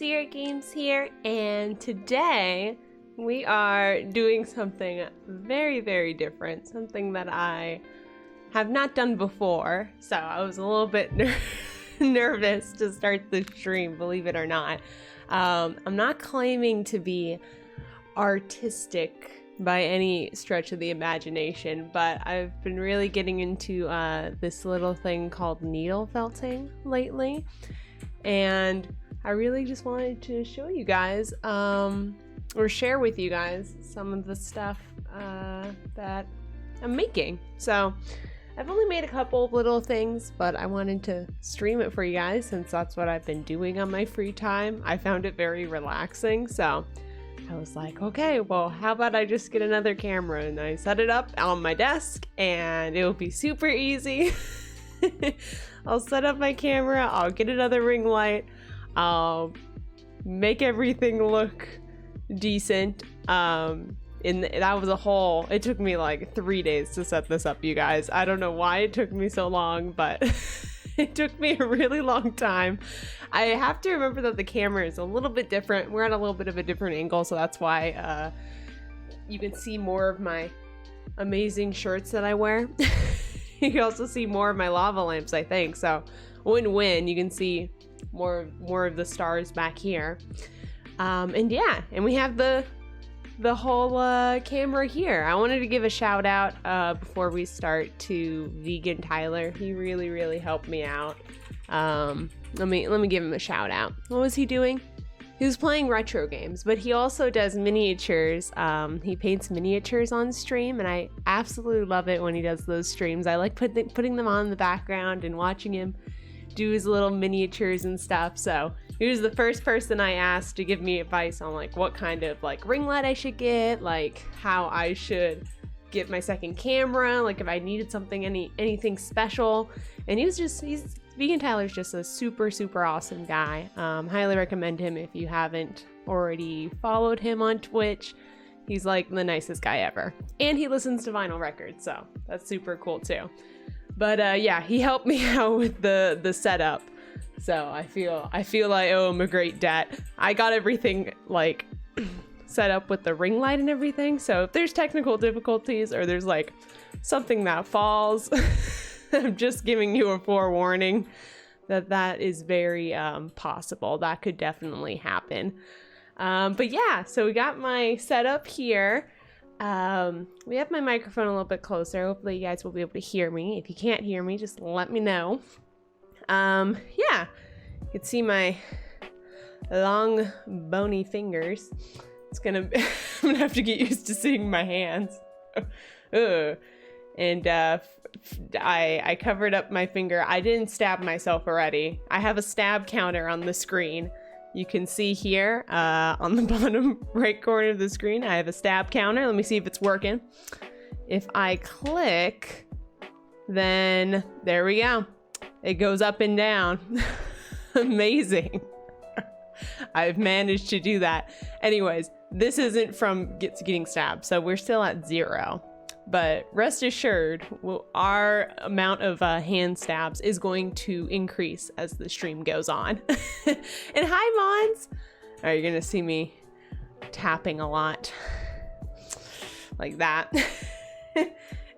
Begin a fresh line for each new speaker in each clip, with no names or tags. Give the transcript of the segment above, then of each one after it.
Zero Games here, and today we are doing something very, very different, something that I have not done before, so I was a little bit nervous to start the stream, believe it or not. I'm not claiming to be artistic by any stretch of the imagination, but I've been really getting into this little thing called needle felting lately, and I really just wanted to show you guys or share with you guys some of the stuff that I'm making. So I've only made a couple of little things, but I wanted to stream it for you guys since that's what I've been doing on my free time. I found it very relaxing, so I was like, okay, well, how about I just get another camera? And I set it up on my desk and it'll be super easy. I'll set up my camera, I'll get another ring light, I'll make everything look decent. And that was it took me like 3 days to set this up, you guys. I don't know why it took me so long, but it took me a really long time. I have to remember that the camera is a little bit different. We're at a little bit of a different angle, so that's why you can see more of my amazing shirts that I wear. You can also see more of my lava lamps, I think. So win-win. You can see more of the stars back here. And yeah, and we have the whole camera here. I wanted to give a shout out before we start to Vegan Tyler. He really helped me out. Let me give him a shout out. What was he doing? He was playing retro games, but he also does miniatures. He paints miniatures on stream, and I absolutely love it when he does those streams. I like putting them on in the background and watching him do his little miniatures and stuff. So he was the first person I asked to give me advice on like what kind of like ring light I should get, like how I should get my second camera, like if I needed something, anything special. And Vegan Tyler's just a super awesome guy. Highly recommend him if you haven't already followed him on Twitch. He's like the nicest guy ever. And he listens to vinyl records, so that's super cool too. But yeah, he helped me out with the setup. So I feel I owe him a great debt. I got everything like set up with the ring light and everything. So if there's technical difficulties or there's like something that falls, I'm just giving you a forewarning that is very possible. That could definitely happen. But yeah, so we got my setup here. We have my microphone a little bit closer. Hopefully you guys will be able to hear me. If you can't hear me, just let me know. Yeah, you can see my long bony fingers. I'm gonna have to get used to seeing my hands. And I covered up my finger. I didn't stab myself already. I have a stab counter on the screen. You can see here on the bottom right corner of the screen, I have a stab counter. Let me see if it's working. If I click, then there we go. It goes up and down. Amazing. I've managed to do that. Anyways, this isn't from getting stabbed, so we're still at 0. But rest assured, our amount of hand stabs is going to increase as the stream goes on. And hi, Mons! All right, you're gonna see me tapping a lot. Like that.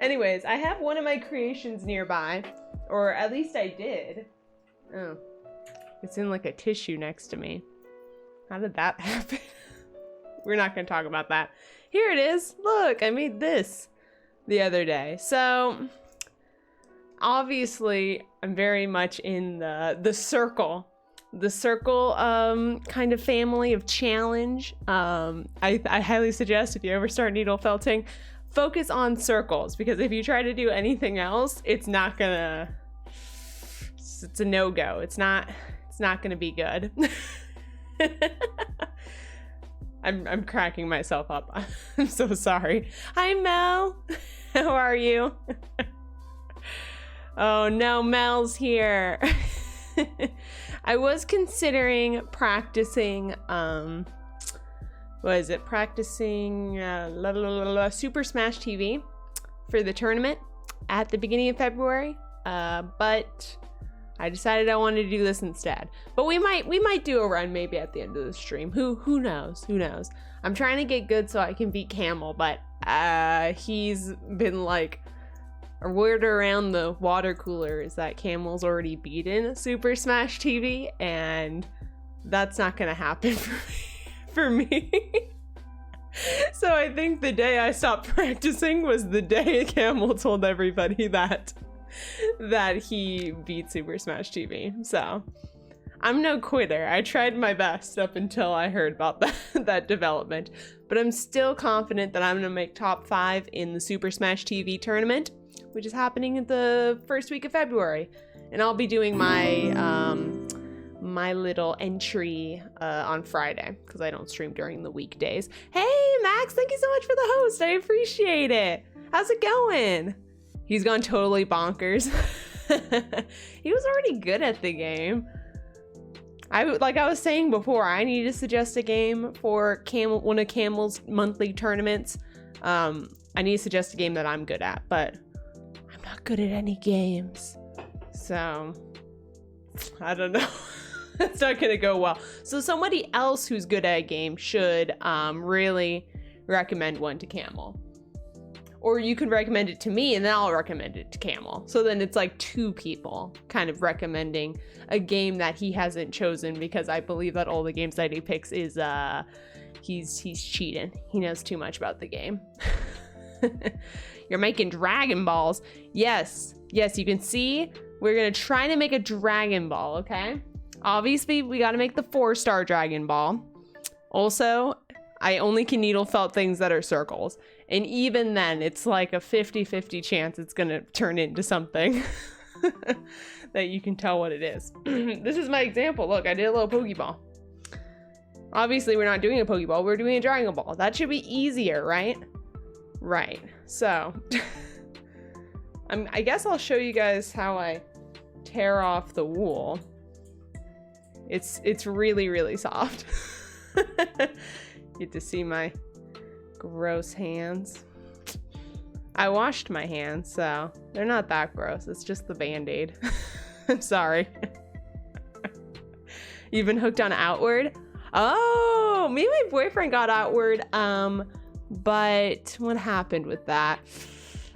Anyways, I have one of my creations nearby. Or at least I did. Oh. It's in like a tissue next to me. How did that happen? We're not gonna talk about that. Here it is. Look, I made this the other day. So obviously I'm very much in the circle kind of family of challenge. I highly suggest if you ever start needle felting, focus on circles, because if you try to do anything else, it's a no-go. It's not gonna be good. I'm cracking myself up. I'm so sorry. Hi, Mel. How are you? Oh no, Mel's here. I was considering practicing, Super Smash TV for the tournament at the beginning of February. But I decided I wanted to do this instead. But we might do a run maybe at the end of the stream. Who knows? Who knows? I'm trying to get good so I can beat Camel, but he's been like, a word around the water cooler is that Camel's already beaten Super Smash TV, and that's not gonna happen for me. So I think the day I stopped practicing was the day Camel told everybody that he beat Super Smash TV. So I'm no quitter. I tried my best up until I heard about that development, but I'm still confident that I'm gonna make top 5 in the Super Smash TV tournament, which is happening in the first week of February. And I'll be doing my my little entry on Friday, because I don't stream during the weekdays. Hey Max, thank you so much for the host. I appreciate it. How's it going? He's gone totally bonkers. He was already good at the game. Like I was saying before, I need to suggest a game for one of Camel's monthly tournaments. I need to suggest a game that I'm good at, but I'm not good at any games. So I don't know. It's not gonna go well. So somebody else who's good at a game should really recommend one to Camel. Or you can recommend it to me and then I'll recommend it to Camel. So then it's like 2 people kind of recommending a game that he hasn't chosen, because I believe that all the games that he picks is he's cheating. He knows too much about the game. You're making Dragon Balls. Yes, you can see we're gonna try to make a Dragon Ball, okay? Obviously, we gotta make the 4-star Dragon Ball. Also, I only can needle felt things that are circles. And even then, it's like a 50-50 chance it's gonna turn into something that you can tell what it is. This is my example. Look, I did a little Pokeball. Obviously, we're not doing a Pokeball, we're doing a Dragon Ball. That should be easier, right? Right, so I guess I'll show you guys how I tear off the wool. It's really, really soft. Get to see my gross hands. I washed my hands, so they're not that gross. It's just the Band-Aid. I'm sorry. You've been hooked on Outward? Oh, me and my boyfriend got Outward, but what happened with that?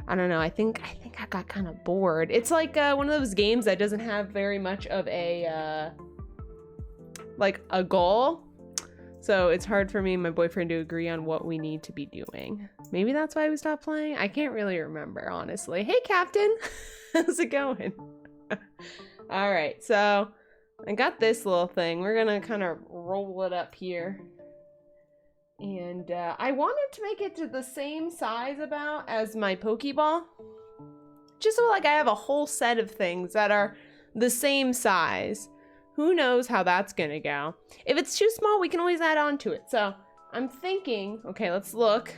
I don't know. I think I got kind of bored. It's like one of those games that doesn't have very much of a like a goal. So it's hard for me and my boyfriend to agree on what we need to be doing. Maybe that's why we stopped playing. I can't really remember, honestly. Hey, Captain. How's it going? All right, so I got this little thing. We're gonna kind of roll it up here. And I wanted to make it to the same size about as my Pokeball. Just so like I have a whole set of things that are the same size. Who knows how that's gonna go. If it's too small, we can always add on to it. So I'm thinking, okay, let's look.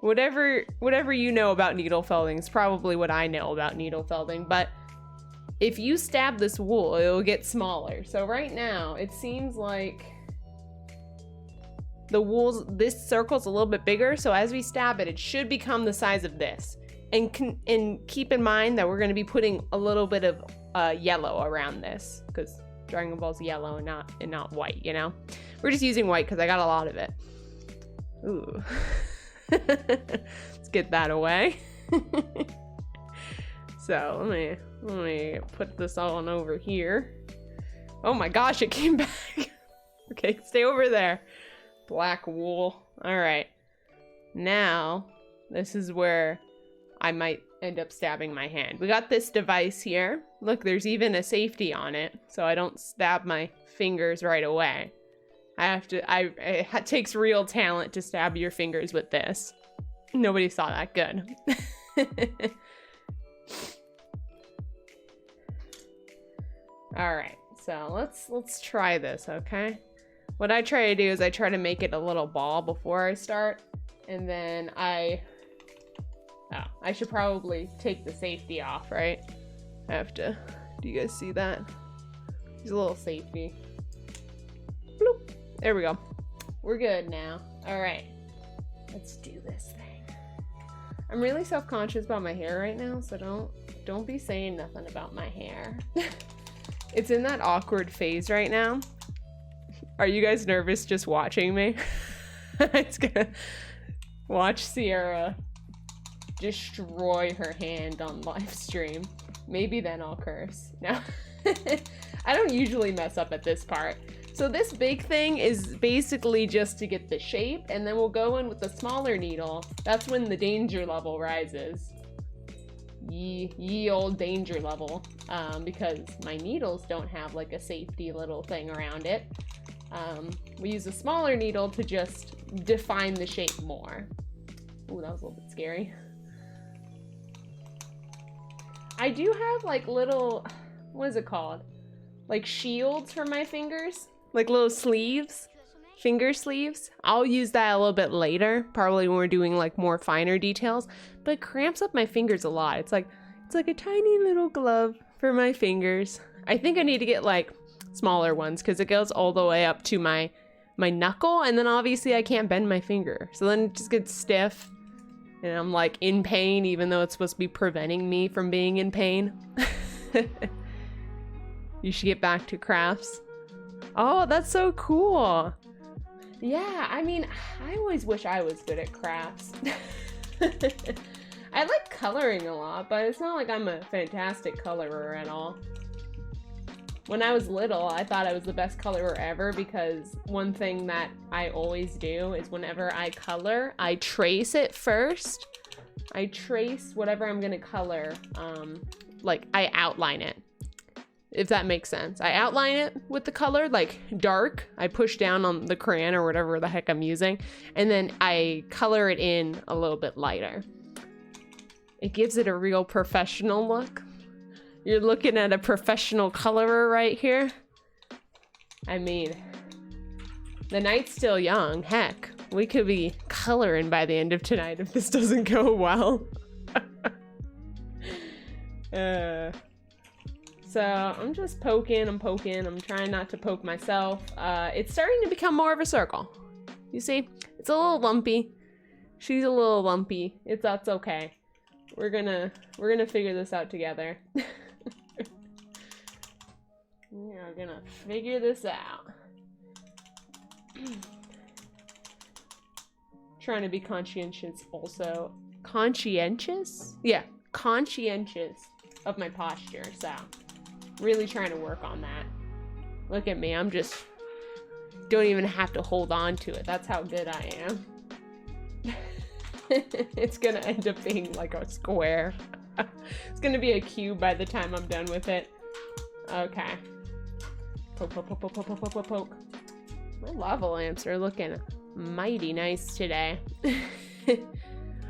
Whatever you know about needle felting is probably what I know about needle felting, but if you stab this wool, it'll get smaller. So right now, it seems like the wool's, this circle's a little bit bigger, so as we stab it, it should become the size of this. And keep in mind that we're gonna be putting a little bit of yellow around this, because Dragon Ball's yellow and not white, you know? We're just using white because I got a lot of it. Ooh. Let's get that away. So let me put this on over here. Oh my gosh, it came back. Okay, stay over there. Black wool. All right. Now, this is where I might end up stabbing my hand. We got this device here. Look, there's even a safety on it, so I don't stab my fingers right away. It takes real talent to stab your fingers with this. Nobody saw that. Good. All right, so let's try this, okay? What I try to do is I try to make it a little ball before I start, and then I should probably take the safety off, right? I have to, do you guys see that? There's a little safety. Bloop. There we go. We're good now. All right, let's do this thing. I'm really self-conscious about my hair right now, so don't be saying nothing about my hair. It's in that awkward phase right now. Are you guys nervous just watching me? It's gonna watch Sierra destroy her hand on live stream. Maybe then I'll curse. No. I don't usually mess up at this part. So this big thing is basically just to get the shape, and then we'll go in with the smaller needle. That's when the danger level rises. Ye old danger level. Because my needles don't have like a safety little thing around it. We use a smaller needle to just define the shape more. Ooh, that was a little bit scary. I do have like little, what is it called? Like shields for my fingers. Like little sleeves, finger sleeves. I'll use that a little bit later, probably when we're doing like more finer details, but it cramps up my fingers a lot. It's like a tiny little glove for my fingers. I think I need to get like smaller ones because it goes all the way up to my knuckle, and then obviously I can't bend my finger. So then it just gets stiff and I'm like in pain, even though it's supposed to be preventing me from being in pain. You should get back to crafts. Oh, that's so cool. Yeah, I mean, I always wish I was good at crafts. I like coloring a lot, but it's not like I'm a fantastic colorer at all. When I was little, I thought I was the best colorer ever because one thing that I always do is whenever I color, I trace it first. I trace whatever I'm gonna color, like I outline it. If that makes sense. I outline it with the color, like dark. I push down on the crayon or whatever the heck I'm using, and then I color it in a little bit lighter. It gives it a real professional look. You're looking at a professional colorer right here. I mean, the night's still young. Heck, we could be coloring by the end of tonight if this doesn't go well. So I'm just poking, I'm trying not to poke myself. It's starting to become more of a circle. You see, it's a little lumpy. She's a little lumpy. That's okay. We're gonna figure this out together. We're gonna figure this out. Trying to be conscientious also. Conscientious? Yeah, conscientious of my posture, so really trying to work on that. Look at me, I'm just don't even have to hold on to it. That's how good I am. It's gonna end up being like a square. It's gonna be a cube by the time I'm done with it. Okay. Poke, poke, poke, poke, poke, poke, poke, poke. My lava lamps are looking mighty nice today.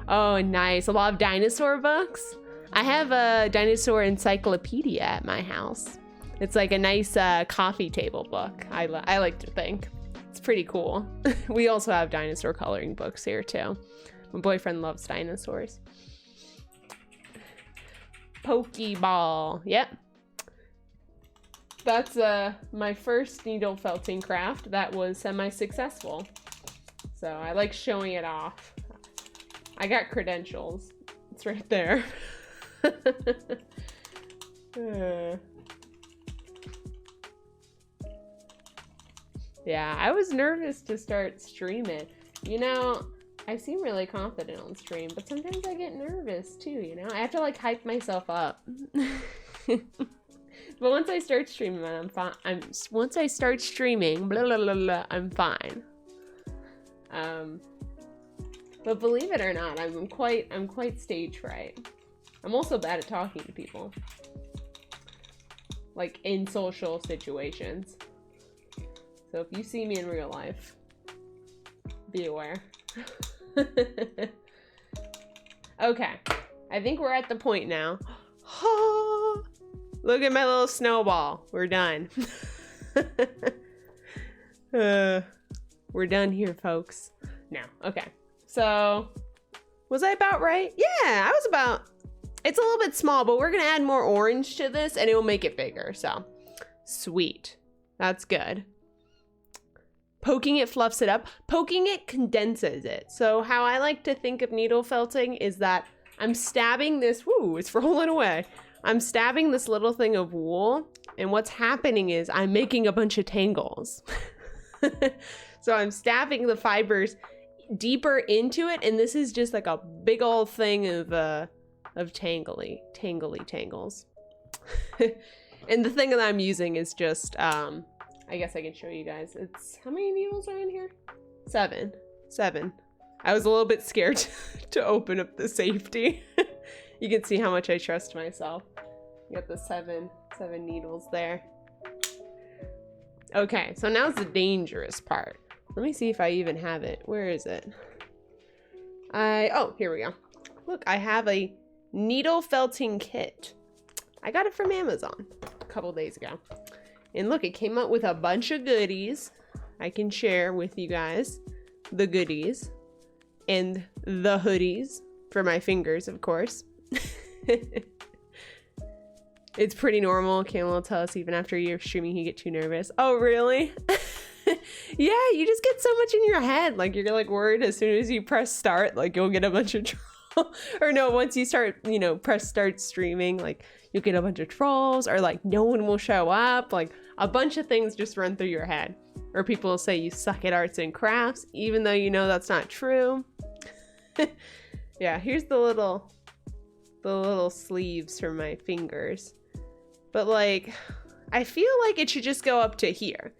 Oh, nice. A lot of dinosaur books. I have a dinosaur encyclopedia at my house. It's like a nice coffee table book, I like to think. It's pretty cool. We also have dinosaur coloring books here too. My boyfriend loves dinosaurs. Pokeball, yep. That's my first needle felting craft that was semi-successful. So I like showing it off. I got credentials. It's right there. Yeah, I was nervous to start streaming. You know, I seem really confident on stream, but sometimes I get nervous too, you know? I have to like hype myself up. But once I start streaming, I'm fine. Once I start streaming, blah, blah, blah, blah, I'm fine. But believe it or not, I'm quite stage fright. I'm also bad at talking to people. Like in social situations. So if you see me in real life, be aware. Okay, I think we're at the point now. Look at my little snowball. We're done. We're done here, folks. No, okay. So, was I about right? Yeah, I was about... It's a little bit small, but we're gonna add more orange to this and it will make it bigger, so. Sweet. That's good. Poking it fluffs it up. Poking it condenses it. So how I like to think of needle felting is that I'm stabbing this, woo, it's rolling away. I'm stabbing this little thing of wool, and what's happening is I'm making a bunch of tangles. So I'm stabbing the fibers deeper into it, and this is just like a big old thing of tangly tangles. And the thing that I'm using is just, I guess I can show you guys. It's, how many needles are in here? 7. I was a little bit scared to open up the safety. You can see how much I trust myself. You got the seven needles there. Okay, so now's the dangerous part. Let me see if I even have it. Where is it? Oh, here we go. Look, I have a needle felting kit. I got it from Amazon a couple days ago. And look, it came out with a bunch of goodies. I can share with you guys the goodies and the hoodies for my fingers, of course. It's pretty normal. Cam will tell us even after a year of streaming, he get too nervous. Oh, really? Yeah, you just get so much in your head. Like, you're like worried as soon as you press start, like you'll get a bunch of trolls. Or no, once you start, you know, press start streaming, like you'll get a bunch of trolls, or like no one will show up. Like a bunch of things just run through your head. Or people will say you suck at arts and crafts, even though you know that's not true. Yeah, here's the little sleeves for my fingers. But like, I feel like it should just go up to here,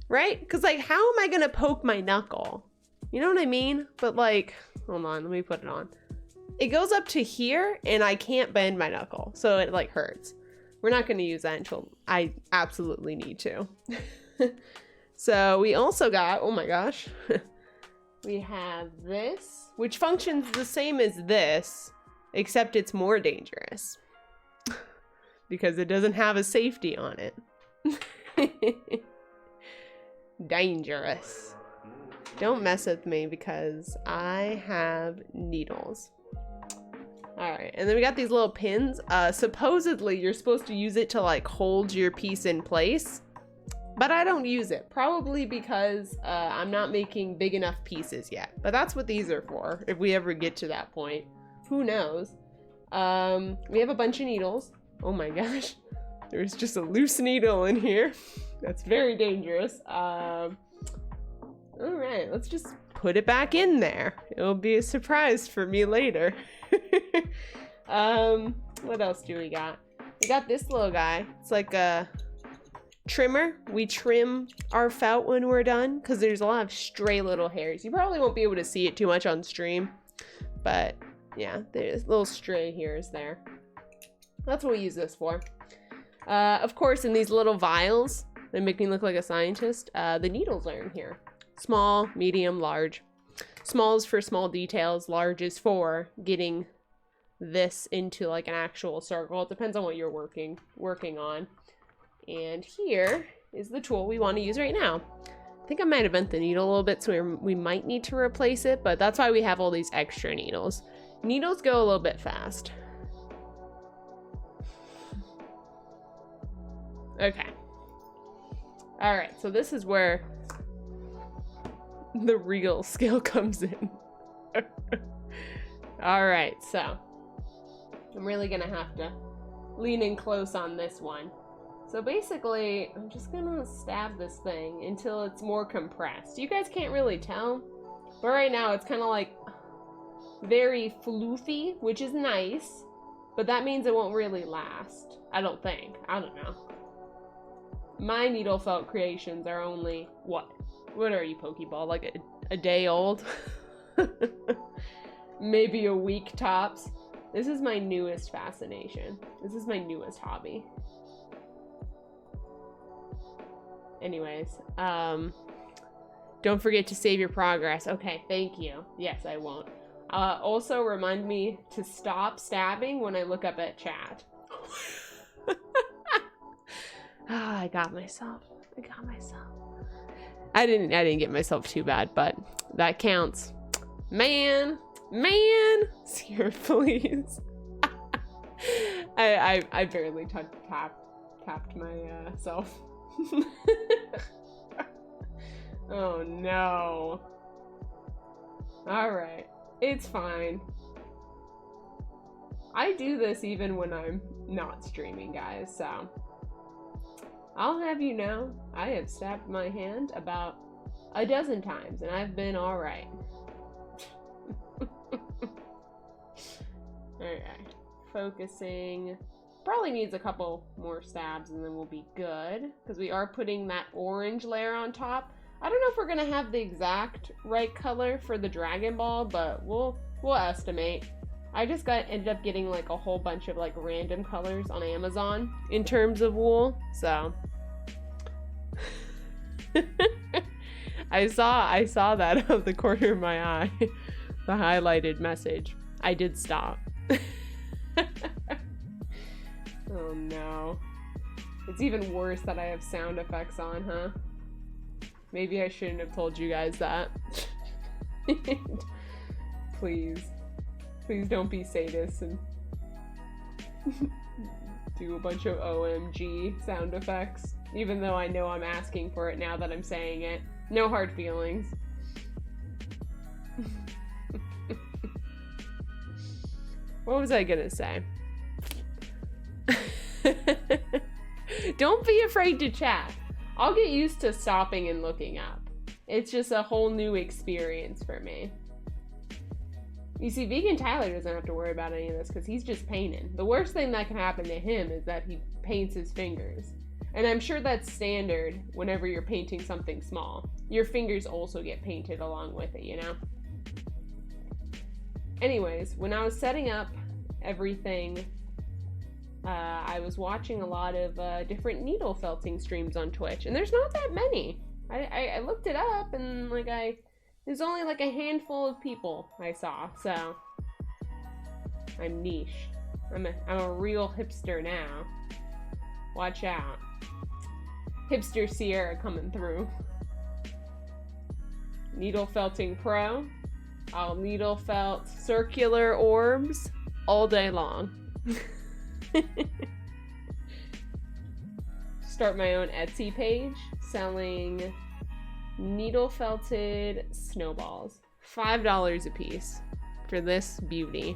right? Because like, how am I gonna poke my knuckle? You know what I mean? But like, hold on, let me put it on. It goes up to here and I can't bend my knuckle, so it like hurts. We're not gonna use that until I absolutely need to. So we also got, oh my gosh, we have this, which functions the same as this, except it's more dangerous because it doesn't have a safety on it. Dangerous. Don't mess with me because I have needles. All right, and then we got these little pins. Supposedly you're supposed to use it to like hold your piece in place, but I don't use it, probably because I'm not making big enough pieces yet. But that's what these are for, if we ever get to that point. Who knows? We have a bunch of needles. Oh my gosh, there's just a loose needle in here. That's very dangerous. All right, let's just put it back in there. It'll be a surprise for me later. What else do we got? We got this little guy. It's like a trimmer. We trim our felt when we're done because there's a lot of stray little hairs. You probably won't be able to see it too much on stream, but yeah, there's little stray hairs there. That's what we use this for. Of course, in these little vials, they make me look like a scientist. The needles are in here. Small, medium, large. Small is for small details. Large is for getting this into like an actual circle. It depends on what you're working on. And here is the tool we want to use right now. I think I might have bent the needle a little bit, so we might need to replace it, but that's why we have all these extra needles. Needles go a little bit fast. Okay. All right, so this is where the real skill comes in. All right, so I'm really gonna have to lean in close on this one. So basically, I'm just gonna stab this thing until it's more compressed. You guys can't really tell, but right now it's kind of like very floofy, which is nice, but that means it won't really last. I don't think. I don't know. My needle felt creations are only, what are you, Pokeball? Like a day old? Maybe a week tops. This is my newest fascination. This is my newest hobby. Anyways, don't forget to save your progress. Okay, thank you. Yes, I won't. Also remind me to stop stabbing when I look up at chat. Ah, I got myself. I didn't get myself too bad, but that counts. Man, Sierra, please. I barely tapped myself. Oh no. Alright. It's fine. I do this even when I'm not streaming, guys, so. I'll have you know, I have stabbed my hand about a dozen times, and I've been alright. Okay. Focusing. Probably needs a couple more stabs and then we'll be good, because we are putting that orange layer on top. I don't know if we're gonna have the exact right color for the Dragon Ball, but we'll estimate. I just ended up getting like a whole bunch of like random colors on Amazon in terms of wool, so I saw that out of the corner of my eye, the highlighted message. I did stop. Oh no. It's even worse that I have sound effects on, huh? Maybe I shouldn't have told you guys that. Please. Please don't be sadists and do a bunch of OMG sound effects. Even though I know I'm asking for it now that I'm saying it. No hard feelings. What was I gonna say? Don't be afraid to chat. I'll get used to stopping and looking up. It's just a whole new experience for me. You see, Vegan Tyler doesn't have to worry about any of this because he's just painting. The worst thing that can happen to him is that he paints his fingers. And I'm sure that's standard whenever you're painting something small. Your fingers also get painted along with it, you know? Anyways, when I was setting up everything, I was watching a lot of different needle felting streams on Twitch, and there's not that many. I looked it up, and like there's only like a handful of people I saw, so I'm niche. I'm a real hipster now. Watch out. Hipster Sierra coming through. Needle felting pro. I'll needle felt circular orbs all day long. Start my own Etsy page selling needle felted snowballs. $5 a piece for this beauty.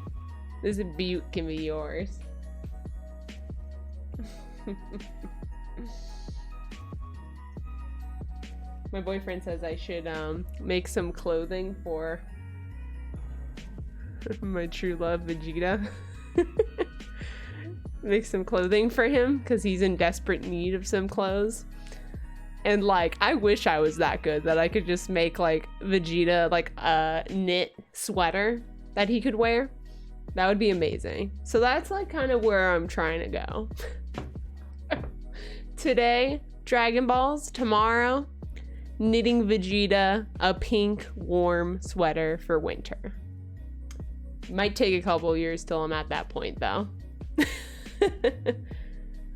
This beaut can be yours. My boyfriend says I should make some clothing for my true love Vegeta. Make some clothing for him because he's in desperate need of some clothes. And like, I wish I was that good that I could just make like Vegeta like a knit sweater that he could wear. That would be amazing. So that's like kind of where I'm trying to go. Today, Dragon Balls. Tomorrow, knitting Vegeta a pink warm sweater for winter. Might take a couple years till I'm at that point though.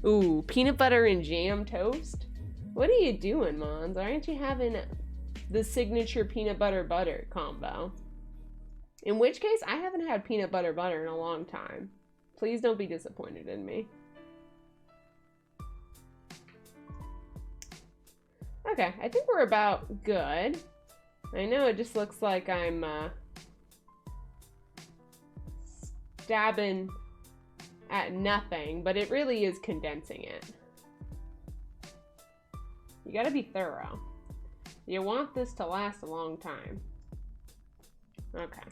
Ooh, peanut butter and jam toast? What are you doing, Mons? Aren't you having the signature peanut butter combo? In which case, I haven't had peanut butter in a long time. Please don't be disappointed in me. Okay, I think we're about good. I know it just looks like I'm stabbing at nothing, but it really is condensing it. You gotta be thorough. You want this to last a long time. Okay.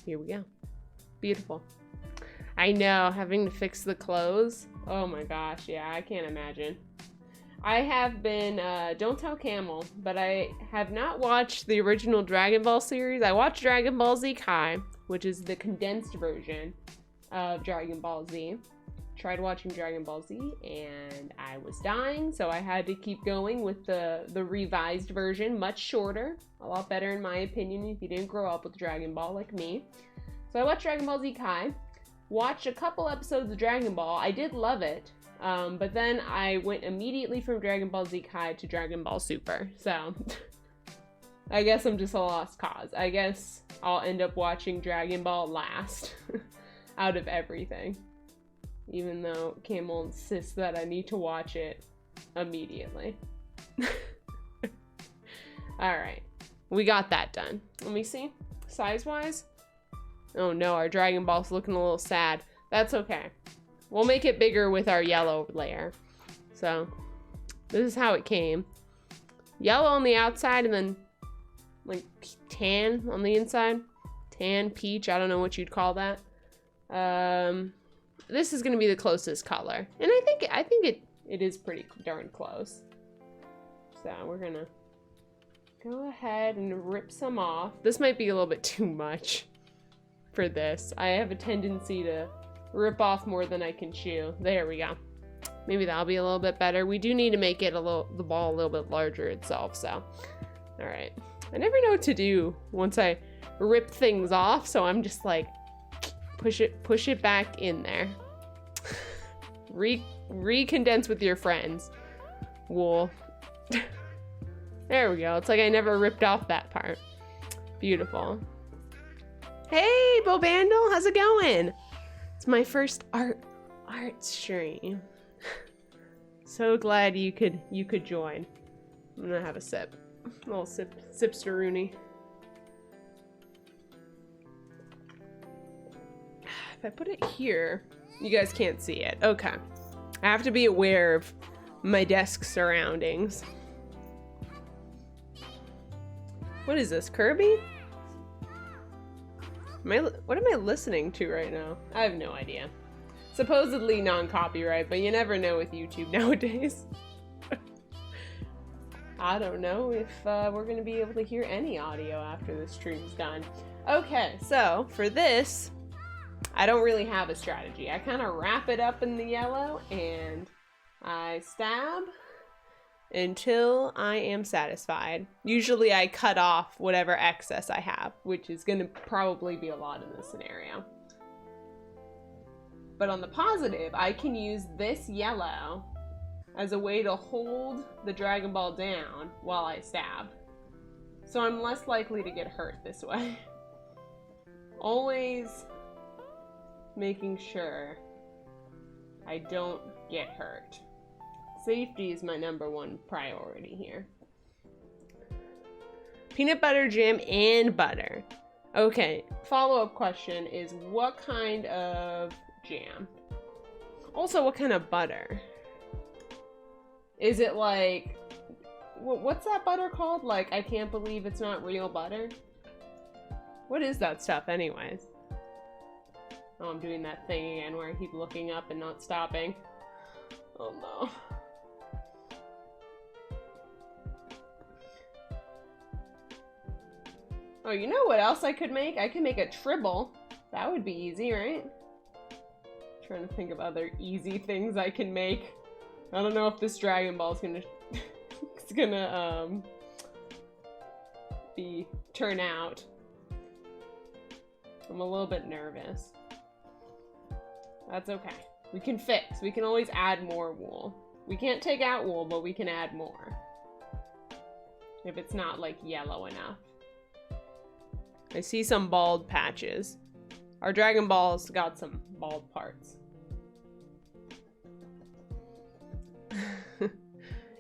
Here we go. Beautiful. I know, having to fix the clothes. Oh my gosh, yeah, I can't imagine. I have been, don't tell Camel, but I have not watched the original Dragon Ball series. I watched Dragon Ball Z Kai, which is the condensed version of Dragon Ball Z. Tried watching Dragon Ball Z and I was dying, so I had to keep going with the revised version, much shorter, a lot better in my opinion if you didn't grow up with Dragon Ball like me. So I watched Dragon Ball Z Kai, watched a couple episodes of Dragon Ball. I did love it, but then I went immediately from Dragon Ball Z Kai to Dragon Ball Super, so I guess I'm just a lost cause. I guess I'll end up watching Dragon Ball last out of everything. Even though Camel insists that I need to watch it immediately. All right, we got that done. Let me see, size-wise. Oh no, our Dragon Ball's looking a little sad. That's okay. We'll make it bigger with our yellow layer. So this is how it came. Yellow on the outside and then like tan on the inside. Tan, peach, I don't know what you'd call that. This is gonna be the closest color. And I think it is pretty darn close. So we're gonna go ahead and rip some off. This might be a little bit too much for this. I have a tendency to rip off more than I can chew. There we go. Maybe that'll be a little bit better. We do need to make it the ball a little bit larger itself, so. All right. I never know what to do once I rip things off, so I'm just like, push it back in there. Recondense with your friends. Wool. There we go. It's like I never ripped off that part. Beautiful. Hey, Bo Bandle, how's it going? It's my first art stream. So glad you could join. I'm gonna have a sip. A little sipster-rooney. If I put it here, you guys can't see it. Okay. I have to be aware of my desk surroundings. What is this, Kirby? What am I listening to right now? I have no idea. Supposedly non-copyright, but you never know with YouTube nowadays. I don't know if we're gonna be able to hear any audio after this stream's done. Okay, so for this, I don't really have a strategy. I kind of wrap it up in the yellow and I stab until I am satisfied. Usually I cut off whatever excess I have, which is gonna probably be a lot in this scenario. But on the positive, I can use this yellow as a way to hold the Dragon Ball down while I stab. So I'm less likely to get hurt this way. Always making sure I don't get hurt. Safety is my #1 priority here. Peanut butter, jam, and butter. Okay, follow-up question is what kind of jam? Also, what kind of butter? Is it like, what's that butter called? Like, I can't believe it's not real butter? What is that stuff anyways? Oh, I'm doing that thing again where I keep looking up and not stopping. Oh no. Oh, you know what else I could make? I could make a tribble. That would be easy, right? Trying to think of other easy things I can make. I don't know if this Dragon Ball is gonna it's gonna turn out. I'm a little bit nervous. That's okay. We can fix. We can always add more wool. We can't take out wool, but we can add more. If it's not like yellow enough. I see some bald patches. Our Dragon Ball's got some bald parts.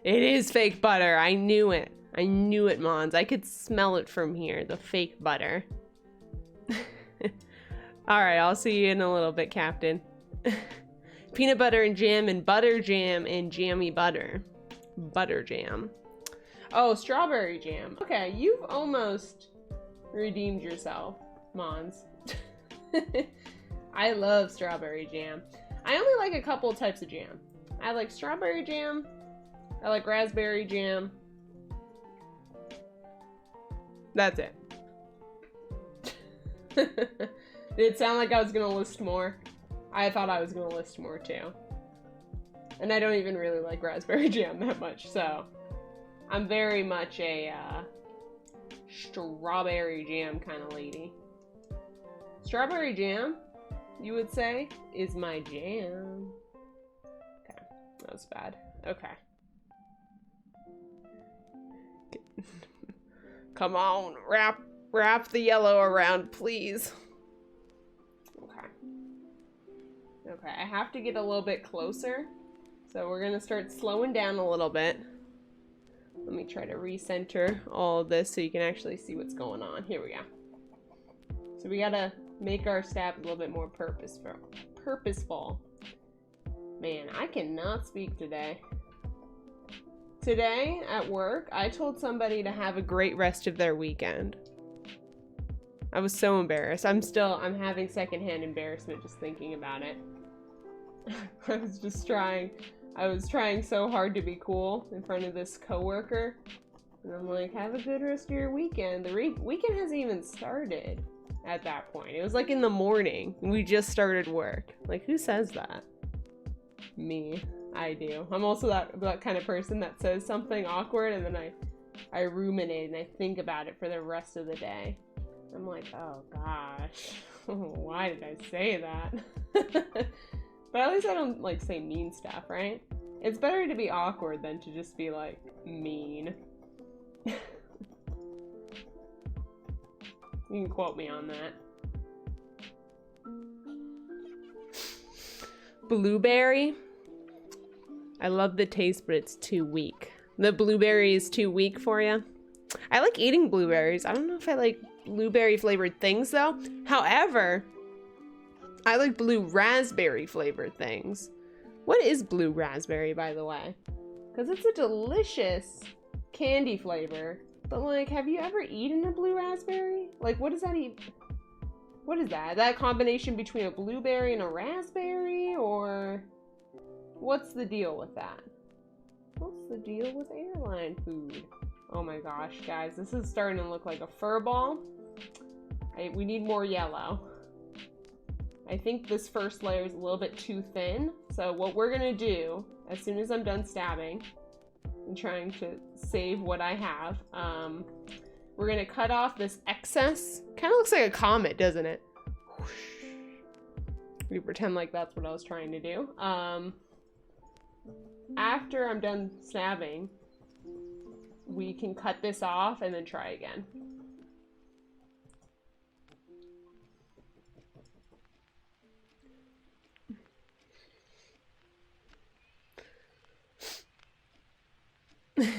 It is fake butter. I knew it. I knew it, Mons. I could smell it from here. The fake butter. Alright, I'll see you in a little bit, Captain. Peanut butter and jam and butter jam and jammy butter. Butter jam. Oh, strawberry jam. Okay, you've almost redeemed yourself, Mons. I love strawberry jam. I only like a couple types of jam. I like strawberry jam. I like raspberry jam. That's it. Did it sound like I was gonna list more? I thought I was gonna list more too. And I don't even really like raspberry jam that much, so I'm very much a strawberry jam kind of lady. Strawberry jam, you would say, is my jam. Okay, that was bad. Okay. Come on, wrap the yellow around, please. Okay. Okay, I have to get a little bit closer. So we're gonna start slowing down a little bit. Let me try to recenter all of this so you can actually see what's going on. Here we go. So we gotta make our stab a little bit more purposeful. Man, I cannot speak today. Today at work, I told somebody to have a great rest of their weekend. I was so embarrassed. I'm having secondhand embarrassment just thinking about it. I was trying so hard to be cool in front of this coworker. And I'm like, have a good rest of your weekend. The weekend hasn't even started at that point. It was like in the morning. We just started work. Like, who says that? Me. I do. I'm also that kind of person that says something awkward and then I ruminate and I think about it for the rest of the day. I'm like, oh gosh, why did I say that? But at least I don't like say mean stuff, right? It's better to be awkward than to just be like mean. You can quote me on that. Blueberry. I love the taste, but it's too weak. The blueberry is too weak for you. I like eating blueberries. I don't know if I like blueberry flavored things though. However, I like blue raspberry flavored things. What is blue raspberry, by the way? Because it's a delicious candy flavor. But like, have you ever eaten a blue raspberry? Like, what does that eat? What is that? Is that a combination between a blueberry and a raspberry, or what's the deal with that? What's the deal with airline food? Oh my gosh, guys, this is starting to look like a fur ball. We need more yellow. I think this first layer is a little bit too thin. So what we're gonna do, as soon as I'm done stabbing and trying to save what I have, we're gonna cut off this excess. Kind of looks like a comet, doesn't it? We pretend like that's what I was trying to do. After I'm done stabbing, we can cut this off and then try again.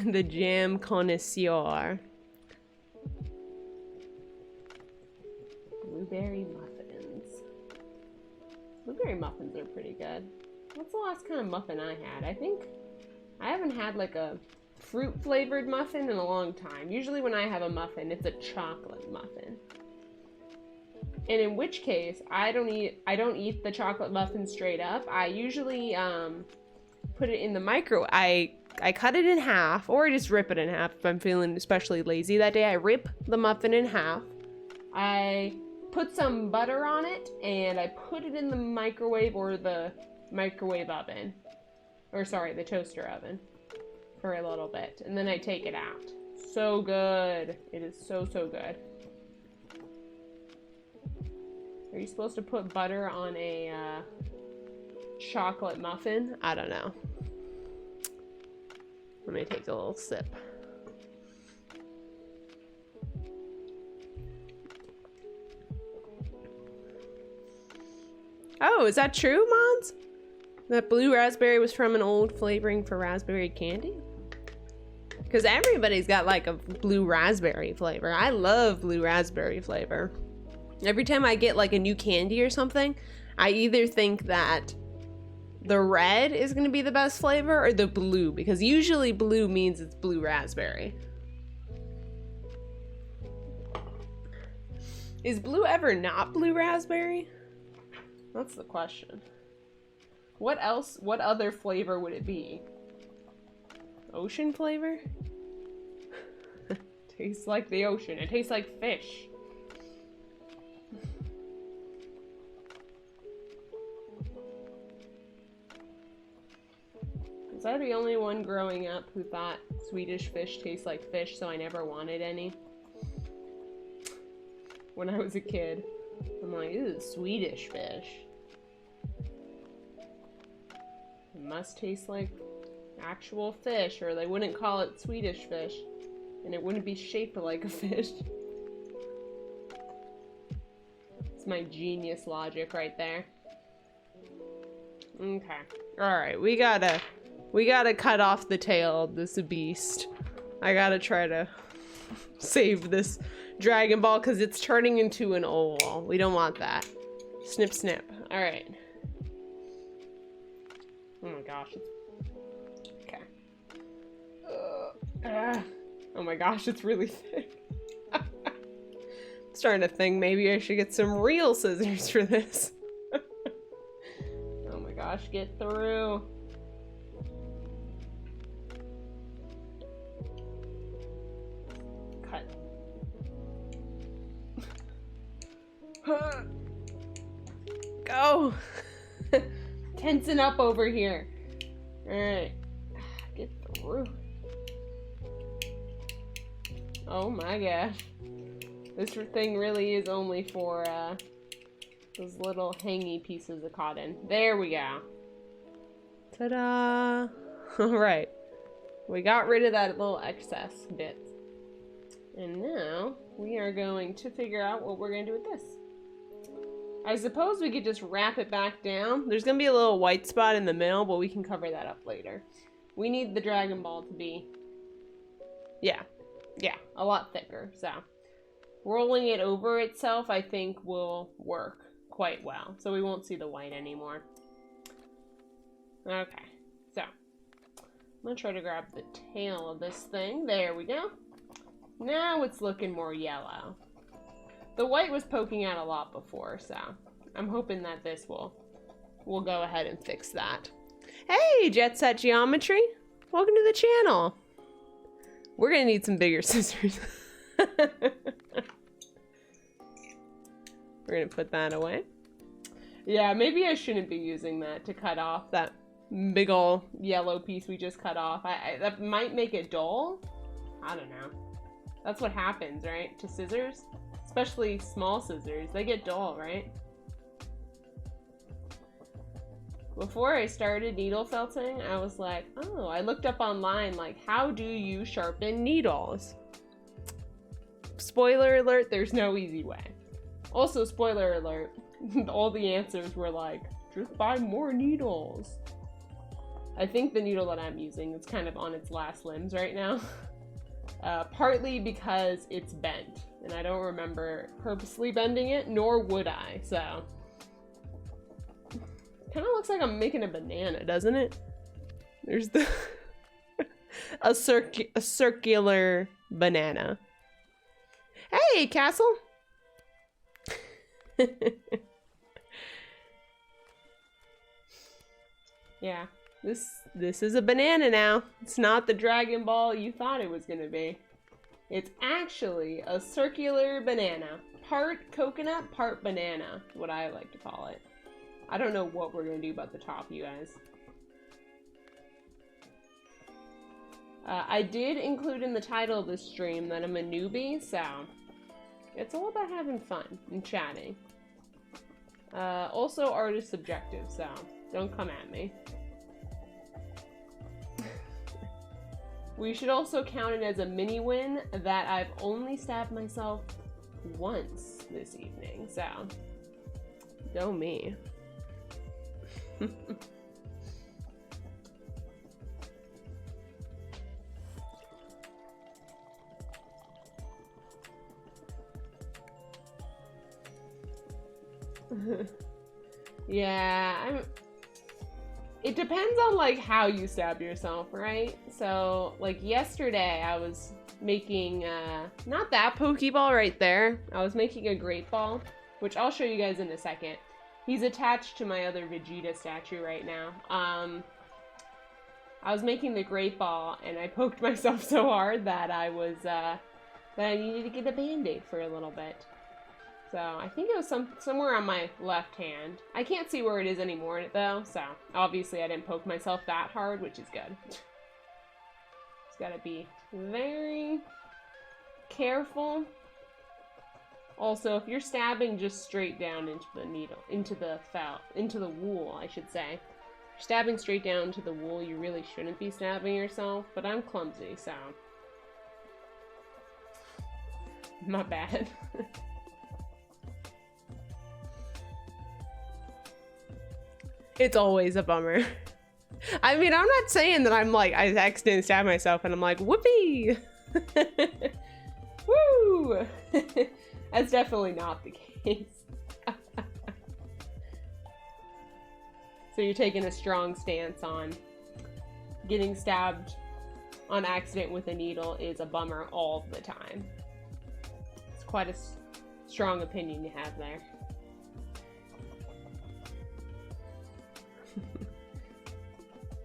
The jam connoisseur. Blueberry muffins. Blueberry muffins are pretty good. What's the last kind of muffin I had? I think I haven't had like a fruit flavored muffin in a long time. Usually when I have a muffin, it's a chocolate muffin. And in which case, I don't eat the chocolate muffin straight up. I usually put it in the micro. I cut it in half, or I just rip it in half if I'm feeling especially lazy that day. I rip the muffin in half. I put some butter on it, and I put it in the microwave or the microwave oven. Or sorry, the toaster oven for a little bit. And then I take it out. So good. It is so, so good. Are you supposed to put butter on a chocolate muffin? I don't know. Let me take a little sip. Oh, is that true, Mons? That blue raspberry was from an old flavoring for raspberry candy? Because everybody's got like a blue raspberry flavor. I love blue raspberry flavor. Every time I get like a new candy or something, I either think that the red is going to be the best flavor or the blue, because usually blue means it's blue raspberry. Is blue ever not blue raspberry? That's the question. What else? What other flavor would it be? Ocean flavor? Tastes like the ocean. It tastes like fish. Was I the only one growing up who thought Swedish fish tastes like fish, so I never wanted any? When I was a kid, I'm like, ooh, Swedish fish. It must taste like actual fish, or they wouldn't call it Swedish fish, and it wouldn't be shaped like a fish. It's my genius logic right there. Okay. Alright, we gotta cut off the tail of this beast. I gotta try to save this Dragon Ball because it's turning into an oval. We don't want that. Snip, snip. All right. Oh my gosh. Okay. Oh my gosh, it's really thick. I'm starting to think maybe I should get some real scissors for this. Oh my gosh, get through. Cut. Go. Tensing up over here. Alright. Get through. Oh my gosh. This thing really is only for those little hangy pieces of cotton. There we go. Ta-da! Alright. We got rid of that little excess bit. And now we are going to figure out what we're going to do with this. I suppose we could just wrap it back down. There's going to be a little white spot in the middle, but we can cover that up later. We need the Dragon Ball to be, yeah, a lot thicker. So rolling it over itself, I think, will work quite well. So we won't see the white anymore. Okay, so I'm going to try to grab the tail of this thing. There we go. Now it's looking more yellow. The white was poking out a lot before, so I'm hoping that this will go ahead and fix that. Hey, Jet Set Geometry! Welcome to the channel! We're gonna need some bigger scissors. We're gonna put that away. Yeah, maybe I shouldn't be using that to cut off that big ol' yellow piece we just cut off. That might make it dull? I don't know. That's what happens, right? To scissors? Especially small scissors. They get dull, right? Before I started needle felting, I was like, oh, I looked up online, like, how do you sharpen needles? Spoiler alert, there's no easy way. Also, spoiler alert, all the answers were like, just buy more needles. I think the needle that I'm using is kind of on its last limbs right now. Partly because it's bent, and I don't remember purposely bending it, nor would I, so. Kind of looks like I'm making a banana, doesn't it? There's the a circular banana. Hey, Castle! Yeah. This is a banana now. It's not the Dragon Ball you thought it was gonna be. It's actually a circular banana. Part coconut, part banana, what I like to call it. I don't know what we're gonna do about the top, you guys. I did include in the title of this stream that I'm a newbie, so it's all about having fun and chatting. Also, art is subjective, so don't come at me. We should also count it as a mini win that I've only stabbed myself once this evening, so go me. Yeah, it depends on like how you stab yourself, right? So like yesterday I was making not that Pokeball right there. I was making a great ball, which I'll show you guys in a second. He's attached to my other Vegeta statue right now. I was making the great ball and I poked myself so hard that I was that I needed to get a band-aid for a little bit. So I think it was somewhere on my left hand. I can't see where it is anymore though, so obviously I didn't poke myself that hard, which is good. Just gotta be very careful. Also, if you're stabbing just straight down into the needle, into the wool, I should say. If you're stabbing straight down into the wool, you really shouldn't be stabbing yourself, but I'm clumsy, so. Not bad. It's always a bummer. I mean, I'm not saying that I'm like, I accidentally stabbed myself and I'm like, whoopee! Woo! That's definitely not the case. So you're taking a strong stance on getting stabbed on accident with a needle is a bummer all the time. It's quite a strong opinion you have there.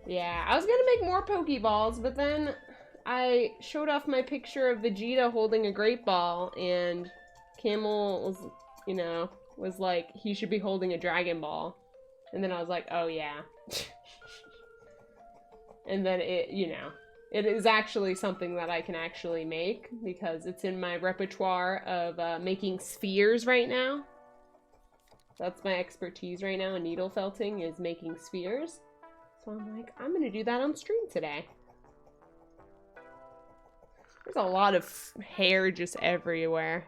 Yeah, I was gonna make more Pokeballs, but then I showed off my picture of Vegeta holding a great ball, and Camel was, you know, was like, he should be holding a Dragon Ball. And then I was like, oh yeah. And then it, you know, it is actually something that I can actually make because it's in my repertoire of making spheres right now. That's my expertise right now in needle felting, is making spheres. So I'm like, I'm gonna do that on stream today. There's a lot of hair just everywhere.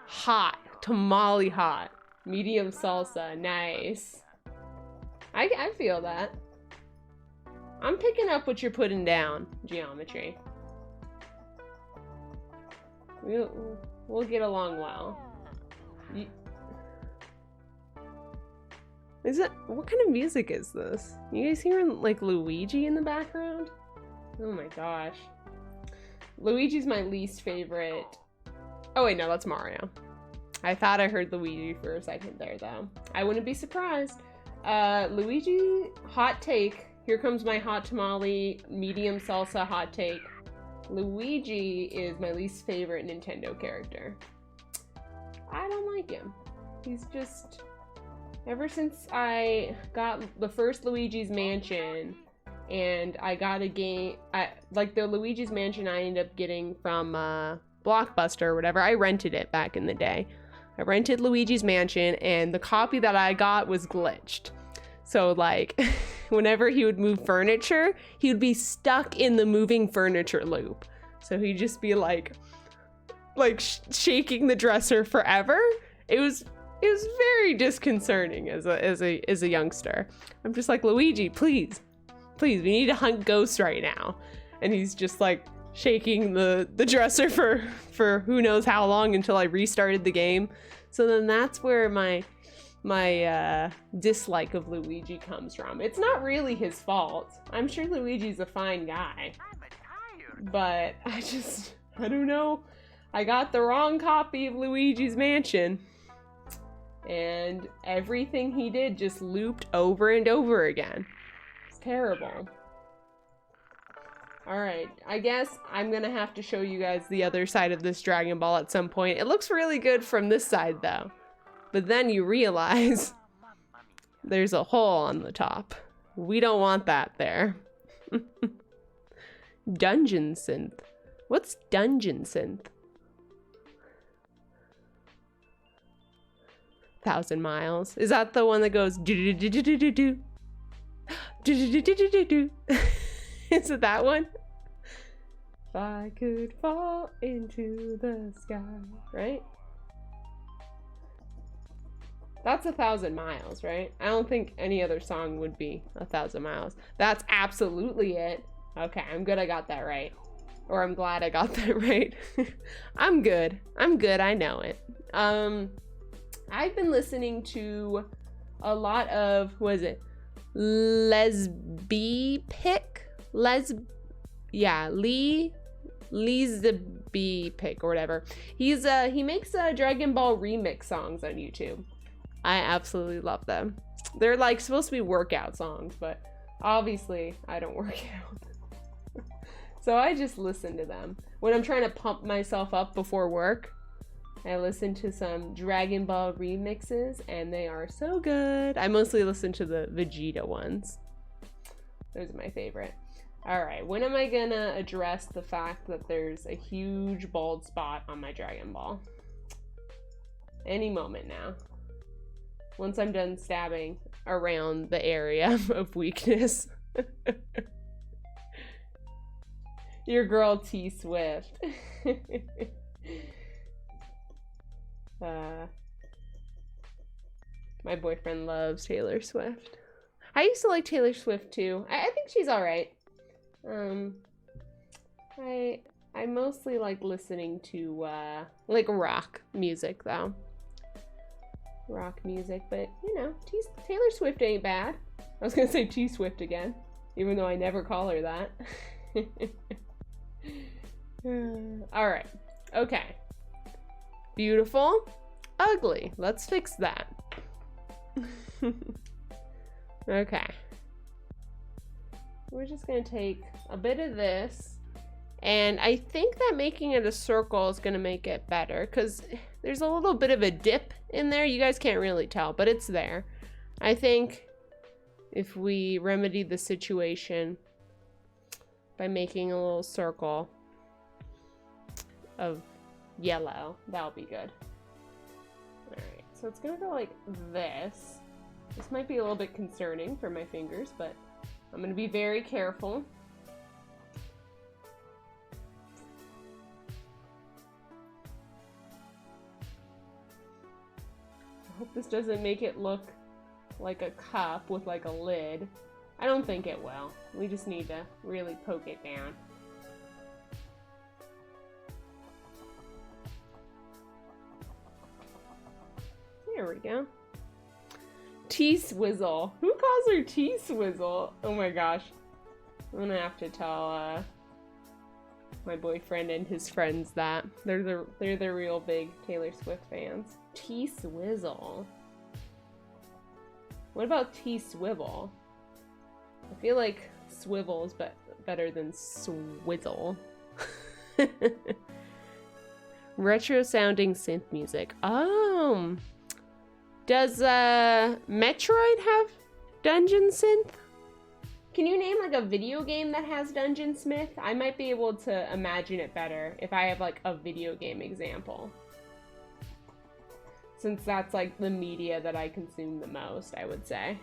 Hot. Tamale hot. Medium salsa. Nice. I feel that. I'm picking up what you're putting down, Geometry. We'll get along well. Is it, what kind of music is this? You guys hearing like Luigi in the background? Oh my gosh. Luigi's my least favorite. Oh wait, no, that's Mario. I thought I heard Luigi for a second there though. I wouldn't be surprised. Luigi, hot take. Here comes my hot tamale, medium salsa hot take. Luigi is my least favorite Nintendo character. I don't like him. He's just... Ever since I got the first Luigi's Mansion, and I got a game, like the Luigi's Mansion I ended up getting from Blockbuster or whatever. I rented it back in the day. I rented Luigi's Mansion, and the copy that I got was glitched. So like, whenever he would move furniture, he would be stuck in the moving furniture loop. So he'd just be like shaking the dresser forever. It was very disconcerting as a youngster. I'm just like, Luigi, please, we need to hunt ghosts right now. And he's just like shaking the dresser for who knows how long until I restarted the game. So then that's where my dislike of Luigi comes from. It's not really his fault. I'm sure Luigi's a fine guy. But I don't know. I got the wrong copy of Luigi's Mansion. And everything he did just looped over and over again. It's terrible. Alright, I guess I'm gonna have to show you guys the other side of this Dragon Ball at some point. It looks really good from this side though. But then you realize there's a hole on the top. We don't want that there. Dungeon Synth. What's Dungeon Synth? 1,000 Miles. Is that the one that goes do do do do do do do do do do do do? Is it that one? If I could fall into the sky, right? That's 1,000 Miles, right? I don't think any other song would be 1,000 Miles. That's absolutely it. Okay, I'm good I got that right. Or I'm glad I got that right. I'm good. I know it. I've been listening to a lot of, who is it? Lee's the Bee Pick or whatever. He makes Dragon Ball remix songs on YouTube. I absolutely love them. They're like supposed to be workout songs, but obviously I don't work out. So I just listen to them. When I'm trying to pump myself up before work, I listen to some Dragon Ball remixes, and they are so good. I mostly listen to the Vegeta ones. Those are my favorite. Alright, when am I gonna address the fact that there's a huge bald spot on my Dragon Ball? Any moment now. Once I'm done stabbing around the area of weakness. Your girl T Swift. My boyfriend loves Taylor Swift. I used to like Taylor Swift too. I think she's all right. I mostly like listening to like rock music though. Rock music, but you know, Taylor Swift ain't bad. I was gonna say T-Swift again, even though I never call her that. All right. Okay. Beautiful. Ugly. Let's fix that. Okay. We're just gonna take a bit of this, and I think that making it a circle is gonna make it better because there's a little bit of a dip in there. You guys can't really tell, but it's there. I think if we remedy the situation by making a little circle of yellow, that'll be good. Alright, so it's gonna go like this. This might be a little bit concerning for my fingers, but I'm gonna be very careful. I hope this doesn't make it look like a cup with like a lid. I don't think it will. We just need to really poke it down. There we go. T-Swizzle. Who calls her T-Swizzle? Oh my gosh. I'm gonna have to tell my boyfriend and his friends that. They're the real big Taylor Swift fans. T-Swizzle. What about T-Swivel? I feel like swivel is better than swizzle. Retro sounding synth music. Oh. Does Metroid have Dungeon Synth? Can you name like a video game that has Dungeon Smith? I might be able to imagine it better if I have like a video game example. Since that's like the media that I consume the most, I would say.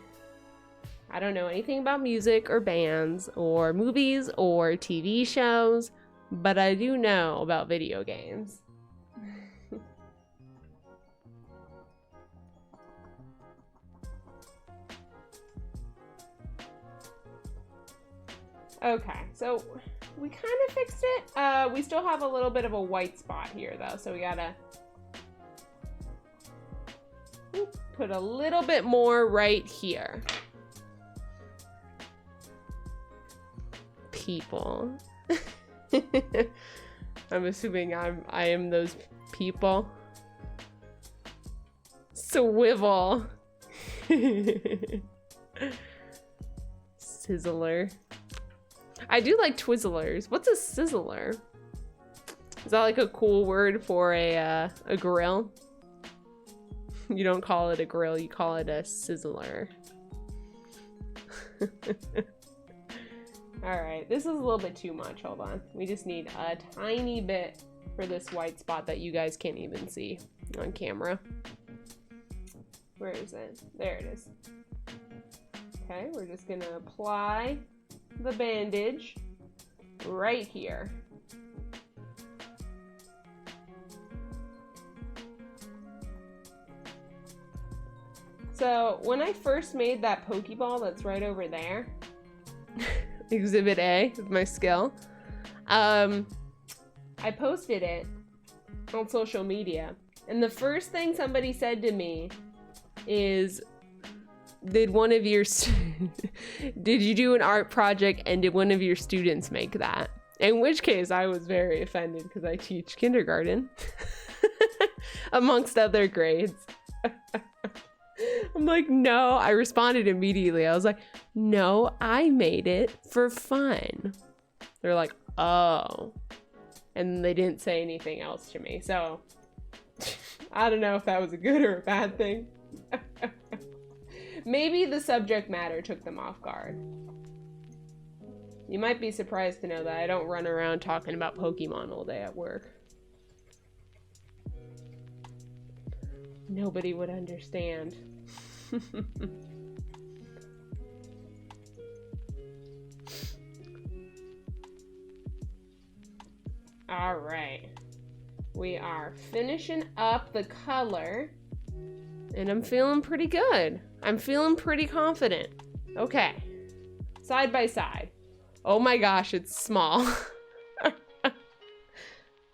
I don't know anything about music or bands or movies or TV shows, but I do know about video games. Okay, so we kind of fixed it. We still have a little bit of a white spot here though, so we gotta put a little bit more right here. People. I'm assuming I am those people. Swivel. Sizzler. I do like Twizzlers. What's a sizzler? Is that like a cool word for a grill? You don't call it a grill, you call it a sizzler. Alright, this is a little bit too much. Hold on. We just need a tiny bit for this white spot that you guys can't even see on camera. Where is it? There it is. Okay, we're just gonna apply the bandage right here. So when I first made that Pokeball that's right over there, Exhibit A of my skill, I posted it on social media, and the first thing somebody said to me is, did you do an art project and did one of your students make that? In which case I was very offended because I teach kindergarten amongst other grades. I'm like, no, I responded immediately. I was like, no, I made it for fun. They're like, oh. And they didn't say anything else to me. So I don't know if that was a good or a bad thing. Maybe the subject matter took them off guard. You might be surprised to know that I don't run around talking about Pokemon all day at work. Nobody would understand. All right. We are finishing up the color. And I'm feeling pretty good. I'm feeling pretty confident. Okay. Side by side. Oh my gosh, it's small.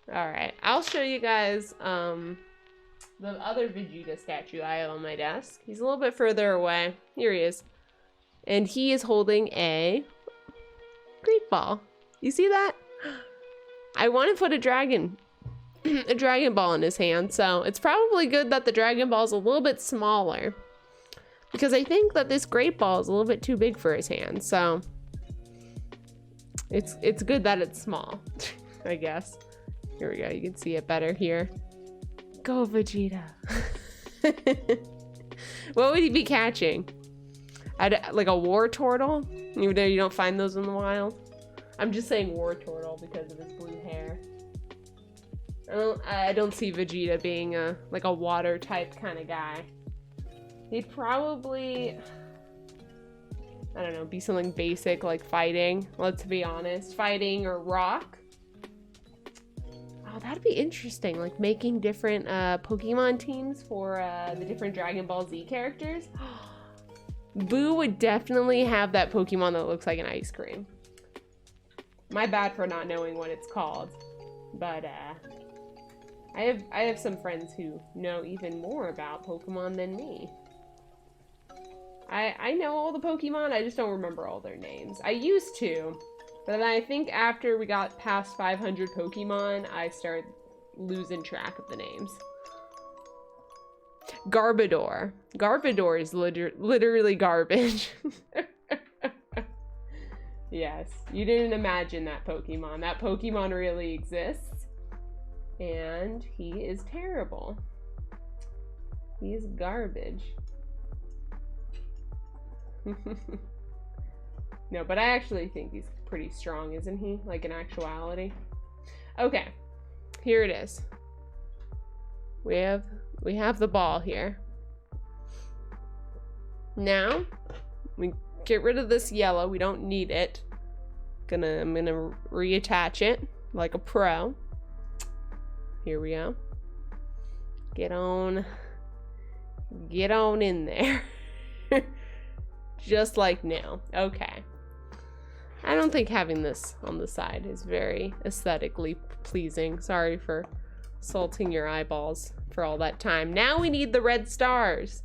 Alright, I'll show you guys the other Vegeta statue I have on my desk. He's a little bit further away. Here he is. And he is holding a great ball. You see that? I want to put a dragon ball in his hand, so it's probably good that the Dragon Ball is a little bit smaller, because I think that this great ball is a little bit too big for his hand, so it's good that it's small, I guess. Here we go, you can see it better here. Go Vegeta. What would he be catching? Like a war turtle? Even though you don't find those in the wild. I'm just saying war turtle because of his blue hair. I don't see Vegeta being like a water type kind of guy. He'd probably, I don't know, be something basic like fighting. Let's be honest, fighting or rock. Oh, that'd be interesting, like making different Pokemon teams for the different Dragon Ball Z characters. Boo would definitely have that Pokemon that looks like an ice cream. My bad for not knowing what it's called, but I have some friends who know even more about Pokemon than me. I know all the Pokemon, I just don't remember all their names. I used to, but then I think after we got past 500 Pokemon, I started losing track of the names. Garbodor. Garbodor is literally garbage. Yes, you didn't imagine that Pokemon. That Pokemon really exists. And he is terrible. He is garbage. No, but I actually think he's pretty strong, isn't he? Like in actuality. Okay, here it is. We have the ball here. Now, we get rid of this yellow. We don't need it. I'm gonna reattach it like a pro. Here we go. Get on in there. Just like new. Okay. I don't think having this on the side is very aesthetically pleasing. Sorry for salting your eyeballs for all that time. Now we need the red stars,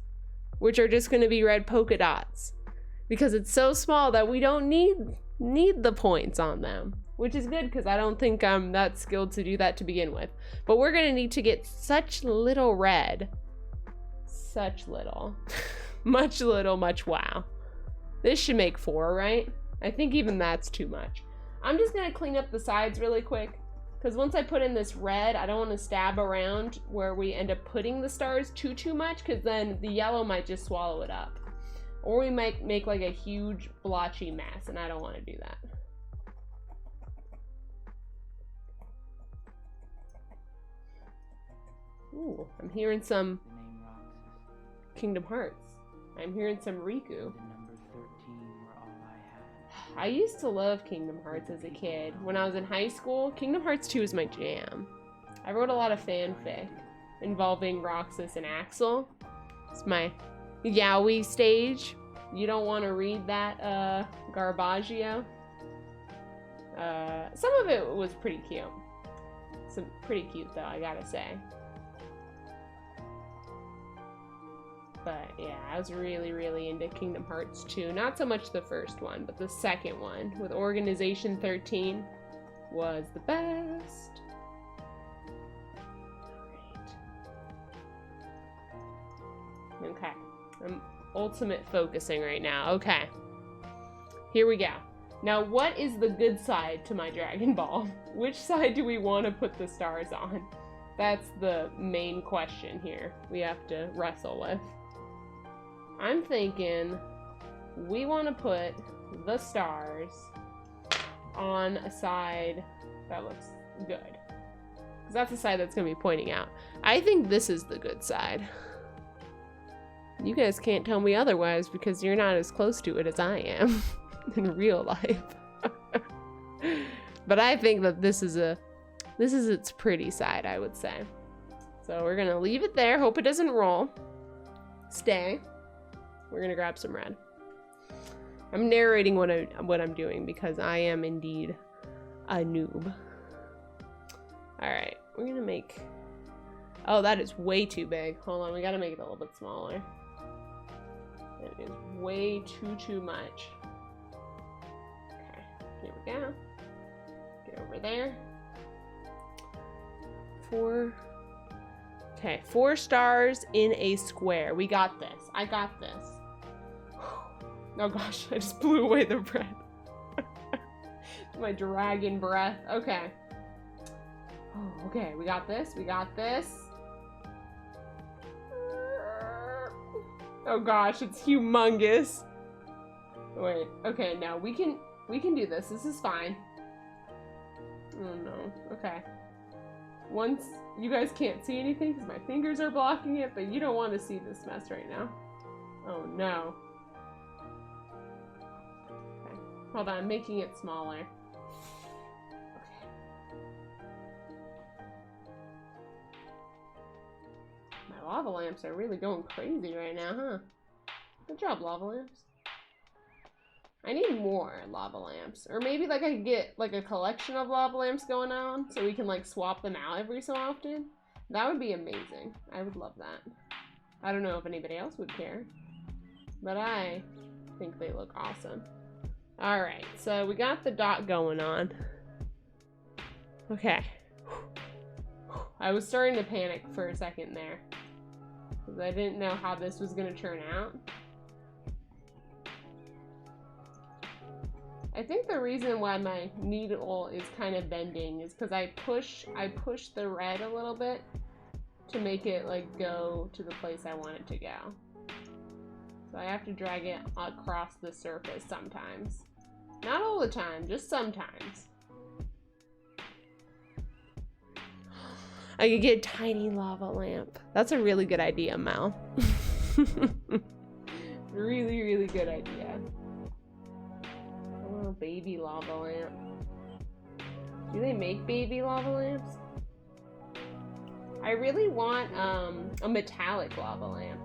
which are just going to be red polka dots, because it's so small that we don't need the points on them, which is good because I don't think I'm that skilled to do that to begin with. But we're going to need to get such little red. Such little. Much little, much wow. This should make 4, right? I think even that's too much. I'm just going to clean up the sides really quick, because once I put in this red, I don't want to stab around where we end up putting the stars too much, because then the yellow might just swallow it up. Or we might make like a huge blotchy mess, and I don't want to do that. Ooh, I'm hearing some Kingdom Hearts. I'm hearing some Riku. I used to love Kingdom Hearts as a kid. When I was in high school, Kingdom Hearts 2 was my jam. I wrote a lot of fanfic involving Roxas and Axel. It's my yaoi stage. You don't want to read that Garbaggio. Some of it was pretty cute. Some pretty cute though, I gotta say. But yeah, I was really into Kingdom Hearts 2. Not so much the first one, but the second one with Organization 13 was the best. Alright. Okay. I'm ultimate focusing right now. Okay. Here we go. Now, what is the good side to my Dragon Ball? Which side do we want to put the stars on? That's the main question here we have to wrestle with. I'm thinking we want to put the stars on a side that looks good, because that's the side that's going to be pointing out. I think this is the good side. You guys can't tell me otherwise because you're not as close to it as I am in real life. But I think that this is its pretty side, I would say. So we're going to leave it there. Hope it doesn't roll. stay. We're gonna grab some red. I'm narrating what I'm doing because I am indeed a noob. All right, we're gonna make. Oh, that is way too big. Hold on, we gotta make it a little bit smaller. That is way too much. Okay, here we go. Get over there. 4. Okay, 4 stars in a square. We got this. I got this. Oh gosh, I just blew away the breath. My dragon breath. Okay. Oh, okay, we got this. We got this. Oh gosh, it's humongous. Wait, okay, no, we can do this. This is fine. Oh no, okay. Once, you guys can't see anything because my fingers are blocking it, but you don't want to see this mess right now. Oh no. Okay, hold on, I'm making it smaller. Okay. My lava lamps are really going crazy right now, huh? Good job, lava lamps. I need more lava lamps. Or maybe like I could get like a collection of lava lamps going on so we can like swap them out every so often. That would be amazing. I would love that. I don't know if anybody else would care, but I think they look awesome. All right, so we got the dot going on. Okay. I was starting to panic for a second there because I didn't know how this was gonna turn out. I think the reason why my needle is kind of bending is because I push the red a little bit to make it like go to the place I want it to go. So I have to drag it across the surface sometimes. Not all the time, just sometimes. I could get a tiny lava lamp. That's a really good idea, Mal. Really, really good idea. Oh, baby lava lamp. Do they make baby lava lamps? I really want a metallic lava lamp.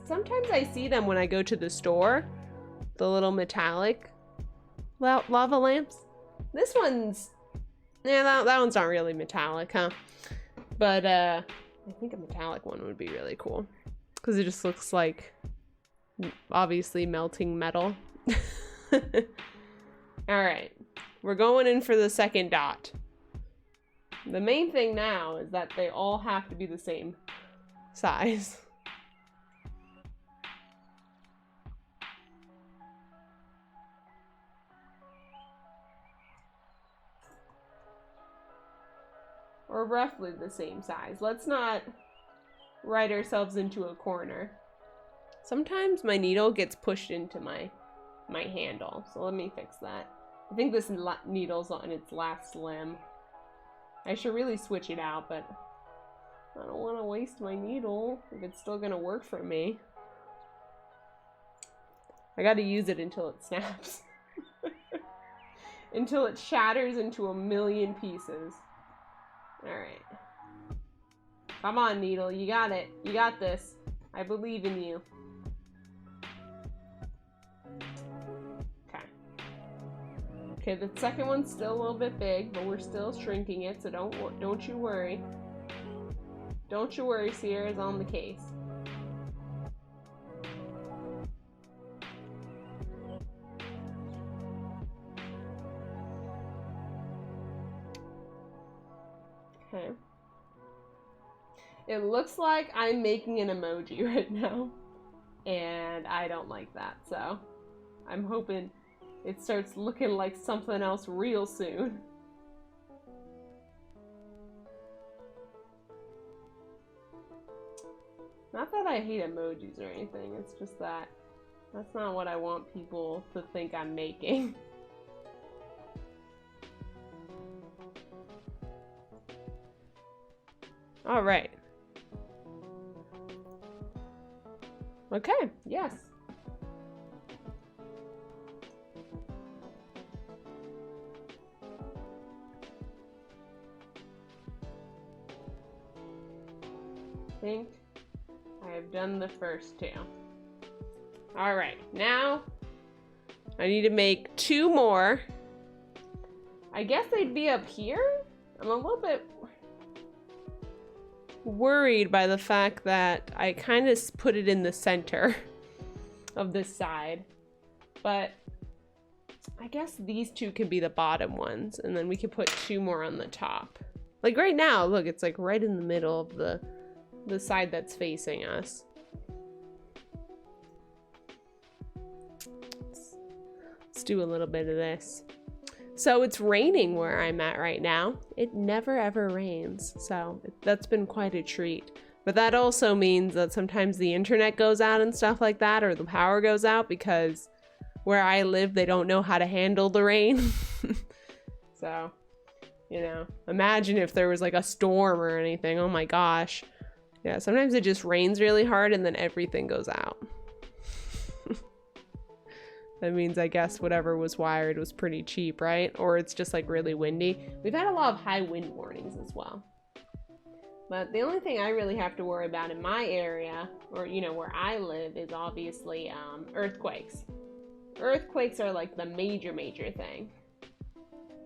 Sometimes I see them when I go to the store. The little metallic lava lamps. This one's, yeah, that one's not really metallic, huh? But I think a metallic one would be really cool because it just looks like obviously melting metal. All right, we're going in for the second dot. The main thing now is that they all have to be the same size. Or roughly the same size. Let's not write ourselves into a corner. Sometimes my needle gets pushed into my handle, so let me fix that. I think this needle's on its last limb. I should really switch it out, but I don't want to waste my needle if it's still gonna work for me. I gotta use it until it snaps. Until it shatters into a million pieces. Alright. Come on, needle, you got it. You got this. I believe in you. Okay, the second one's still a little bit big, but we're still shrinking it, so don't you worry. Don't you worry, Sierra's on the case. Okay. It looks like I'm making an emoji right now, and I don't like that, so I'm hoping it starts looking like something else real soon. Not that I hate emojis or anything, it's just that that's not what I want people to think I'm making. All right. Okay, yes. I think I have I've done the first two. All right, now I need to make 2 more. I guess they'd be up here? I'm a little bit worried by the fact that I kind of put it in the center of this side. But I guess these 2 could be the bottom ones, and then we could put 2 more on the top. Like right now, look, it's like right in the middle of the side that's facing us. Let's do a little bit of this. So it's raining where I'm at right now. It never ever rains, so that's been quite a treat. But that also means that sometimes the internet goes out and stuff like that, or the power goes out, because where I live, they don't know how to handle the rain. So, you know, imagine if there was like a storm or anything. Oh my gosh. Yeah, sometimes it just rains really hard and then everything goes out. That means, I guess, whatever was wired was pretty cheap, right? Or it's just like really windy. We've had a lot of high wind warnings as well. But the only thing I really have to worry about in my area, or, you know, where I live, is obviously earthquakes. Earthquakes are like the major thing.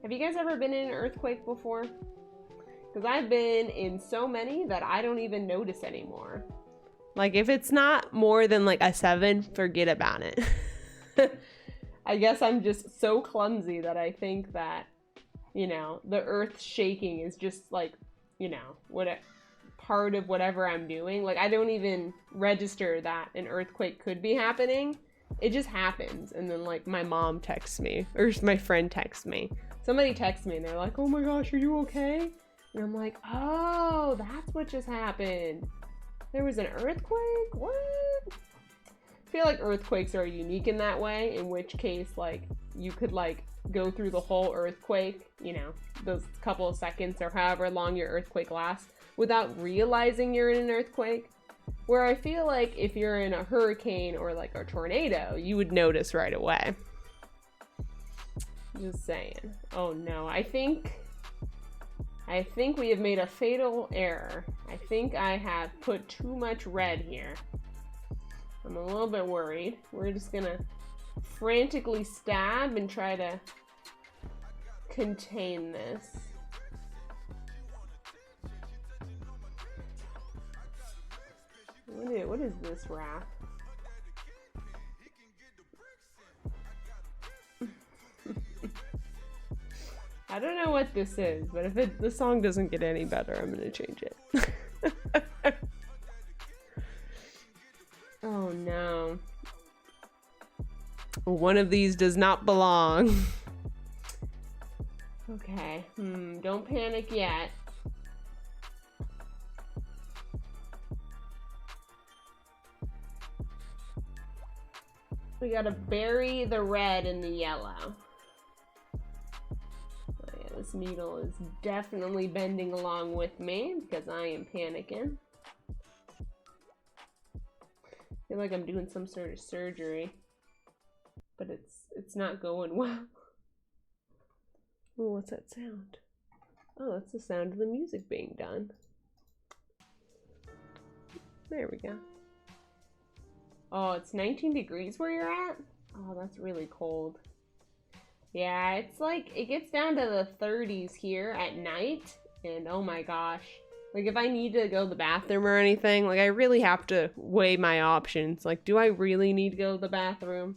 Have you guys ever been in an earthquake before? Because I've been in so many that I don't even notice anymore. Like, if it's not more than like a 7, forget about it. I guess I'm just so clumsy that I think that, you know, the earth shaking is just like, you know, what part of whatever I'm doing. Like, I don't even register that an earthquake could be happening. It just happens. And then like my mom texts me, or my friend texts me. Somebody texts me and they're like, oh my gosh, are you okay? And I'm like, oh, that's what just happened. There was an earthquake? What? I feel like earthquakes are unique in that way, in which case, like, you could, like, go through the whole earthquake, you know, those couple of seconds or however long your earthquake lasts, without realizing you're in an earthquake. Where I feel like if you're in a hurricane or, like, a tornado, you would notice right away. Just saying. Oh, no. I think we have made a fatal error. I think I have put too much red here. I'm a little bit worried. We're just gonna frantically stab and try to contain this. What is this wrap? I don't know what this is, but if the song doesn't get any better, I'm gonna change it. Oh no. One of these does not belong. Okay, don't panic yet. We gotta bury the red in the yellow. Oh yeah, this needle is definitely bending along with me because I am panicking. I feel like I'm doing some sort of surgery, but it's not going well. Oh, what's that sound? Oh, that's the sound of the music being done. There we go. Oh, it's 19 degrees where you're at? Oh, that's really cold. Yeah, it's like, it gets down to the 30s here at night, and oh my gosh. Like, if I need to go to the bathroom or anything, like, I really have to weigh my options. Like, do I really need to go to the bathroom?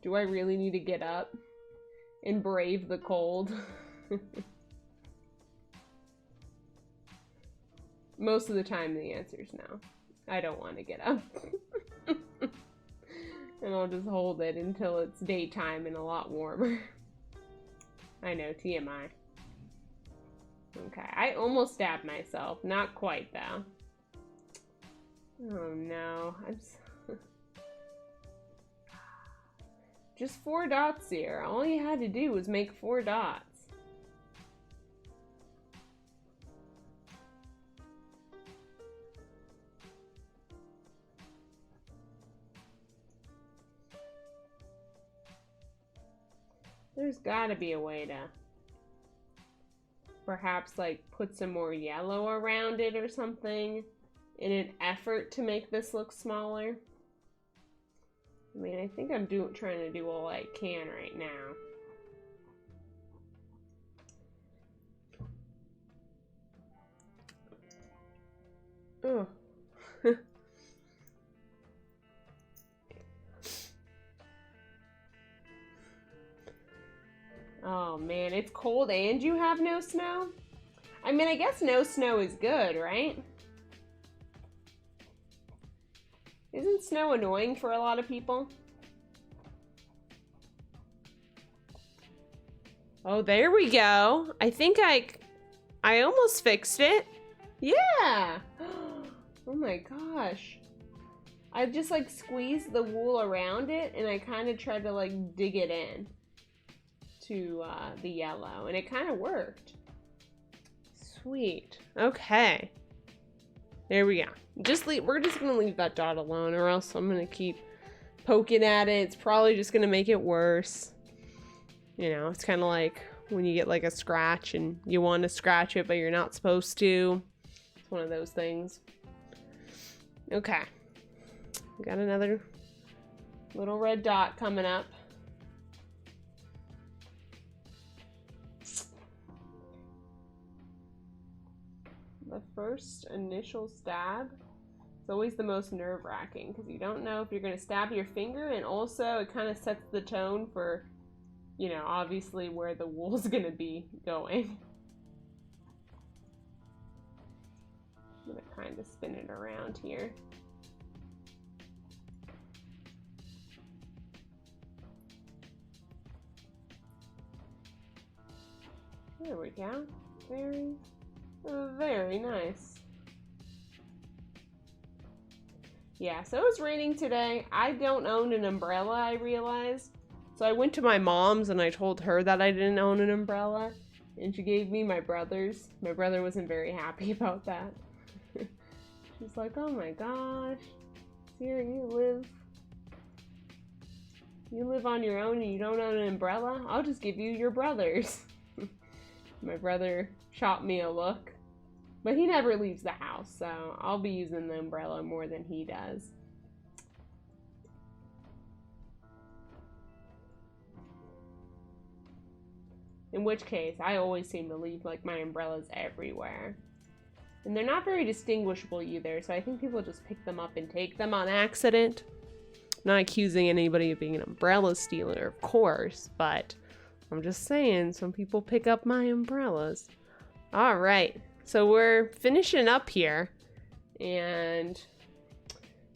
Do I really need to get up and brave the cold? Most of the time, the answer is no. I don't want to get up. And I'll just hold it until it's daytime and a lot warmer. I know, TMI. Okay, I almost stabbed myself. Not quite, though. Oh, no. Just 4 dots here. All you had to do was make 4 dots. There's gotta be a way to perhaps like put some more yellow around it or something. in an effort to make this look smaller. I mean, I think I'm trying to do all I can right now. Oh. Oh man, it's cold and you have no snow? I mean, I guess no snow is good, right? Isn't snow annoying for a lot of people? Oh, there we go. I think I almost fixed it. Yeah. Oh my gosh. I've just like squeezed the wool around it and I kind of tried to like dig it in to the yellow and it kind of worked. Sweet. Okay. There we go. We're just gonna leave that dot alone or else I'm gonna keep poking at it. It's probably just gonna make it worse. You know, it's kind of like when you get like a scratch and you want to scratch it but you're not supposed to. It's one of those things. Okay. We got another little red dot coming up. The first initial stab is always the most nerve-wracking because you don't know if you're going to stab your finger, and also it kind of sets the tone for, you know, obviously where the wool's going to be going. I'm going to kind of spin it around here. There we go. Very nice. Yeah, so it was raining today. I don't own an umbrella, I realized. So I went to my mom's and I told her that I didn't own an umbrella. And she gave me my brother's. My brother wasn't very happy about that. She's like, oh my gosh. Here you live on your own and you don't own an umbrella? I'll just give you your brother's. My brother shot me a look. But he never leaves the house, so I'll be using the umbrella more than he does. In which case, I always seem to leave like my umbrellas everywhere. And they're not very distinguishable either, so I think people just pick them up and take them on accident. I'm not accusing anybody of being an umbrella stealer, of course, but I'm just saying some people pick up my umbrellas. All right. So we're finishing up here, and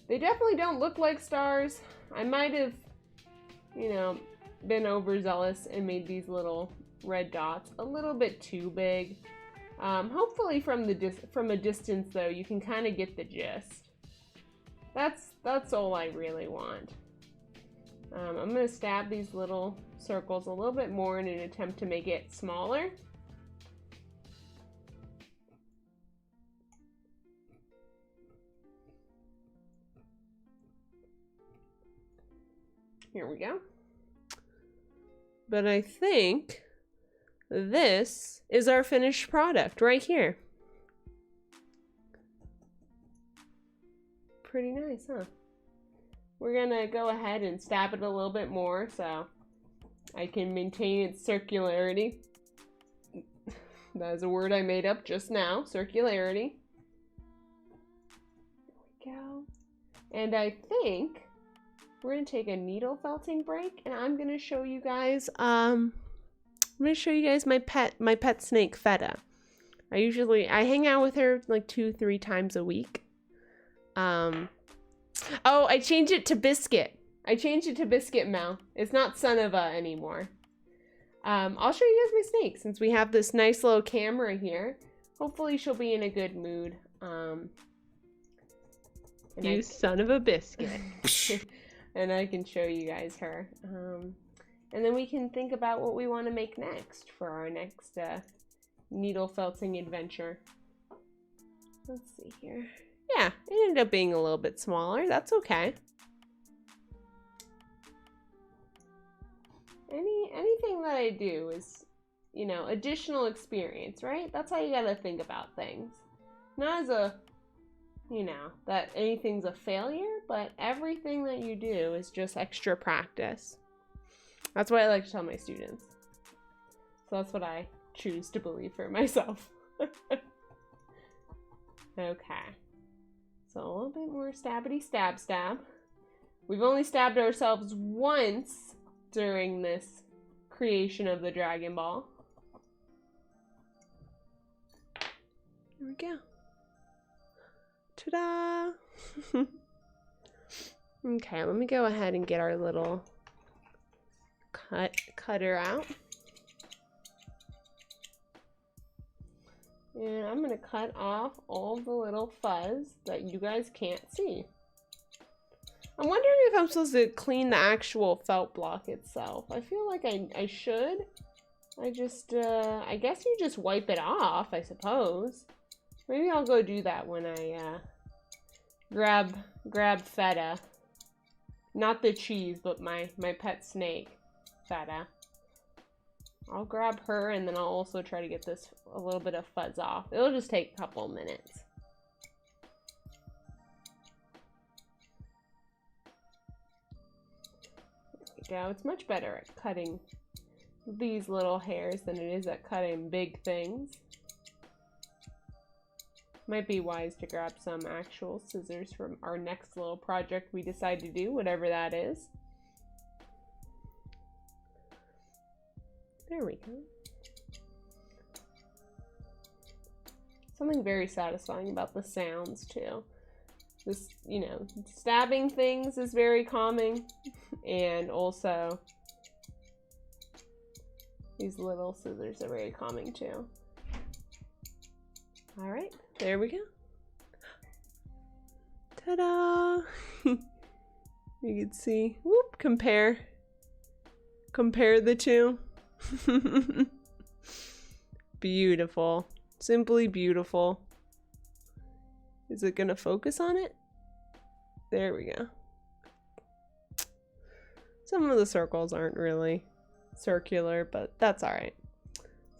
they definitely don't look like stars. I might have, you know, been overzealous and made these little red dots a little bit too big. Hopefully from a distance though, you can kind of get the gist. That's all I really want. I'm gonna stab these little circles a little bit more in an attempt to make it smaller. Here we go. But I think this is our finished product right here. Pretty nice, huh? We're gonna go ahead and stab it a little bit more so I can maintain its circularity. That is a word I made up just now, circularity. There we go. And I think we're gonna take a needle felting break, and I'm gonna show you guys my pet snake Feta. I hang out with her like 2-3 times a week. Oh, I changed it to Biscuit. Mel. It's not Son of a anymore. I'll show you guys my snake since we have this nice little camera here. Hopefully she'll be in a good mood. You son of a biscuit. And I can show you guys her. And then we can think about what we want to make next for our next needle felting adventure. Let's see here. Yeah, it ended up being a little bit smaller. That's okay. Anything that I do is, you know, additional experience, right? That's how you gotta think about things. Not as a you know, that anything's a failure, but everything that you do is just extra practice. That's what I like to tell my students. So that's what I choose to believe for myself. Okay. So a little bit more stabbity stab stab. We've only stabbed ourselves once during this creation of the Dragon Ball. Here we go. Ta-da! Okay, let me go ahead and get our little cutter out. And I'm gonna cut off all the little fuzz that you guys can't see. I'm wondering if I'm supposed to clean the actual felt block itself. I feel like I should. I guess you just wipe it off, I suppose. Maybe I'll go do that when I grab Feta. Not the cheese, but my pet snake, Feta. I'll grab her, and then I'll also try to get this a little bit of fuzz off. It'll just take a couple minutes. There we go. It's much better at cutting these little hairs than it is at cutting big things. Might be wise to grab some actual scissors from our next little project we decide to do, whatever that is. There we go. Something very satisfying about the sounds too. This, you know, stabbing things is very calming, and also these little scissors are very calming too. All right, there we go. Ta-da! You can see, whoop, compare the two. Beautiful. Simply beautiful. Is it gonna focus on it? There we go. Some of the circles aren't really circular, but that's all right.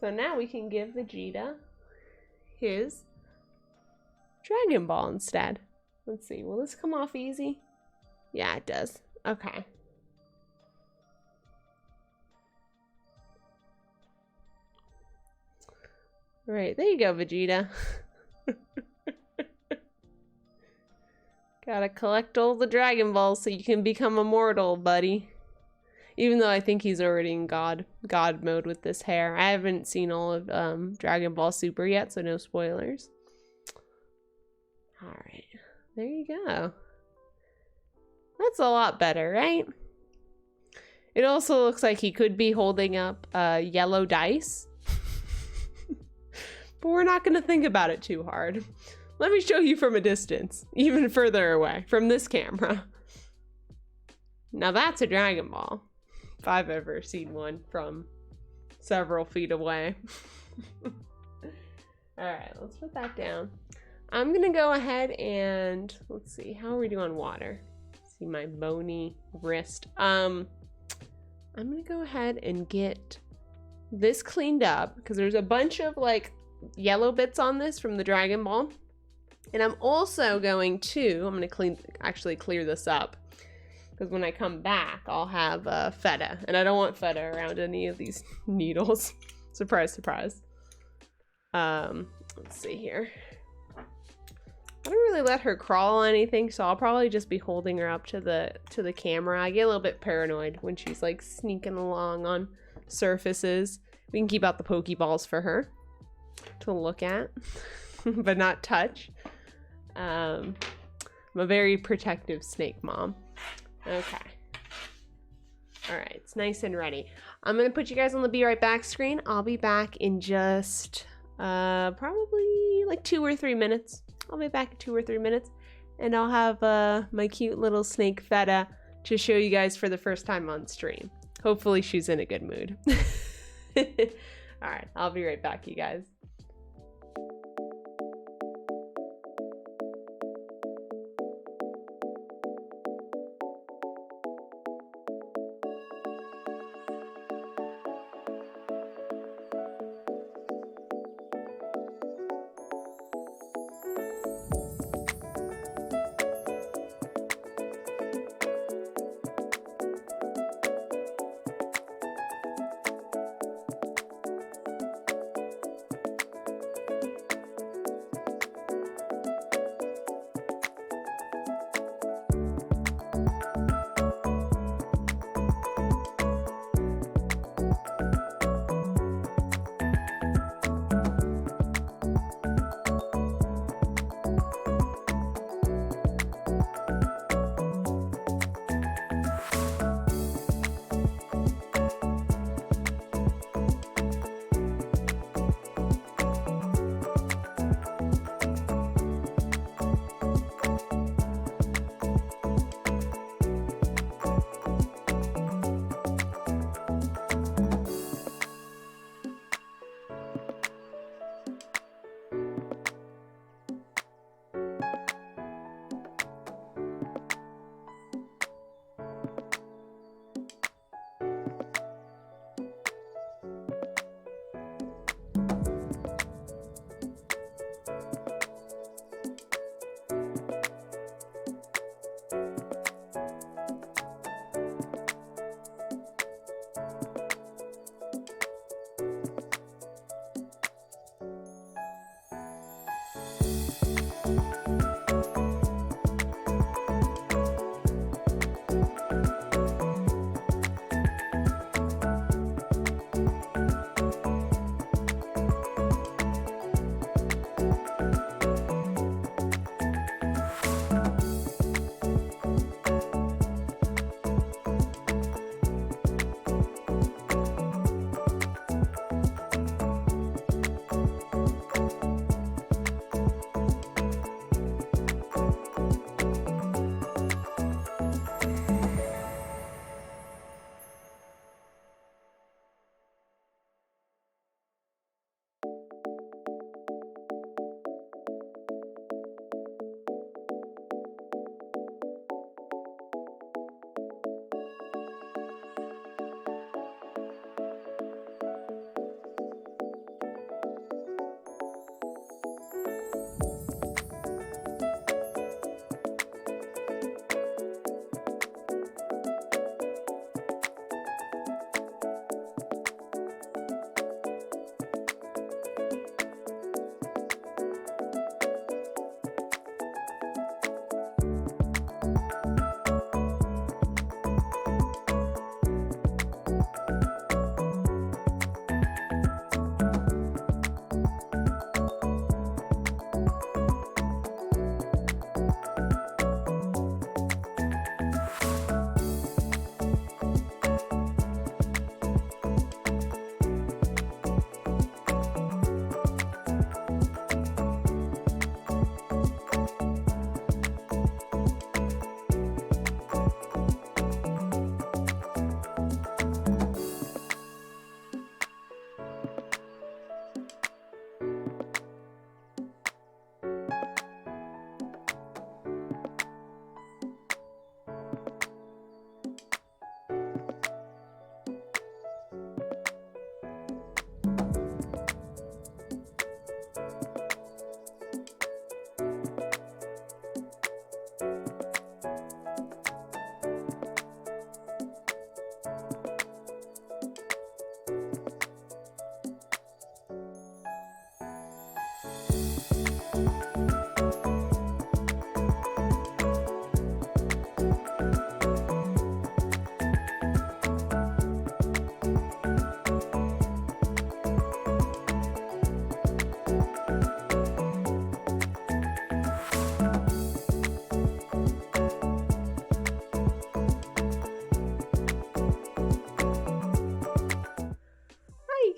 So now we can give Vegeta his Dragon Ball instead. Let's see, will this come off easy? Yeah, it does. Okay. All right, there you go, Vegeta. Gotta collect all the Dragon Balls so you can become immortal, buddy. Even though I think he's already in God mode with this hair. I haven't seen all of Dragon Ball Super yet, so no spoilers. Alright, there you go. That's a lot better, right? It also looks like he could be holding up yellow dice. But we're not gonna think about it too hard. Let me show you from a distance, even further away, from this camera. Now that's a Dragon Ball. If I've ever seen one from several feet away. Alright, let's put that down. I'm gonna go ahead and, let's see, how are we doing on water? See my bony wrist. I'm gonna go ahead and get this cleaned up because there's a bunch of like yellow bits on this from the Dragon Ball. And I'm also going to, I'm gonna actually clear this up because when I come back, I'll have Feta, and I don't want Feta around any of these needles. Surprise, surprise. Let's see here. I don't really let her crawl on anything, so I'll probably just be holding her up to the camera. I get a little bit paranoid when she's like sneaking along on surfaces. We can keep out the Pokeballs for her to look at, but not touch. I'm a very protective snake mom. Okay. All right, it's nice and ready. I'm gonna put you guys on the be right back screen. I'll be back in just probably like 2 or 3 minutes. I'll be back in 2 or 3 minutes, and I'll have my cute little snake Feta to show you guys for the first time on stream. Hopefully she's in a good mood. All right, I'll be right back, you guys.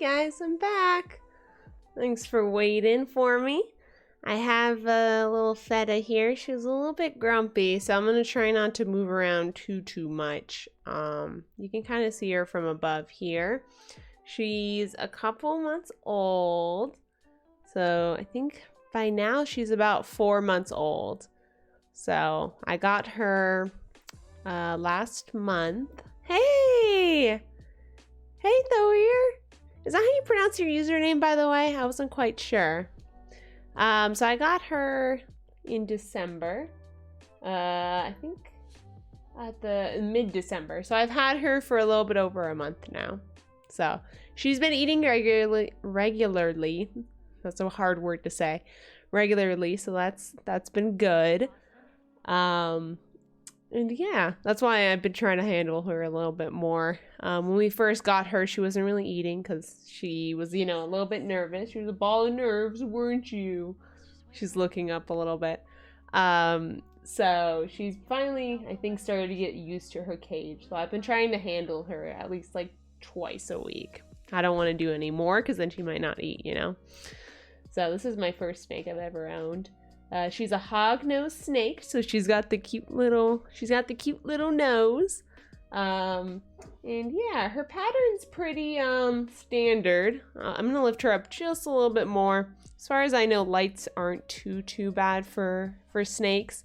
guys, I'm back. Thanks for waiting for me. I have a little feta here. She's a little bit grumpy, so I'm gonna try not to move around too much. You can kind of see her from above here. She's a couple months old, so I think by now she's about 4 months old. So I got her last month. Hey Thoir, is that how you pronounce your username, by the way? I wasn't quite sure. So I got her in December, I think at the mid-December. So I've had her for a little bit over a month now. So she's been eating regularly. That's a hard word to say. Regularly, so that's been good. And yeah, that's why I've been trying to handle her a little bit more. When we first got her, she wasn't really eating because she was, you know, a little bit nervous. She was a ball of nerves, weren't you? She's looking up a little bit. So she's finally, I think, started to get used to her cage. So I've been trying to handle her at least like twice a week. I don't want to do any more because then she might not eat, you know? So this is my first snake I've ever owned. She's a hog-nosed snake, so she's got the cute little nose. And yeah, her pattern's pretty standard. I'm gonna lift her up just a little bit more. As far as I know, lights aren't too bad for snakes.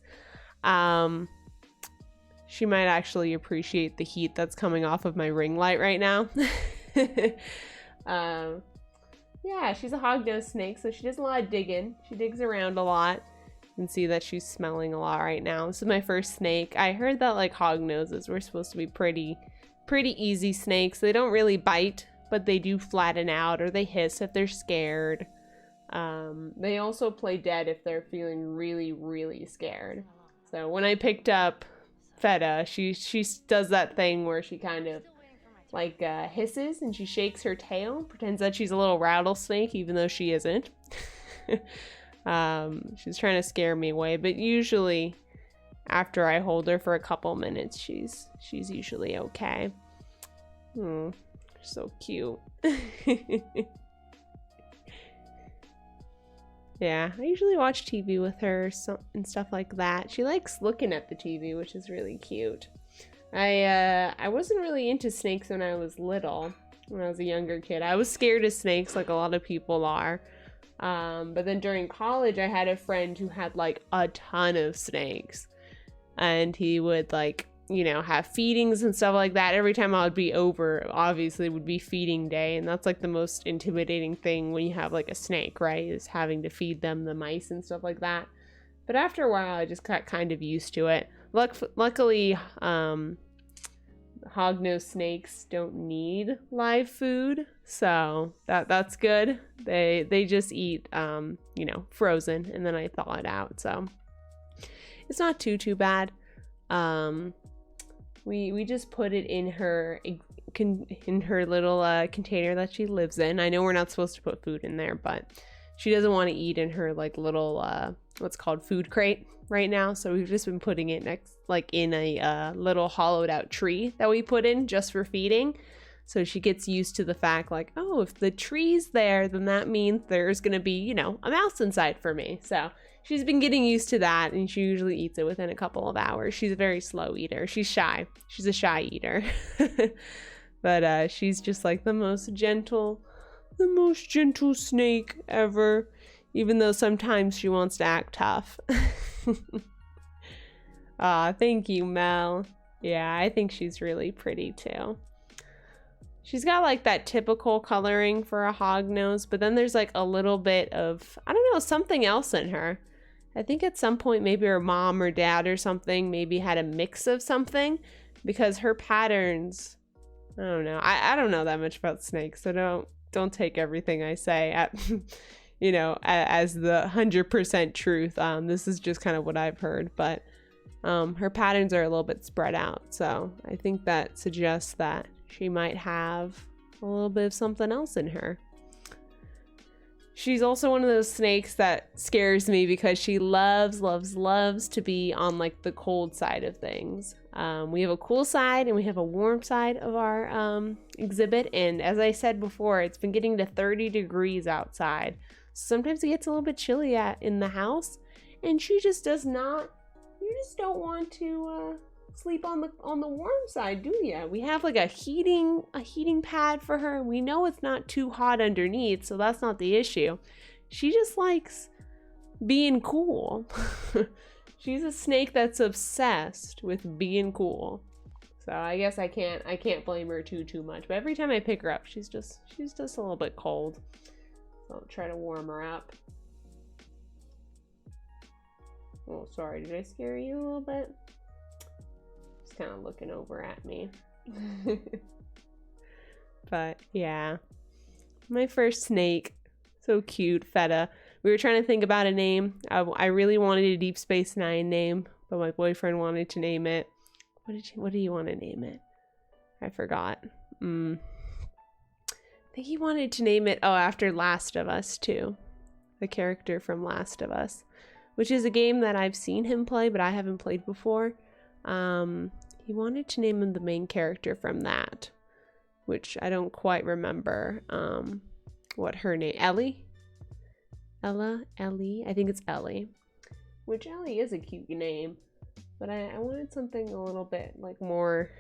She might actually appreciate the heat that's coming off of my ring light right now. Yeah, she's a hog-nosed snake, so she does a lot of digging. She digs around a lot. You can see that she's smelling a lot right now. This is my first snake. I heard that like hog noses were supposed to be pretty easy snakes. They don't really bite, but they do flatten out or they hiss if they're scared. They also play dead if they're feeling really scared. So when I picked up Feta, she does that thing where she kind of like hisses and she shakes her tail, pretends that she's a little rattlesnake even though she isn't. She's trying to scare me away, but usually after I hold her for a couple minutes, she's usually okay. So cute. Yeah, I usually watch TV with her and stuff like that. She likes looking at the TV, which is really cute. I wasn't really into snakes when I was little, when I was a younger kid. I was scared of snakes like a lot of people are. But then during college, I had a friend who had like a ton of snakes, and he would like, you know, have feedings and stuff like that. Every time I would be over, obviously it would be feeding day. And that's like the most intimidating thing when you have like a snake, right? Is having to feed them the mice and stuff like that. But after a while, I just got kind of used to it. Luckily, hog-nosed snakes don't need live food, so that's good. They just eat you know, frozen, and then I thaw it out, so it's not too bad. We just put it in her little container that she lives in. I know we're not supposed to put food in there, but she doesn't want to eat in her like little what's called food crate right now, so we've just been putting it next, like in a little hollowed out tree that we put in just for feeding. So she gets used to the fact like, oh, if the tree's there, then that means there's gonna be, you know, a mouse inside for me. So she's been getting used to that, and she usually eats it within a couple of hours. She's a very slow eater. She's shy. She's a shy eater. But she's just like the most gentle snake ever, even though sometimes she wants to act tough. Aw, thank you, Mel. Yeah, I think she's really pretty too. She's got like that typical coloring for a hog nose, but then there's like a little bit of, I don't know, something else in her. I think at some point maybe her mom or dad or something maybe had a mix of something, because her patterns, I don't know. I don't know that much about snakes, so don't take everything I say at you know, as the 100% truth. This is just kind of what I've heard, but her patterns are a little bit spread out, so I think that suggests that she might have a little bit of something else in her. She's also one of those snakes that scares me because she loves to be on like the cold side of things. We have a cool side and we have a warm side of our exhibit, and as I said before, it's been getting to 30 degrees outside. Sometimes it gets a little bit chilly in the house, and she just does not. You just don't want to sleep on the warm side, do ya? We have like a heating pad for her. We know it's not too hot underneath, so that's not the issue. She just likes being cool. She's a snake that's obsessed with being cool. So I guess I can't blame her too much. But every time I pick her up, she's just a little bit cold. So I'll try to warm her up. Oh, sorry, did I scare you a little bit? Just kind of looking over at me. But yeah, my first snake, so cute, Feta. We were trying to think about a name. I really wanted a Deep Space Nine name, but my boyfriend wanted to name it. What do you want to name it? I forgot. I think he wanted to name it, after Last of Us too. The character from Last of Us, which is a game that I've seen him play, but I haven't played before. He wanted to name him the main character from that, which I don't quite remember what her name, Ellie? Ellie? I think it's Ellie. Which Ellie is a cute name, but I wanted something a little bit like more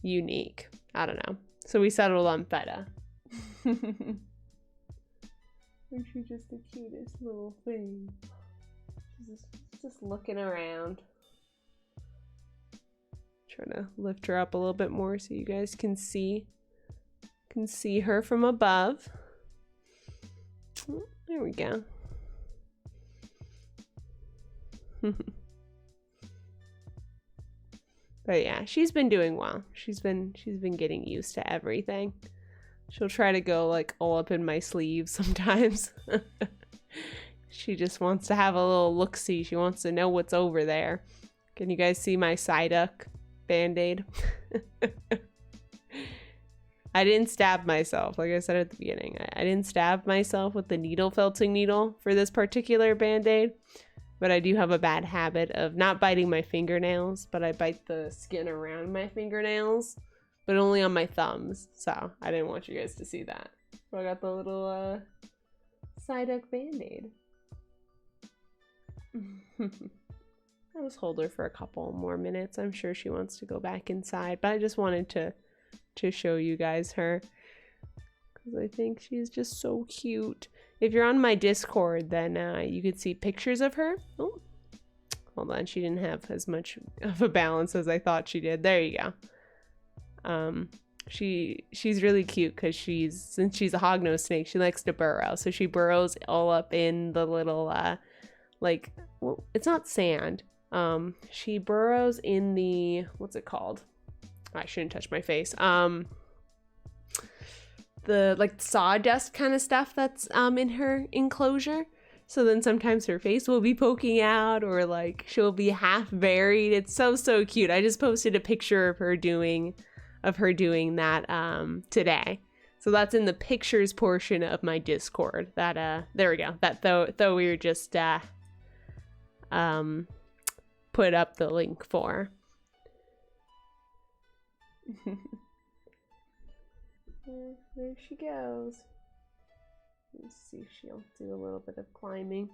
unique. I don't know. So we settled on Feta. And she's just the cutest little thing. She's just looking around. Trying to lift her up a little bit more so you guys can see her from above. There we go. But yeah, she's been doing well. She's been getting used to everything. She'll try to go like all up in my sleeves sometimes. She just wants to have a little look-see. She wants to know what's over there. Can you guys see my Psyduck band-aid? I didn't stab myself, like I said at the beginning. I didn't stab myself with the needle felting needle for this particular band-aid, but I do have a bad habit of not biting my fingernails, but I bite the skin around my fingernails, but only on my thumbs, so I didn't want you guys to see that. So I got the little Psyduck band-aid. I'll just hold her for a couple more minutes. I'm sure she wants to go back inside, but I just wanted to show you guys her because I think she's just so cute. If you're on my Discord, then you could see pictures of her. Oh, hold on, she didn't have as much of a balance as I thought she did. There you go. She's really cute because since she's a hognose snake, she likes to burrow. So she burrows all up in the little well, it's not sand. She burrows in the, what's it called? I shouldn't touch my face. The like sawdust kind of stuff that's in her enclosure. So then sometimes her face will be poking out, or like she'll be half buried. It's so cute. I just posted a picture of her doing that today. So that's in the pictures portion of my Discord. That there we go. That though we were just put up the link for. There she goes. Let's see if she'll do a little bit of climbing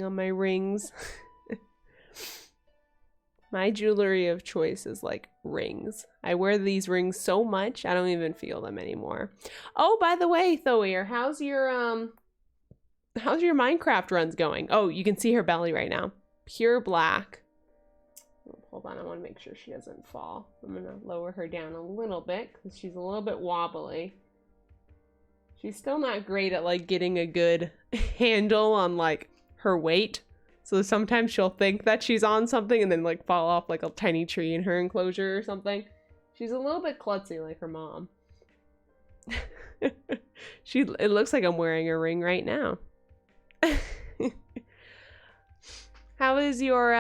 on my rings. My jewelry of choice is like rings. I wear these rings so much I don't even feel them anymore. Oh, by the way, Thoir, how's your Minecraft runs going? Oh, you can see her belly right now. Pure black. Hold on, I want to make sure she doesn't fall. I'm going to lower her down a little bit because she's a little bit wobbly. She's still not great at like getting a good handle on like her weight. So sometimes she'll think that she's on something and then like fall off like a tiny tree in her enclosure or something. She's a little bit klutzy like her mom. It looks like I'm wearing a ring right now. How's your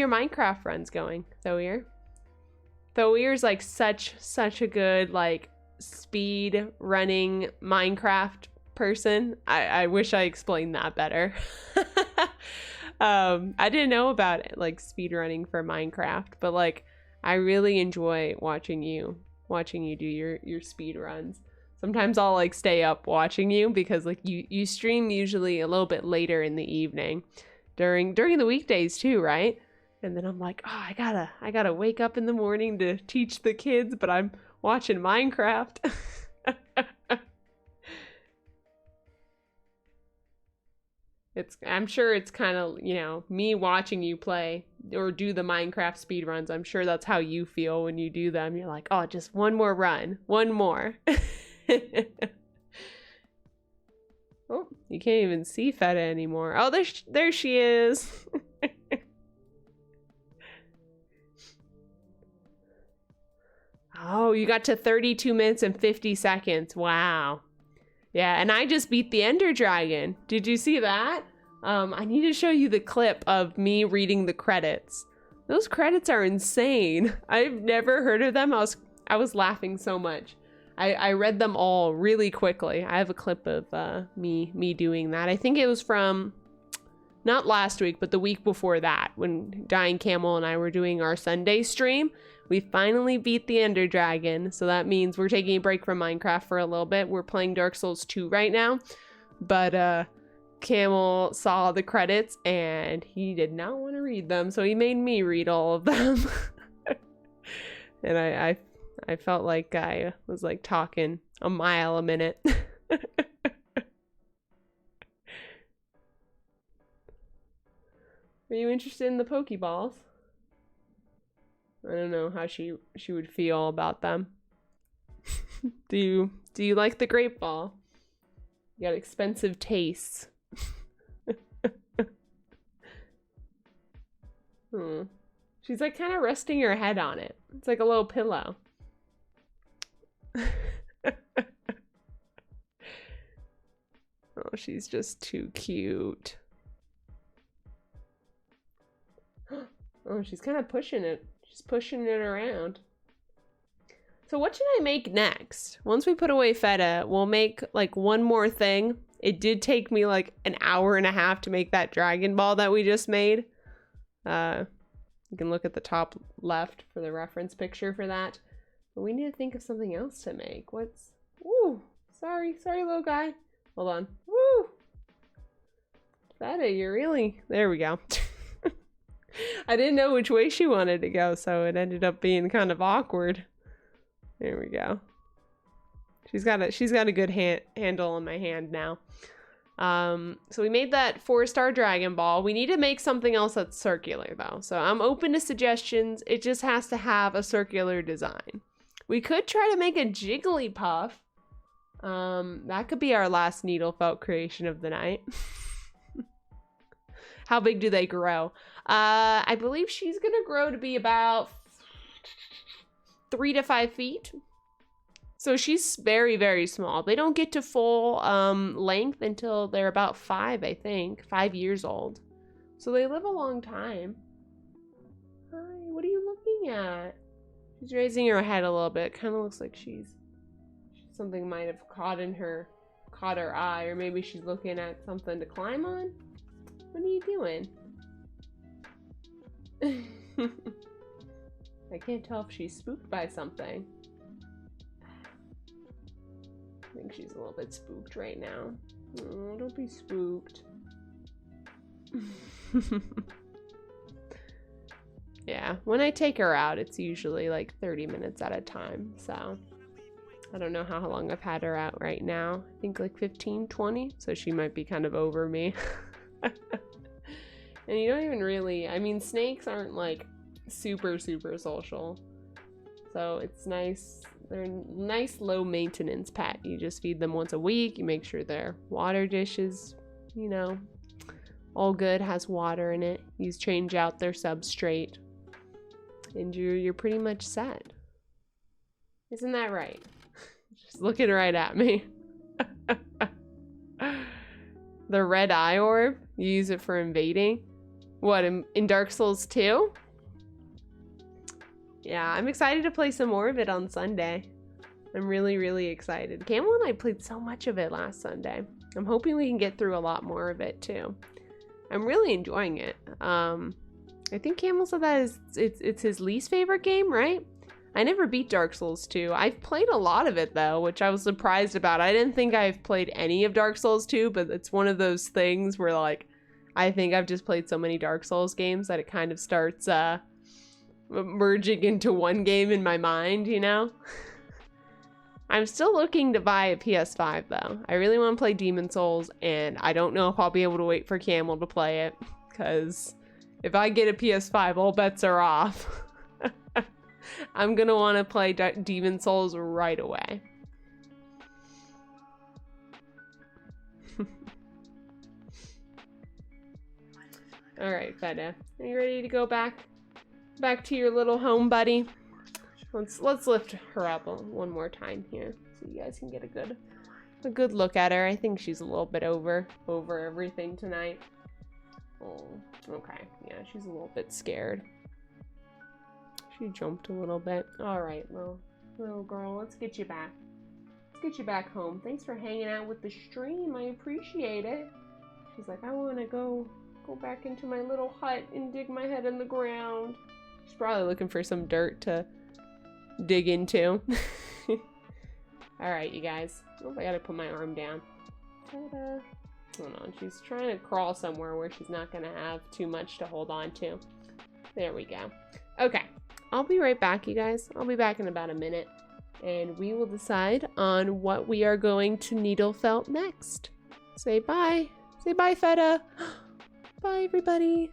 Minecraft runs going, Thoir? Thoir's like such a good like speed running Minecraft person. I wish I explained that better. I didn't know about it, like speed running for Minecraft, but like I really enjoy watching you do your speed runs. Sometimes I'll like stay up watching you because like you stream usually a little bit later in the evening during the weekdays too, right? And then I'm like, oh, I gotta wake up in the morning to teach the kids, but I'm watching Minecraft. I'm sure it's kind of, you know, me watching you play or do the Minecraft speedruns. I'm sure that's how you feel when you do them. You're like, oh, just one more run. One more. Oh, you can't even see Feta anymore. Oh, there she is. Oh, you got to 32 minutes and 50 seconds. Wow. Yeah, and I just beat the Ender Dragon. Did you see that? I need to show you the clip of me reading the credits. Those credits are insane. I've never heard of them. I was laughing so much. I read them all really quickly. I have a clip of me doing that. I think it was from not last week, but the week before that, when Dying Camel and I were doing our Sunday stream. We finally beat the Ender Dragon, so that means we're taking a break from Minecraft for a little bit. We're playing Dark Souls 2 right now, but Camel saw the credits and he did not want to read them, so he made me read all of them. And I felt like I was like talking a mile a minute. Are you interested in the Pokeballs? I don't know how she would feel about them. Do you like the grape ball? You got expensive tastes. She's like kind of resting her head on it. It's like a little pillow. Oh, she's just too cute. Oh, she's kind of pushing it. She's pushing it around. So what should I make next? Once we put away Feta, we'll make like one more thing. It did take me like an hour and a half to make that Dragon Ball that we just made. You can look at the top left for the reference picture for that. But we need to think of something else to make. What's... Woo! Sorry, little guy. Hold on. Woo! Feta, you're really... There we go. I didn't know which way she wanted to go, so it ended up being kind of awkward. There we go. She's got a good handle on my hand now. So we made that 4-star Dragon Ball. We need to make something else that's circular though. So I'm open to suggestions. It just has to have a circular design. We could try to make a Jigglypuff. That could be our last needle felt creation of the night. How big do they grow? I believe she's gonna grow to be about 3 to 5 feet. So she's very, very small. They don't get to full length until they're about 5, I think. 5 years old. So they live a long time. Hi, what are you looking at? She's raising her head a little bit. Kind of looks like something might have caught her eye, or maybe she's looking at something to climb on. What are you doing? I can't tell if she's spooked by something. I think she's a little bit spooked right now. Oh, don't be spooked. Yeah, when I take her out, it's usually like 30 minutes at a time, so I don't know how long I've had her out right now. I think like 15, 20, so she might be kind of over me. And you don't even really, I mean, snakes aren't like super, super social. So it's nice. They're a nice low maintenance pet. You just feed them once a week. You make sure their water dish is, you know, all good, has water in it. You change out their substrate. And you're pretty much set. Isn't that right? Just looking right at me. The red eye orb, you use it for invading. What, in Dark Souls 2? Yeah, I'm excited to play some more of it on Sunday. I'm really, really excited. Camel and I played so much of it last Sunday. I'm hoping we can get through a lot more of it too. I'm really enjoying it. I think Camel said that it's his least favorite game, right? I never beat Dark Souls 2. I've played a lot of it though, which I was surprised about. I didn't think I've played any of Dark Souls 2, but it's one of those things where like, I think I've just played so many Dark Souls games that it kind of starts merging into one game in my mind, you know? I'm still looking to buy a PS5 though. I really want to play Demon Souls, and I don't know if I'll be able to wait for Camel to play it, because if I get a PS5, all bets are off. I'm gonna want to play Demon Souls right away. All right, Feta, are you ready to go back to your little home, buddy? Let's lift her up one more time here, so you guys can get a good look at her. I think she's a little bit over everything tonight. Oh, okay, yeah, she's a little bit scared. She jumped a little bit. All right, little girl, let's get you back. Let's get you back home. Thanks for hanging out with the stream. I appreciate it. She's like, I want to go back into my little hut and dig my head in the ground. She's probably looking for some dirt to dig into. All right, you guys. Oh, I gotta put my arm down. Ta-da. Hold on, she's trying to crawl somewhere where she's not gonna have too much to hold on to. There we go. Okay, I'll be right back, you guys. I'll be back in about a minute, and we will decide on what we are going to needle felt next. Say bye. Say bye, Feta. Bye, everybody.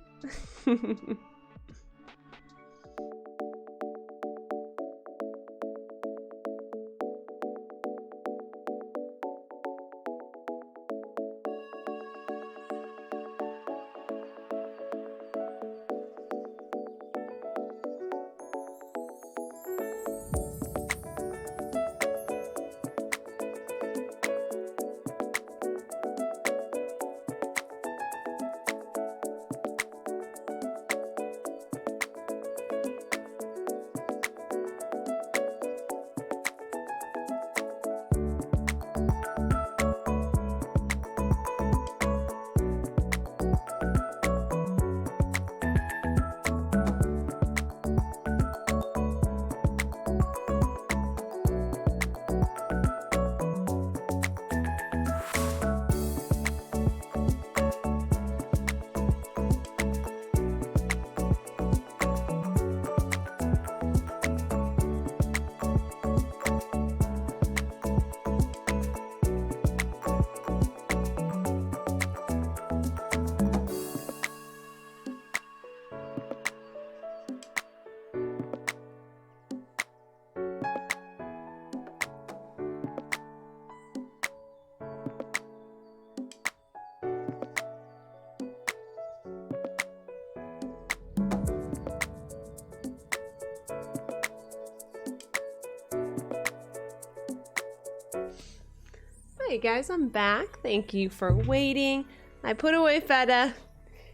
Hey guys, I'm back. Thank you for waiting. I put away Feta.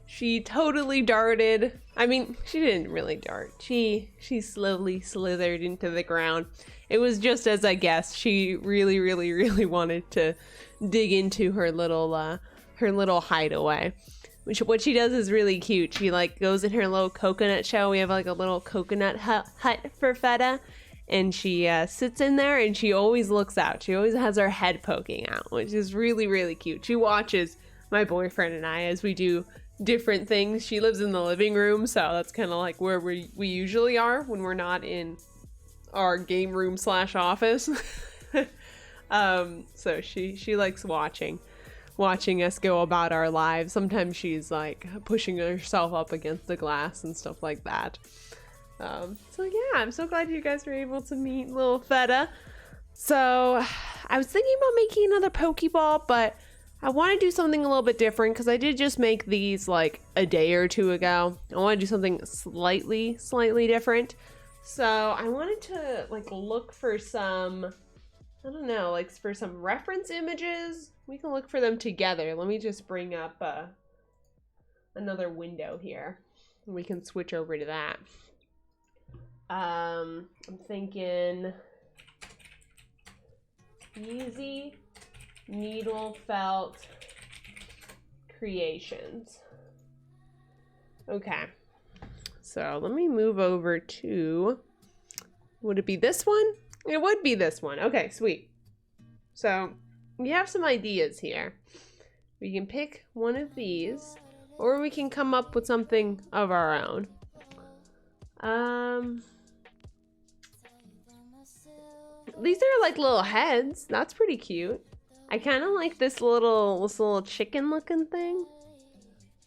She totally darted. I mean, she didn't really dart. She slowly slithered into the ground. It was just as I guessed. She really wanted to dig into her little hideaway. What she does is really cute. She like goes in her little coconut shell. We have like a little coconut hut for Feta. And she sits in there and she always looks out. She always has her head poking out, which is really cute. She watches my boyfriend and I as we do different things. She lives in the living room, so that's kind of like where we usually are when we're not in our game room / office. So she likes watching us go about our lives. Sometimes she's like pushing herself up against the glass and stuff like that. So yeah, I'm so glad you guys were able to meet little Feta. So I was thinking about making another Pokeball, but I want to do something a little bit different because I did just make these like a day or two ago. I want to do something slightly different. So I wanted to like look for some, I don't know, like for some reference images. We can look for them together. Let me just bring up another window here. We can switch over to that. I'm thinking Easy needle felt creations. Okay. So let me move over to, would it be this one? It would be this one. Okay, sweet. So we have some ideas here. We can pick one of these, or we can come up with something of our own. These are like little heads. That's pretty cute. I kind of like this little chicken looking thing.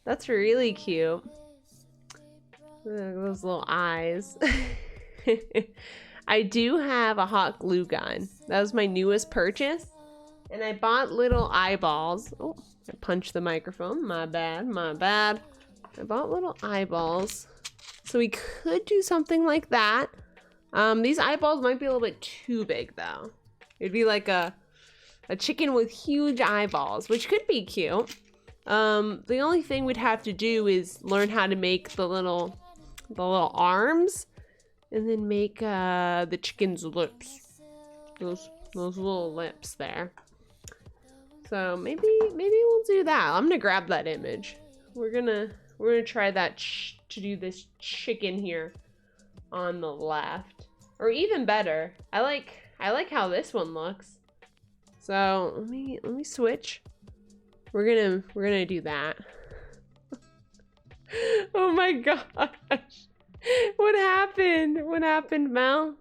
That's really cute. Those little eyes. I do have a hot glue gun. That was my newest purchase. And I bought little eyeballs. Oh, I punched the microphone. My bad, my bad. I bought little eyeballs. So we could do something like that. These eyeballs might be a little bit too big though. It'd be like a chicken with huge eyeballs, which could be cute. The only thing we'd have to do is learn how to make the little arms, and then make the chicken's lips. Those little lips there. So maybe we'll do that. I'm gonna grab that image. We're gonna try that to do this chicken here on the left, or even better. I like how this one looks. So let me switch. We're gonna do that. Oh my gosh. What happened? What happened, Mel?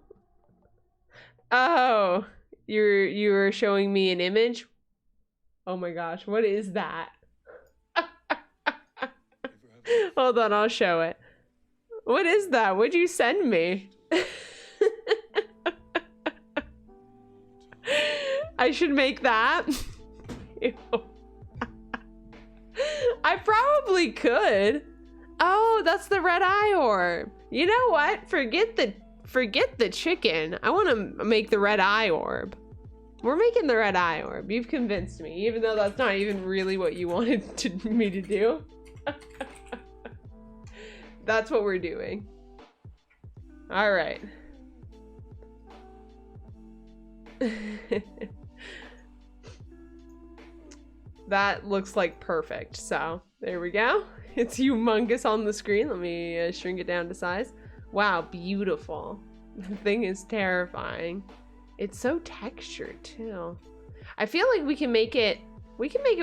Oh, you were showing me an image? Oh my gosh, what is that? Hold on, I'll show it. What is that? What'd you send me? I should make that. Ew. I probably could. Oh, that's the red eye orb. You know what? Forget the chicken. I want to make the red eye orb. We're making the red eye orb. You've convinced me, even though that's not even really what you wanted me to do. That's what we're doing. All right. That looks like perfect. So there we go. It's humongous on the screen. Let me shrink it down to size. Wow, beautiful. The thing is terrifying. It's so textured too. I feel like we can make it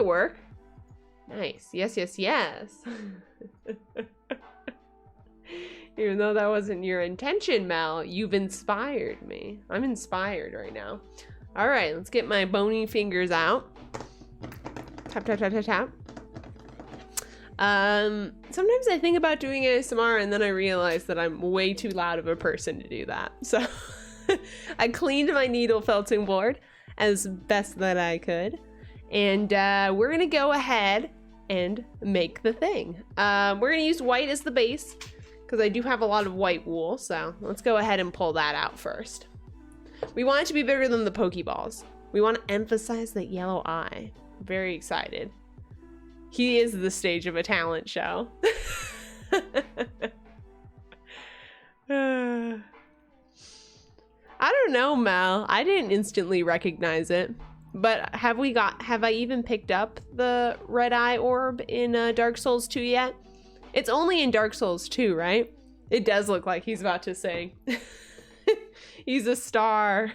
work. Nice. Yes, yes, yes. Even though that wasn't your intention, Mel, you've inspired me. I'm inspired right now. All right, let's get my bony fingers out. Tap, tap, tap, tap, tap. Sometimes I think about doing ASMR and then I realize that I'm way too loud of a person to do that. So I cleaned my needle felting board as best that I could. And we're gonna go ahead and make the thing. We're gonna use white as the base because I do have a lot of white wool. So let's go ahead and pull that out first. We want it to be bigger than the Pokeballs. We want to emphasize that yellow eye. Very excited. He is the stage of a talent show. I don't know, Mel. I didn't instantly recognize it. But have I even picked up the red eye orb in Dark Souls 2 yet? It's only in Dark Souls 2, right? It does look like he's about to sing. He's a star.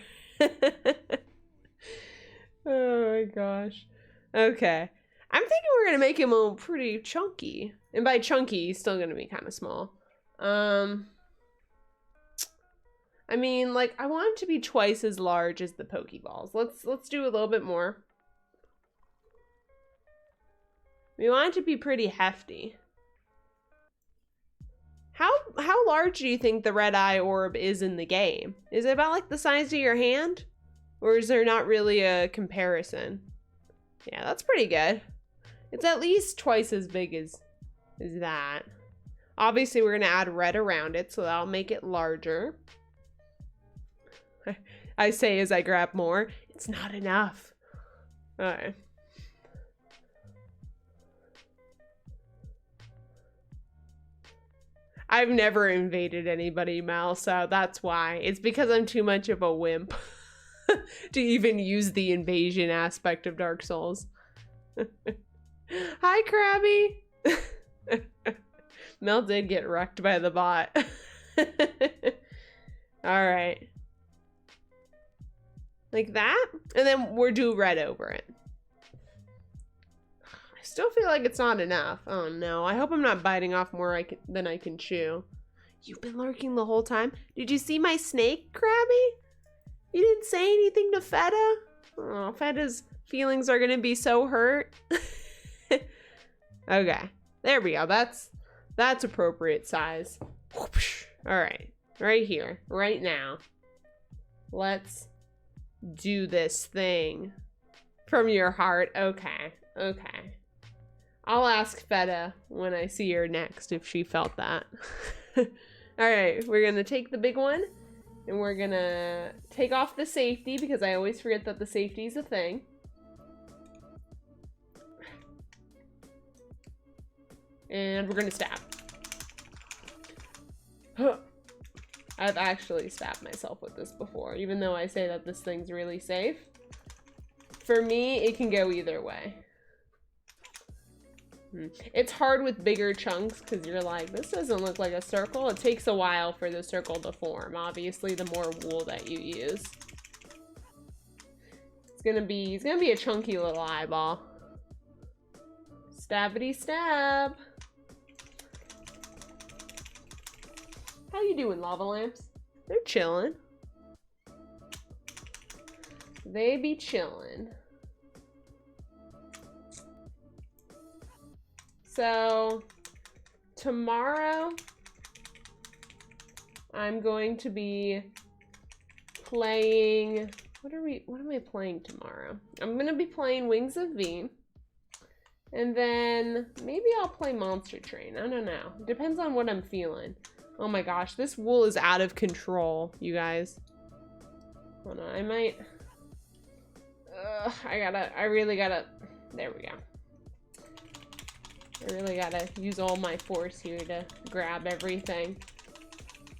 Oh my gosh. Okay. I'm thinking we're gonna make him a pretty chunky. And by chunky, he's still gonna be kind of small. I mean, like, I want him to be twice as large as the Pokeballs. Let's do a little bit more. We want it to be pretty hefty. How large do you think the red eye orb is in the game? Is it about like the size of your hand? Or is there not really a comparison? Yeah, that's pretty good. It's at least twice as big as that. Obviously, we're gonna add red around it, so that'll make it larger. I say as I grab more, it's not enough. All right. I've never invaded anybody, Mal, so that's why. It's because I'm too much of a wimp. to even use the invasion aspect of Dark Souls. Hi, Krabby. Mel did get wrecked by the bot. All right. Like that, and then we're do red over it. I still feel like it's not enough. Oh no, I hope I'm not biting off more than I can chew. You've been lurking the whole time? Did you see my snake, Krabby? You didn't say anything to Feta? Oh, Feta's feelings are gonna be so hurt. Okay, there we go. That's appropriate size. Whoosh. All right, right here, right now. Let's do this thing from your heart. Okay, okay. I'll ask Feta when I see her next if she felt that. All right, we're gonna take the big one and we're gonna take off the safety because I always forget that the safety is a thing. And we're gonna stab. I've actually stabbed myself with this before, even though I say that this thing's really safe. For me, it can go either way. It's hard with bigger chunks because you're like, this doesn't look like a circle. It takes a while for the circle to form. Obviously, the more wool that you use. It's gonna be a chunky little eyeball. Stabbity stab. How you doing, lava lamps? They're chilling. They be chilling. So, tomorrow, I'm going to be playing, what am I playing tomorrow? I'm gonna be playing Wings of V. And then, maybe I'll play Monster Train. I don't know. Depends on what I'm feeling. Oh my gosh, this wool is out of control, you guys. Hold on, I might... I really gotta... There we go. I really gotta use all my force here to grab everything.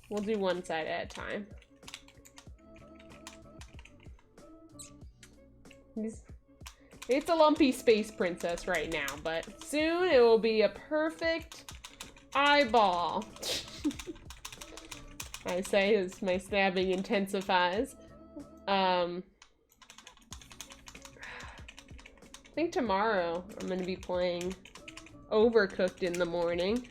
We'll do one side at a time. It's a lumpy space princess right now, but soon it will be a perfect eyeball. I say as my stabbing intensifies. I think tomorrow I'm gonna be playing Overcooked in the morning.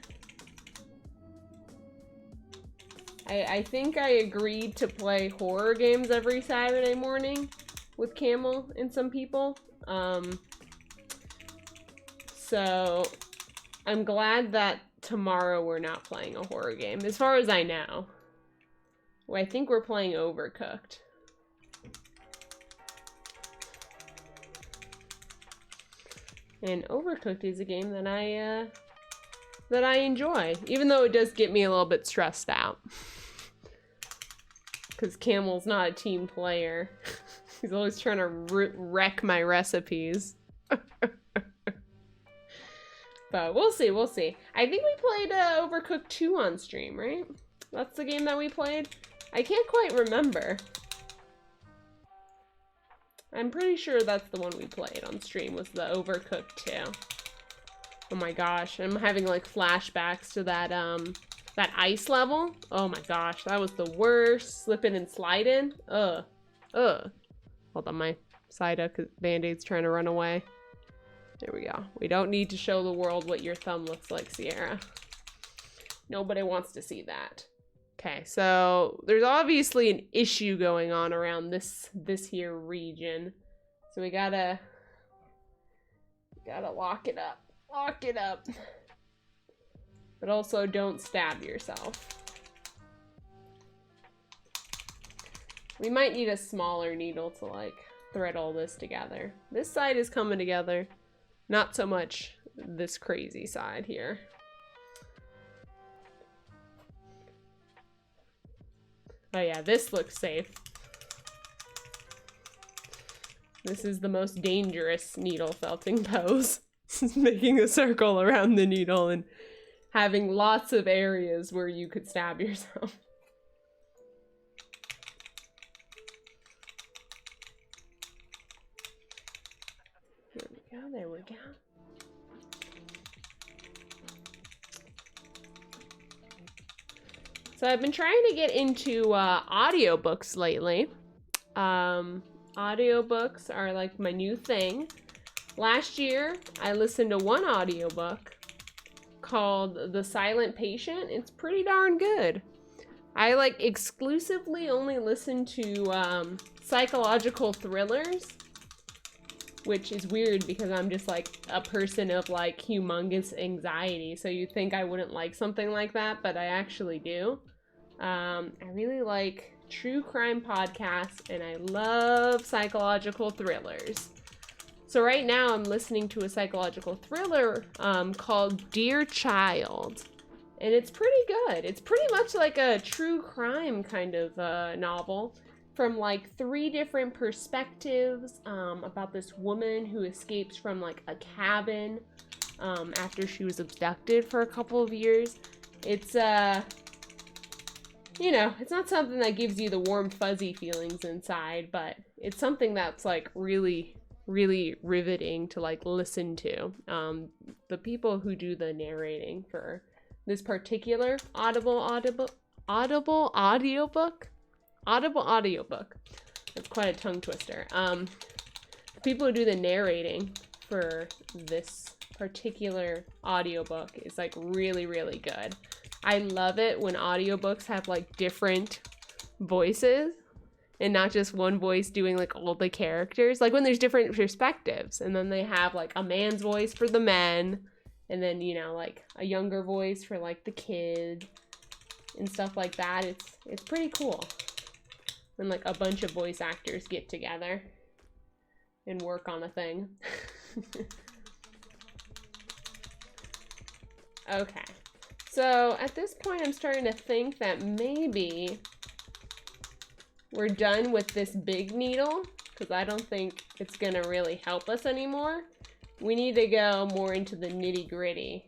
I think I agreed to play horror games every Saturday morning with Camel and some people. So I'm glad that tomorrow we're not playing a horror game, as far as I know. Well, I think we're playing Overcooked. And Overcooked is a game that I enjoy, even though it does get me a little bit stressed out. Because Camel's not a team player. He's always trying to wreck my recipes. But we'll see, we'll see. I think we played Overcooked 2 on stream, right? That's the game that we played? I can't quite remember. I'm pretty sure that's the one we played on stream, was the Overcooked 2. Oh my gosh, I'm having like flashbacks to that that ice level. Oh my gosh, that was the worst. Slipping and sliding. Ugh. Hold on, my Psyduck Band-Aid's trying to run away. There we go. We don't need to show the world what your thumb looks like, Sierra. Nobody wants to see that. Okay, so there's obviously an issue going on around this here region. So we gotta lock it up. Lock it up. But also don't stab yourself. We might need a smaller needle to like thread all this together. This side is coming together. Not so much this crazy side here. Oh yeah, this looks safe. This is the most dangerous needle felting pose. Making a circle around the needle and having lots of areas where you could stab yourself. go, there we go. So I've been trying to get into audiobooks lately. Audiobooks are like my new thing. Last year, I listened to one audiobook called The Silent Patient. It's pretty darn good. I like exclusively only listen to psychological thrillers, which is weird because I'm just like a person of like humongous anxiety. So you'd think I wouldn't like something like that, but I actually do. I really like true crime podcasts and I love psychological thrillers. So right now I'm listening to a psychological thriller called Dear Child. And it's pretty good. It's pretty much like a true crime kind of novel from like 3 different perspectives about this woman who escapes from like a cabin after she was abducted for a couple of years. It's, you know, it's not something that gives you the warm, fuzzy feelings inside, but it's something that's like really, really riveting to like listen to. The people who do the narrating for this particular audible audiobook. That's quite a tongue twister. The people who do the narrating for this particular audiobook is like really, really good. I love it when audiobooks have like different voices and not just one voice doing like all the characters. Like when there's different perspectives and then they have like a man's voice for the men and then, you know, like a younger voice for like the kid and stuff like that. It's pretty cool when like a bunch of voice actors get together and work on a thing. Okay. So at this point, I'm starting to think that maybe we're done with this big needle because I don't think it's going to really help us anymore. We need to go more into the nitty gritty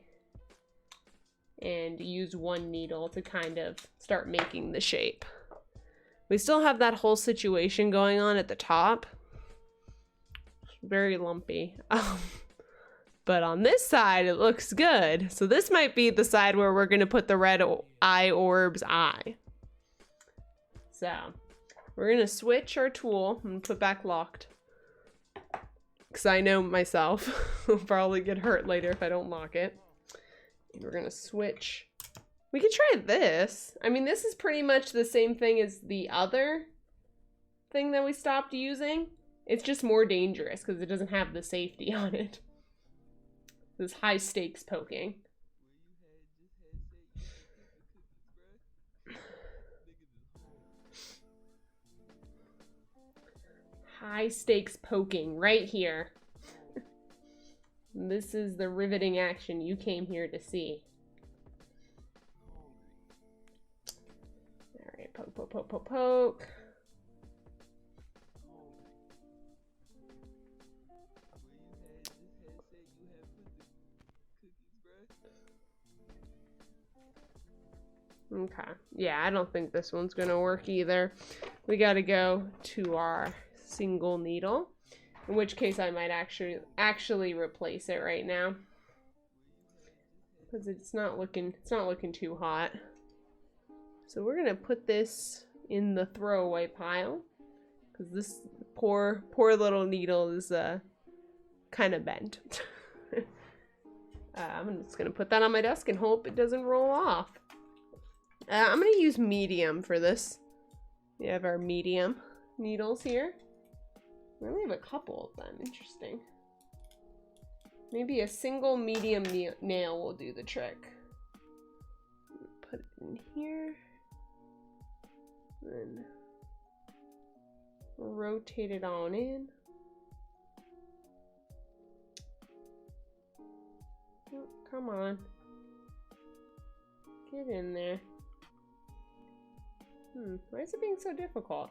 and use one needle to kind of start making the shape. We still have that whole situation going on at the top. Very lumpy. But on this side, it looks good. So this might be the side where we're going to put the red eye orb's eye. So we're going to switch our tool and put back locked. Because I know myself will probably get hurt later if I don't lock it. We're going to switch. We could try this. I mean, this is pretty much the same thing as the other thing that we stopped using. It's just more dangerous because it doesn't have the safety on it. This high stakes poking. High stakes poking right here. This is the riveting action you came here to see. All right, poke, poke, poke, poke, poke. Okay, yeah, I don't think this one's gonna work either. We gotta go to our single needle, in which case I might actually replace it right now because it's not looking too hot. So we're gonna put this in the throwaway pile because this poor little needle is kind of bent. I'm just gonna put that on my desk and hope it doesn't roll off. I'm going to use medium for this. We have our medium needles here. We only have a couple of them. Interesting. Maybe a single medium nail will do the trick. Put it in here. Then rotate it on in. Oh, come on. Get in there. Why is it being so difficult?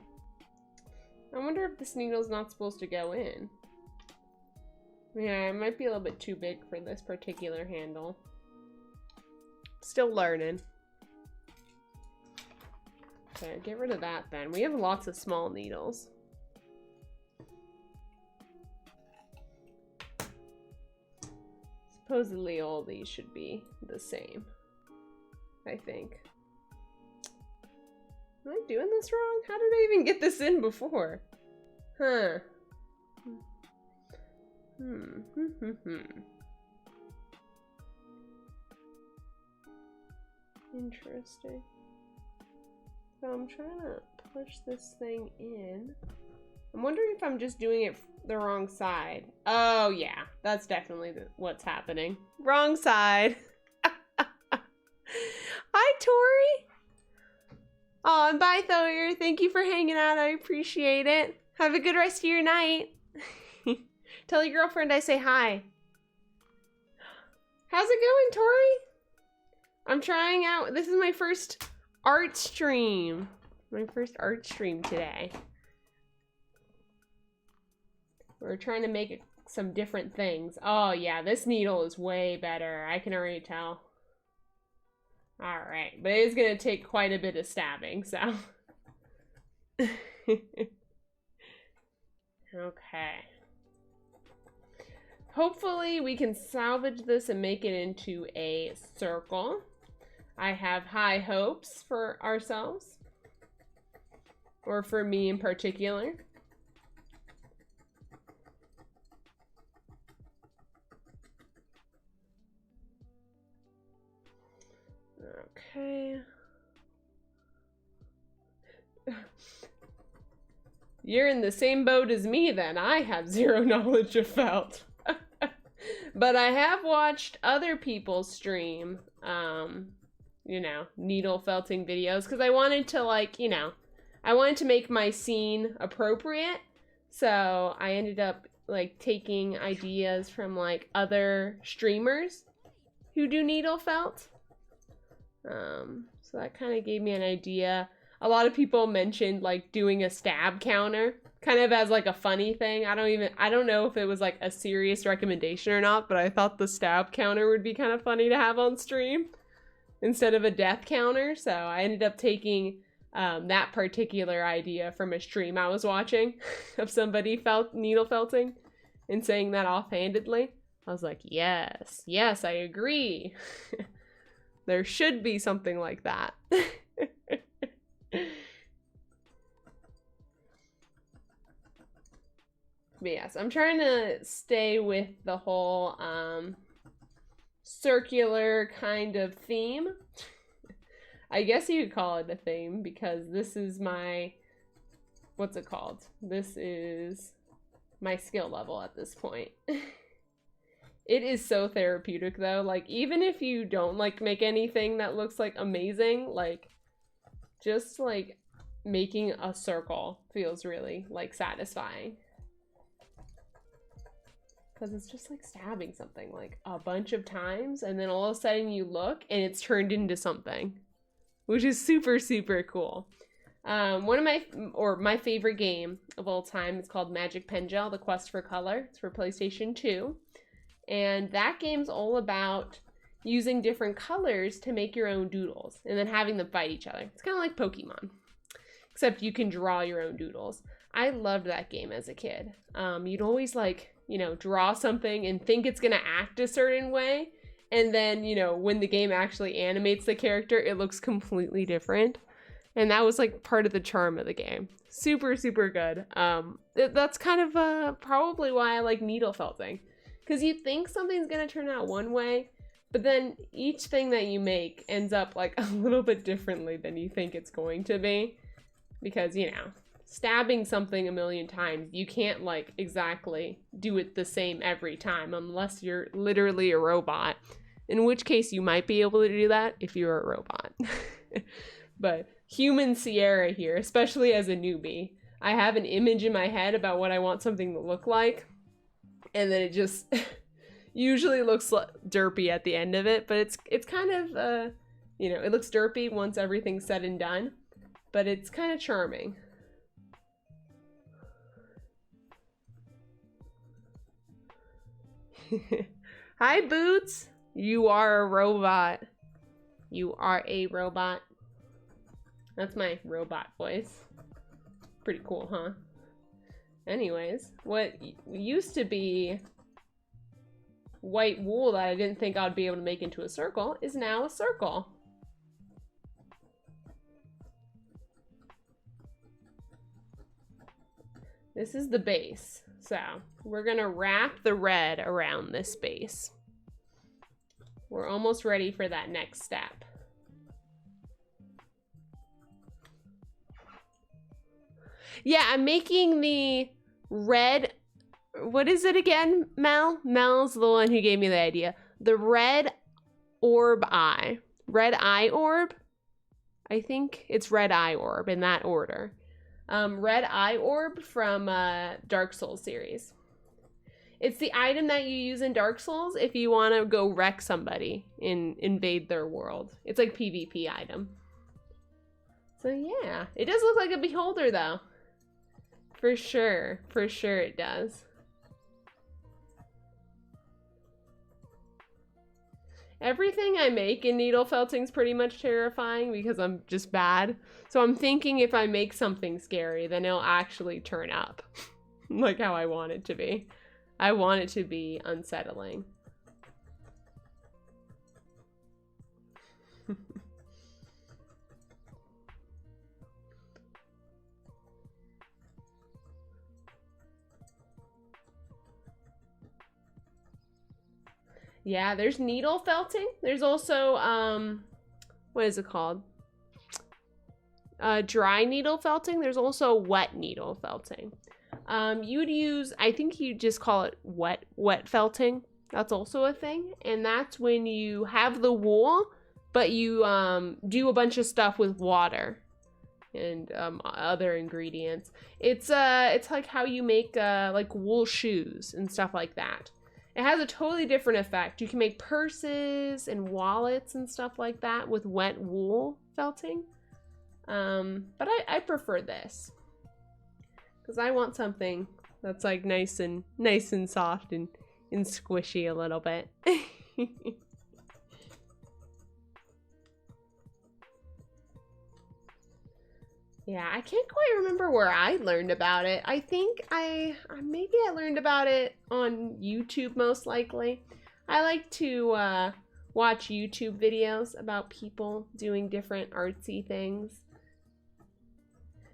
I wonder if this needle's not supposed to go in. Yeah, it might be a little bit too big for this particular handle. Still learning. Okay, get rid of that then. We have lots of small needles. Supposedly all these should be the same, I think. Am I doing this wrong? How did I even get this in before? Huh. Interesting. So I'm trying to push this thing in. I'm wondering if I'm just doing it the wrong side. Oh yeah, that's definitely what's happening. Wrong side. Hi, Tori. Oh, and bye, Thoyer. Thank you for hanging out. I appreciate it. Have a good rest of your night. Tell your girlfriend I say hi. How's it going, Tori? I'm trying out. This is my first art stream. My first art stream today. We're trying to make some different things. Oh yeah, this needle is way better. I can already tell. Alright, but it is going to take quite a bit of stabbing, so. Okay. Hopefully we can salvage this and make it into a circle. I have high hopes for ourselves. Or for me in particular. Okay. You're in the same boat as me then. I have zero knowledge of felt. But I have watched other people stream, you know, needle felting videos because I wanted to, like, you know, I wanted to make my scene appropriate. So I ended up, like, taking ideas from, like, other streamers who do needle felt. So that kind of gave me an idea. A lot of people mentioned like doing a stab counter kind of as like a funny thing. I don't know if it was like a serious recommendation or not, but I thought the stab counter would be kind of funny to have on stream instead of a death counter. So I ended up taking that particular idea from a stream I was watching of somebody needle felting and saying that offhandedly. I was like, yes, I agree. There should be something like that. But yes, I'm trying to stay with the whole circular kind of theme. I guess you could call it a theme because this is my, what's it called? This is my skill level at this point. It is so therapeutic though. Like, even if you don't like make anything that looks like amazing, like just like making a circle feels really like satisfying. Because it's just like stabbing something like a bunch of times and then all of a sudden you look and it's turned into something, which is super, super cool. One of my favorite game of all time is called Magic Pen Gel, The Quest for Color. It's for PlayStation 2. And that game's all about using different colors to make your own doodles and then having them fight each other. It's kind of like Pokemon, except you can draw your own doodles. I loved that game as a kid. You'd always like, you know, draw something and think it's gonna act a certain way. And then, you know, when the game actually animates the character, it looks completely different. And that was like part of the charm of the game. Super, super good. That's kind of probably why I like needle felting. Because you think something's going to turn out one way, but then each thing that you make ends up like a little bit differently than you think it's going to be. Because, you know, stabbing something a million times, you can't like exactly do it the same every time unless you're literally a robot. In which case you might be able to do that if you're a robot. But human Sierra here, especially as a newbie, I have an image in my head about what I want something to look like. And then it just usually looks derpy at the end of it, but it's kind of, you know, it looks derpy once everything's said and done, but it's kind of charming. Hi, Boots. You are a robot. You are a robot. That's my robot voice. Pretty cool, huh? Anyways, what used to be white wool that I didn't think I would be able to make into a circle is now a circle. This is the base. So we're gonna wrap the red around this base. We're almost ready for that next step. Yeah, I'm making the red, what is it again, Mel? Mel's the one who gave me the idea. The red orb eye. Red eye orb? I think it's red eye orb in that order. Red eye orb from Dark Souls series. It's the item that you use in Dark Souls if you want to go wreck somebody and invade their world. It's like PvP item. So yeah, it does look like a beholder though. For sure it does. Everything I make in needle felting's pretty much terrifying because I'm just bad. So I'm thinking if I make something scary, then it'll actually turn up. Like how I want it to be. I want it to be unsettling. Yeah, there's needle felting. There's also, what is it called? Dry needle felting. There's also wet needle felting. You'd use, I think you just call it wet felting. That's also a thing. And that's when you have the wool, but you do a bunch of stuff with water and other ingredients. It's like how you make like wool shoes and stuff like that. It has a totally different effect. You can make purses and wallets and stuff like that with wet wool felting. But I prefer this because I want something that's like nice and soft and squishy a little bit. Yeah, I can't quite remember where I learned about it. I think maybe I learned about it on YouTube most likely. I like to watch YouTube videos about people doing different artsy things.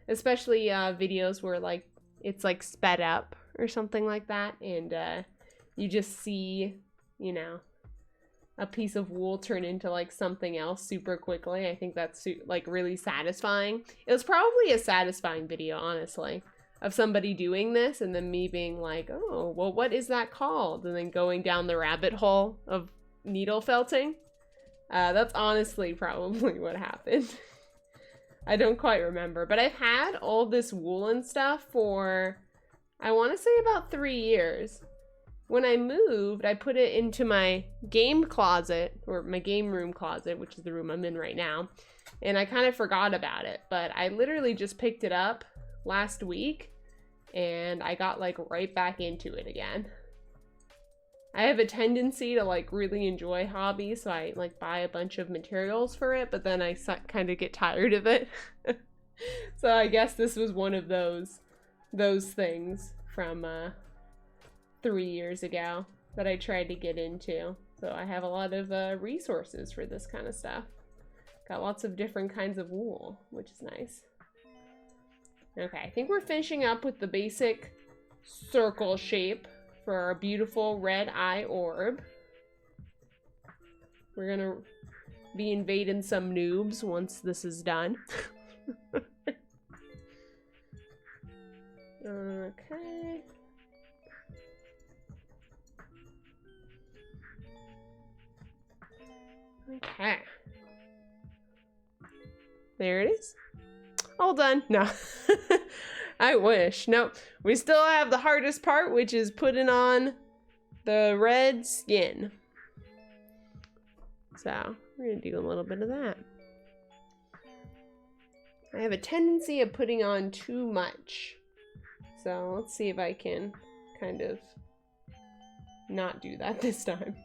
Especially videos where like it's like sped up or something like that, and you just see, you know, a piece of wool turn into like something else super quickly. I think that's like really satisfying. It was probably a satisfying video, honestly, of somebody doing this and then me being like, oh, well, what is that called? And then going down the rabbit hole of needle felting. That's honestly probably what happened. I don't quite remember, but I've had all this wool and stuff for, I want to say about 3 years. When I moved, I put it into my game closet, or my game room closet, which is the room I'm in right now, and I kind of forgot about it, but I literally just picked it up last week, and I got like right back into it again. I have a tendency to like really enjoy hobbies, so I like buy a bunch of materials for it, but then I kind of get tired of it. So I guess this was one of those things from 3 years ago that I tried to get into. So I have a lot of resources for this kind of stuff. Got lots of different kinds of wool, which is nice. Okay, I think we're finishing up with the basic circle shape for our beautiful red eye orb. We're gonna be invading some noobs once this is done. Okay. Okay. There it is. All done. No. I wish. Nope. We still have the hardest part, which is putting on the red skin. So, we're going to do a little bit of that. I have a tendency of putting on too much. So, let's see if I can kind of not do that this time.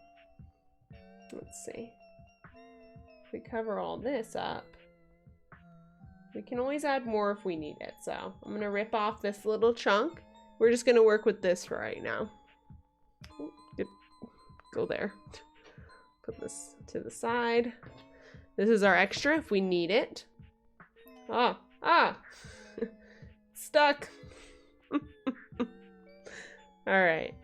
Let's see. If we cover all this up, we can always add more if we need it. So I'm gonna rip off this little chunk. We're just gonna work with this for right now. go there. Put this to the side. This is our extra if we need it. Stuck. All right.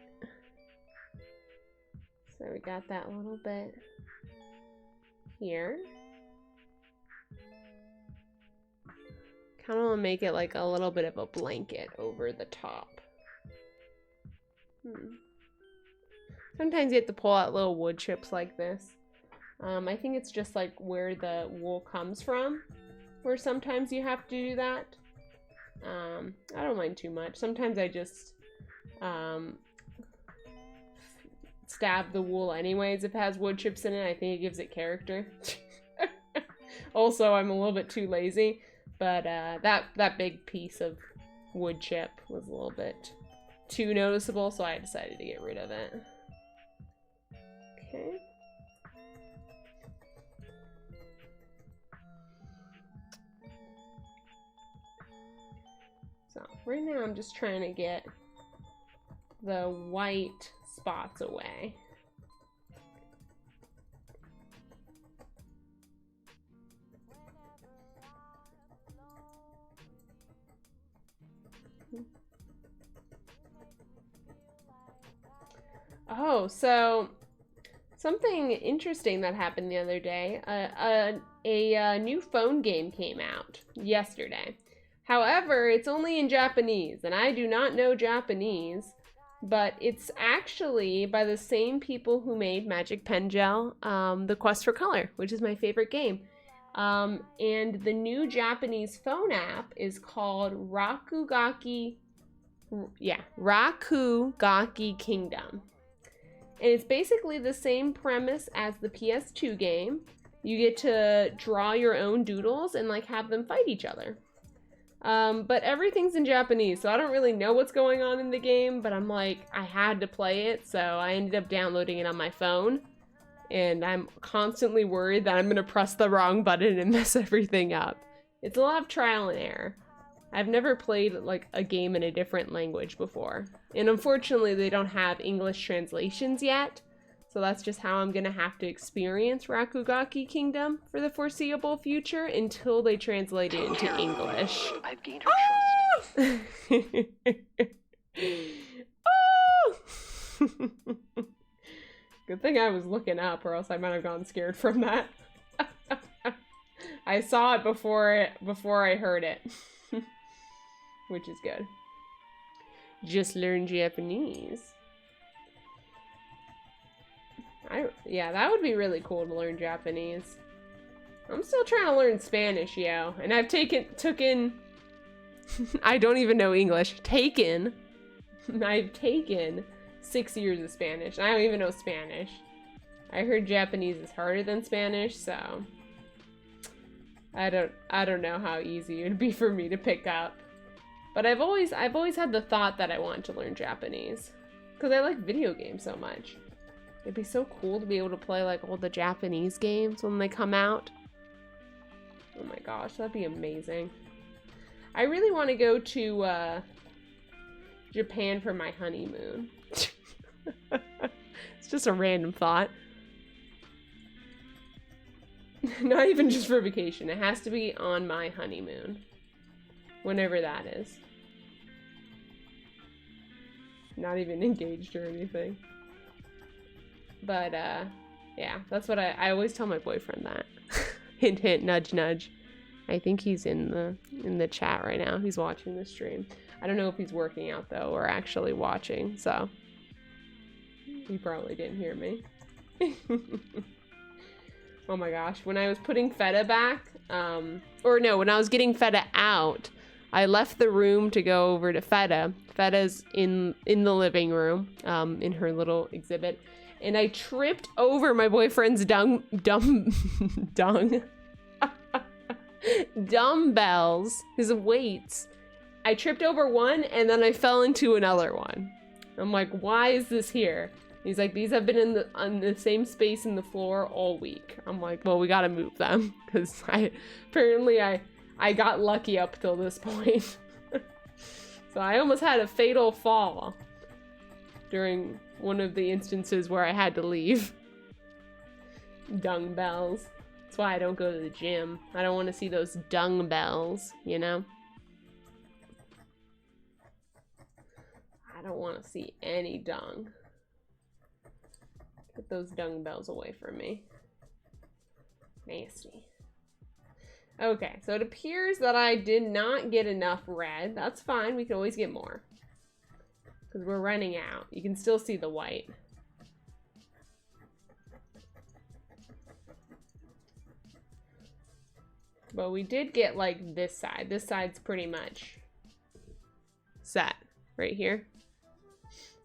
So we got that little bit here. Kind of want to make it like a little bit of a blanket over the top. Sometimes you have to pull out little wood chips like this. I think it's just like where the wool comes from, where sometimes you have to do that. I don't mind too much. Sometimes I just stab the wool anyways if it has wood chips in it. I think it gives it character. Also, I'm a little bit too lazy, but that big piece of wood chip was a little bit too noticeable, so I decided to get rid of it. Okay. So right now I'm just trying to get the white spots away. Oh, so something interesting that happened the other day. A new phone game came out yesterday. However, it's only in Japanese, and I do not know Japanese, but it's actually by the same people who made Magic Pen Gel, The Quest for Color, which is my favorite game. And the new Japanese phone app is called Rakugaki Kingdom. And it's basically the same premise as the PS2 game. You get to draw your own doodles and like have them fight each other. But everything's in Japanese, so I don't really know what's going on in the game, but I'm like, I had to play it, so I ended up downloading it on my phone. And I'm constantly worried that I'm gonna press the wrong button and mess everything up. It's a lot of trial and error. I've never played like a game in a different language before. And unfortunately, they don't have English translations yet. So that's just how I'm gonna have to experience Rakugaki Kingdom for the foreseeable future until they translate it into English.
I've gained her trust.
Good thing I was looking up, or else I might have gone scared from that. I saw it before I heard it. Which is good. Just learn Japanese. Yeah, that would be really cool to learn Japanese. I'm still trying to learn Spanish, yo. And I've taken I don't even know English. I've taken 6 years of Spanish. I don't even know Spanish. I heard Japanese is harder than Spanish, so I don't know how easy it would be for me to pick up. But I've always had the thought that I want to learn Japanese because I like video games so much. It'd be so cool to be able to play like all the Japanese games when they come out. Oh my gosh, that'd be amazing. I really want to go to Japan for my honeymoon. It's just a random thought. Not even just for vacation. It has to be on my honeymoon. Whenever that is. Not even engaged or anything. But, yeah, that's what I always tell my boyfriend that. Hint, hint, nudge, nudge. I think he's in the chat right now. He's watching the stream. I don't know if he's working out, though, or actually watching, so. He probably didn't hear me. Oh my gosh, when I was putting Feta back, when I was getting Feta out, I left the room to go over to Feta. Feta's in the living room, in her little exhibit. And I tripped over my boyfriend's dumbbells, his weights. I tripped over one and then I fell into another one. I'm like, why is this here? He's like, these have been on the same space in the floor all week. I'm like, well, we gotta move them because I got lucky up till this point. So I almost had a fatal fall during one of the instances where I had to leave. Dung bells. That's why I don't go to the gym. I don't want to see those dung bells, you know? I don't want to see any dung. Get those dung bells away from me. Nasty. Okay, so it appears that I did not get enough red. That's fine, we can always get more. Because we're running out. You can still see the white. But we did get, like, this side. This side's pretty much set right here.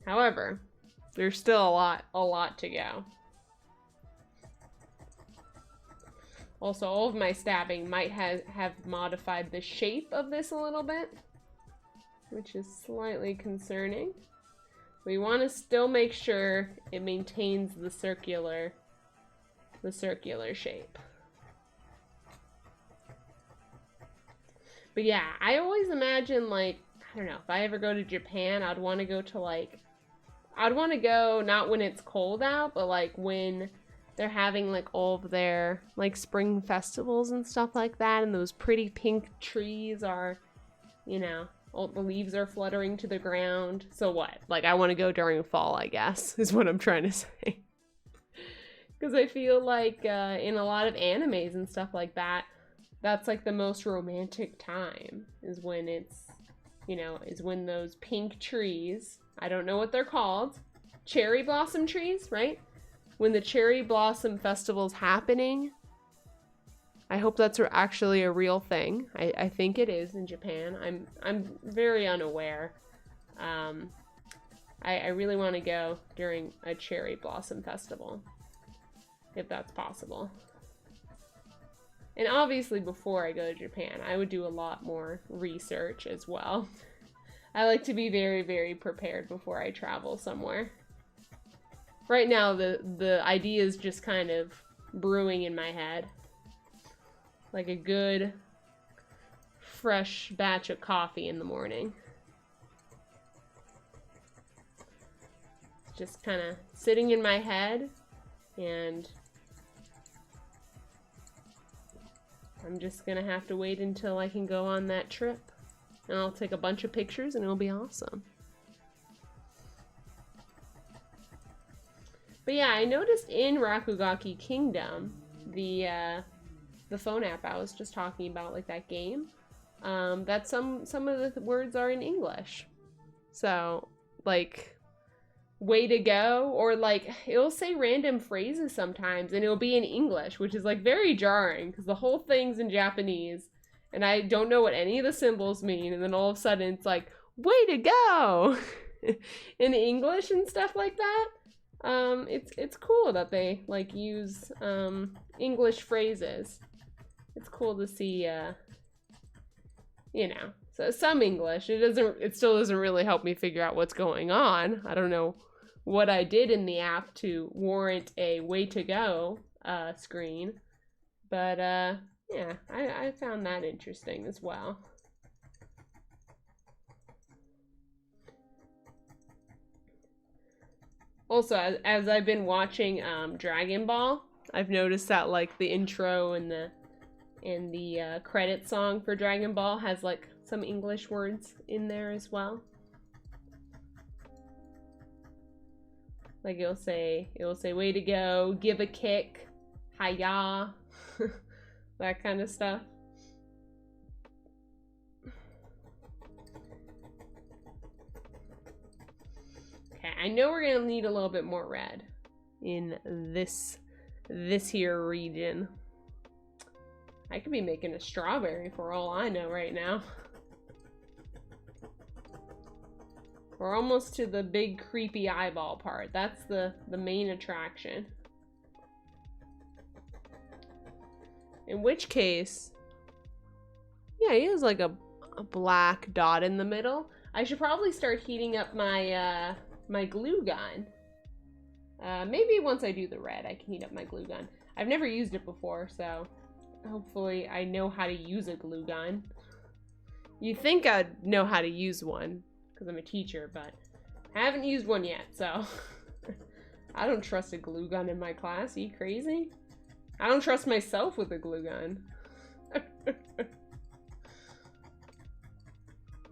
However, there's still a lot to go. Also, all of my stabbing might have modified the shape of this a little bit, which is slightly concerning. We want to still make sure it maintains the circular shape. But yeah, I always imagine, like, I don't know, if I ever go to Japan, I'd want to go to, like, I'd want to go not when it's cold out, but, like, when they're having, like, all of their, like, spring festivals and stuff like that, and those pretty pink trees are, you know, all the leaves are fluttering to the ground. So what? Like, I want to go during fall, I guess, is what I'm trying to say. Because I feel like in a lot of animes and stuff like that, that's, like, the most romantic time, is when it's, you know, is when those pink trees, I don't know what they're called, cherry blossom trees, right? When the cherry blossom festival's happening. I hope that's actually a real thing. I think it is in Japan. I'm very unaware. I really want to go during a cherry blossom festival, if that's possible. And obviously before I go to Japan, I would do a lot more research as well. I like to be very, very prepared before I travel somewhere. Right now, the idea is just kind of brewing in my head. Like a good, fresh batch of coffee in the morning. It's just kind of sitting in my head, and I'm just gonna have to wait until I can go on that trip. And I'll take a bunch of pictures and it'll be awesome. But yeah, I noticed in Rakugaki Kingdom, the phone app I was just talking about, like that game, that some of the words are in English. So, like, way to go, or like, it'll say random phrases sometimes and it'll be in English, which is like very jarring because the whole thing's in Japanese and I don't know what any of the symbols mean, and then all of a sudden it's like, way to go in English and stuff like that. It's cool that they like use English phrases. It's cool to see you know, so some English. It still doesn't really help me figure out what's going on. I don't know what I did in the app to warrant a way to go screen, but yeah, I found that interesting as well. Also, as I've been watching Dragon Ball, I've noticed that like the intro and the credit song for Dragon Ball has like some English words in there as well. Like it'll say way to go, give a kick, hiya, that kind of stuff. Okay, I know we're gonna need a little bit more red in this here region. I could be making a strawberry for all I know right now. We're almost to the big creepy eyeball part. That's the main attraction. In which case, yeah, he has like a black dot in the middle. I should probably start heating up my my glue gun. Maybe once I do the red, I can heat up my glue gun. I've never used it before, so hopefully I know how to use a glue gun. You'd think I'd know how to use one, because I'm a teacher, but I haven't used one yet, so I don't trust a glue gun in my class. Are you crazy? I don't trust myself with a glue gun.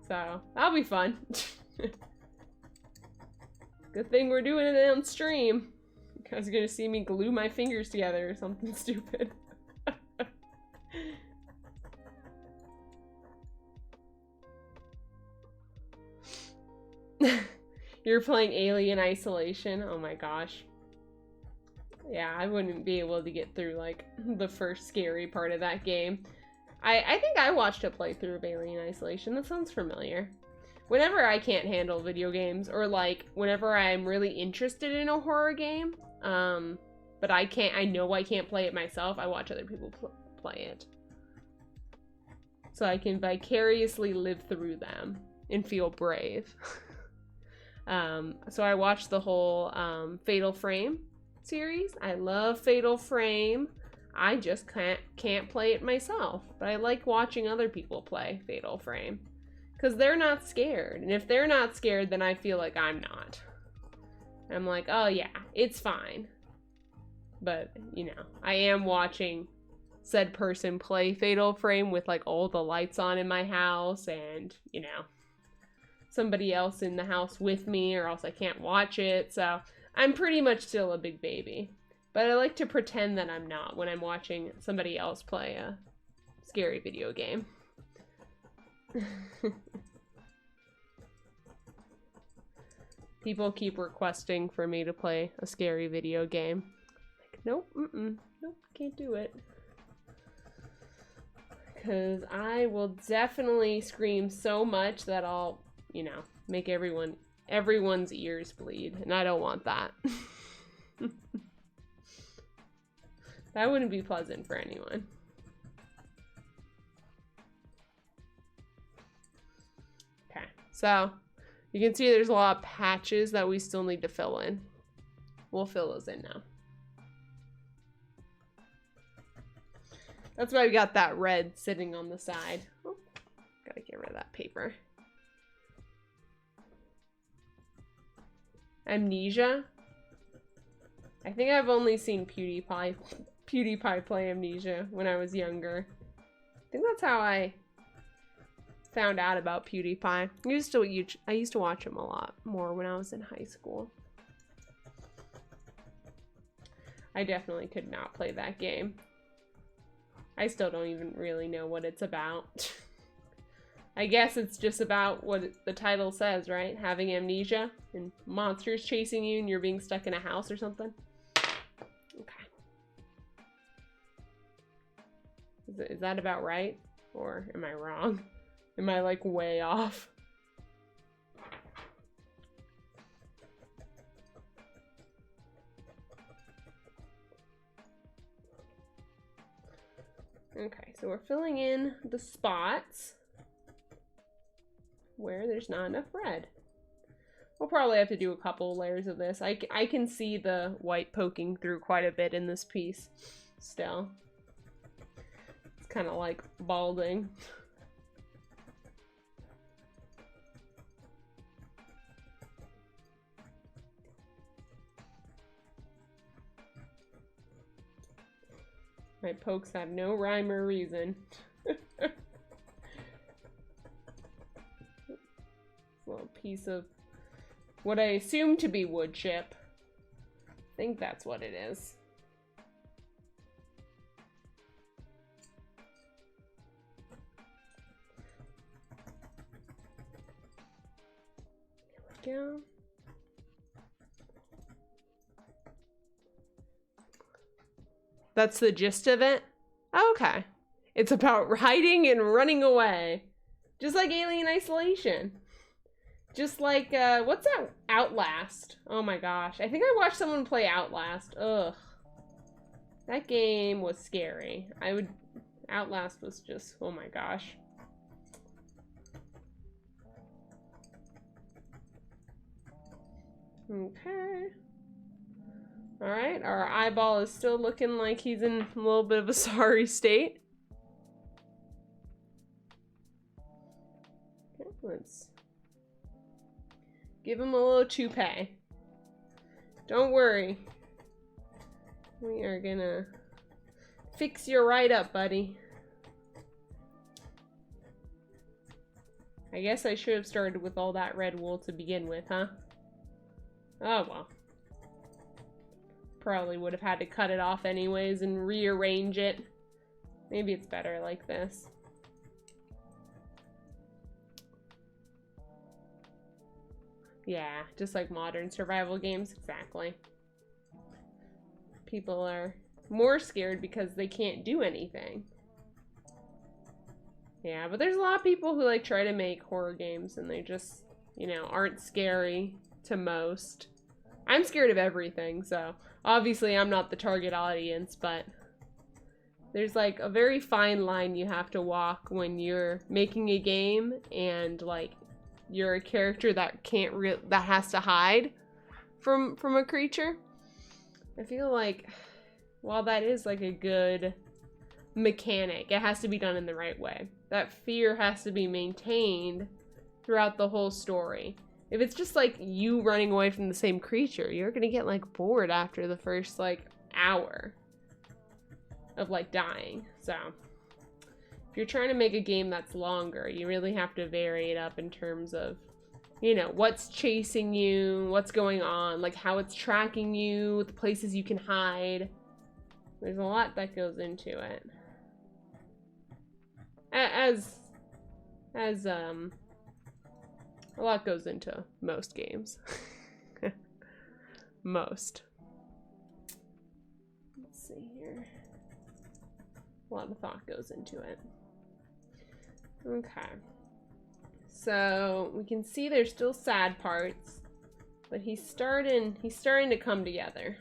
So, that'll be fun. Good thing we're doing it on stream. You guys are gonna see me glue my fingers together or something stupid. You're playing Alien Isolation? Oh my gosh. Yeah, I wouldn't be able to get through, like, the first scary part of that game. I think I watched a playthrough of Alien Isolation. That sounds familiar. Whenever I can't handle video games, or, like, whenever I'm really interested in a horror game, but I know I can't play it myself, I watch other people play it. So I can vicariously live through them and feel brave. So I watched the whole Fatal Frame series. I love Fatal Frame. I just can't play it myself, but I like watching other people play Fatal Frame because they're not scared, and if they're not scared, then I feel like I'm not. I'm like, oh yeah, it's fine. But you know, I am watching said person play Fatal Frame with like all the lights on in my house, and you know, somebody else in the house with me, or else I can't watch it. So I'm pretty much still a big baby. But I like to pretend that I'm not when I'm watching somebody else play a scary video game. People keep requesting for me to play a scary video game. Like, nope, nope, can't do it. Because I will definitely scream so much that I'll, you know, make everyone's ears bleed, and I don't want that. That wouldn't be pleasant for anyone. Okay, so you can see there's a lot of patches that we still need to fill in. We'll fill those in now. That's why we got that red sitting on the side. Oh, gotta get rid of that paper. Amnesia? I think I've only seen PewDiePie play Amnesia when I was younger. I think that's how I found out about PewDiePie. I used to watch him a lot more when I was in high school. I definitely could not play that game. I still don't even really know what it's about. I guess it's just about what the title says, right? Having amnesia and monsters chasing you and you're being stuck in a house or something. Okay. Is that about right? Or am I wrong? Am I like way off? Okay, so we're filling in the spots where there's not enough red. We'll probably have to do a couple layers of this. I can see the white poking through quite a bit in this piece still. It's kind of like balding. My pokes have no rhyme or reason. Little piece of what I assume to be wood chip. I think that's what it is. There we go. That's the gist of it? Oh, okay. It's about hiding and running away. Just like Alien Isolation. Just like, what's that? Outlast. Oh my gosh. I think I watched someone play Outlast. Ugh. That game was scary. Outlast was just, oh my gosh. Okay. Alright, our eyeball is still looking like he's in a little bit of a sorry state. Okay, let's give him a little toupee. Don't worry. We are gonna fix you right up, buddy. I guess I should have started with all that red wool to begin with, huh? Oh well. Probably would have had to cut it off anyways and rearrange it. Maybe it's better like this. Yeah, just like modern survival games, exactly. People are more scared because they can't do anything. Yeah, but there's a lot of people who like try to make horror games and they just, you know, aren't scary to most. I'm scared of everything, so obviously I'm not the target audience, but there's like a very fine line you have to walk when you're making a game and like you're a character that that has to hide from a creature. I feel like while that is like a good mechanic, it has to be done in the right way. That fear has to be maintained throughout the whole story. If it's just like you running away from the same creature, you're gonna get like bored after the first like hour of like dying. So if you're trying to make a game that's longer, you really have to vary it up in terms of, you know, what's chasing you, what's going on, like how it's tracking you, the places you can hide. There's a lot that goes into it. A lot goes into most games. Most. Let's see here. A lot of thought goes into it. Okay. So we can see there's still sad parts, but he's starting to come together.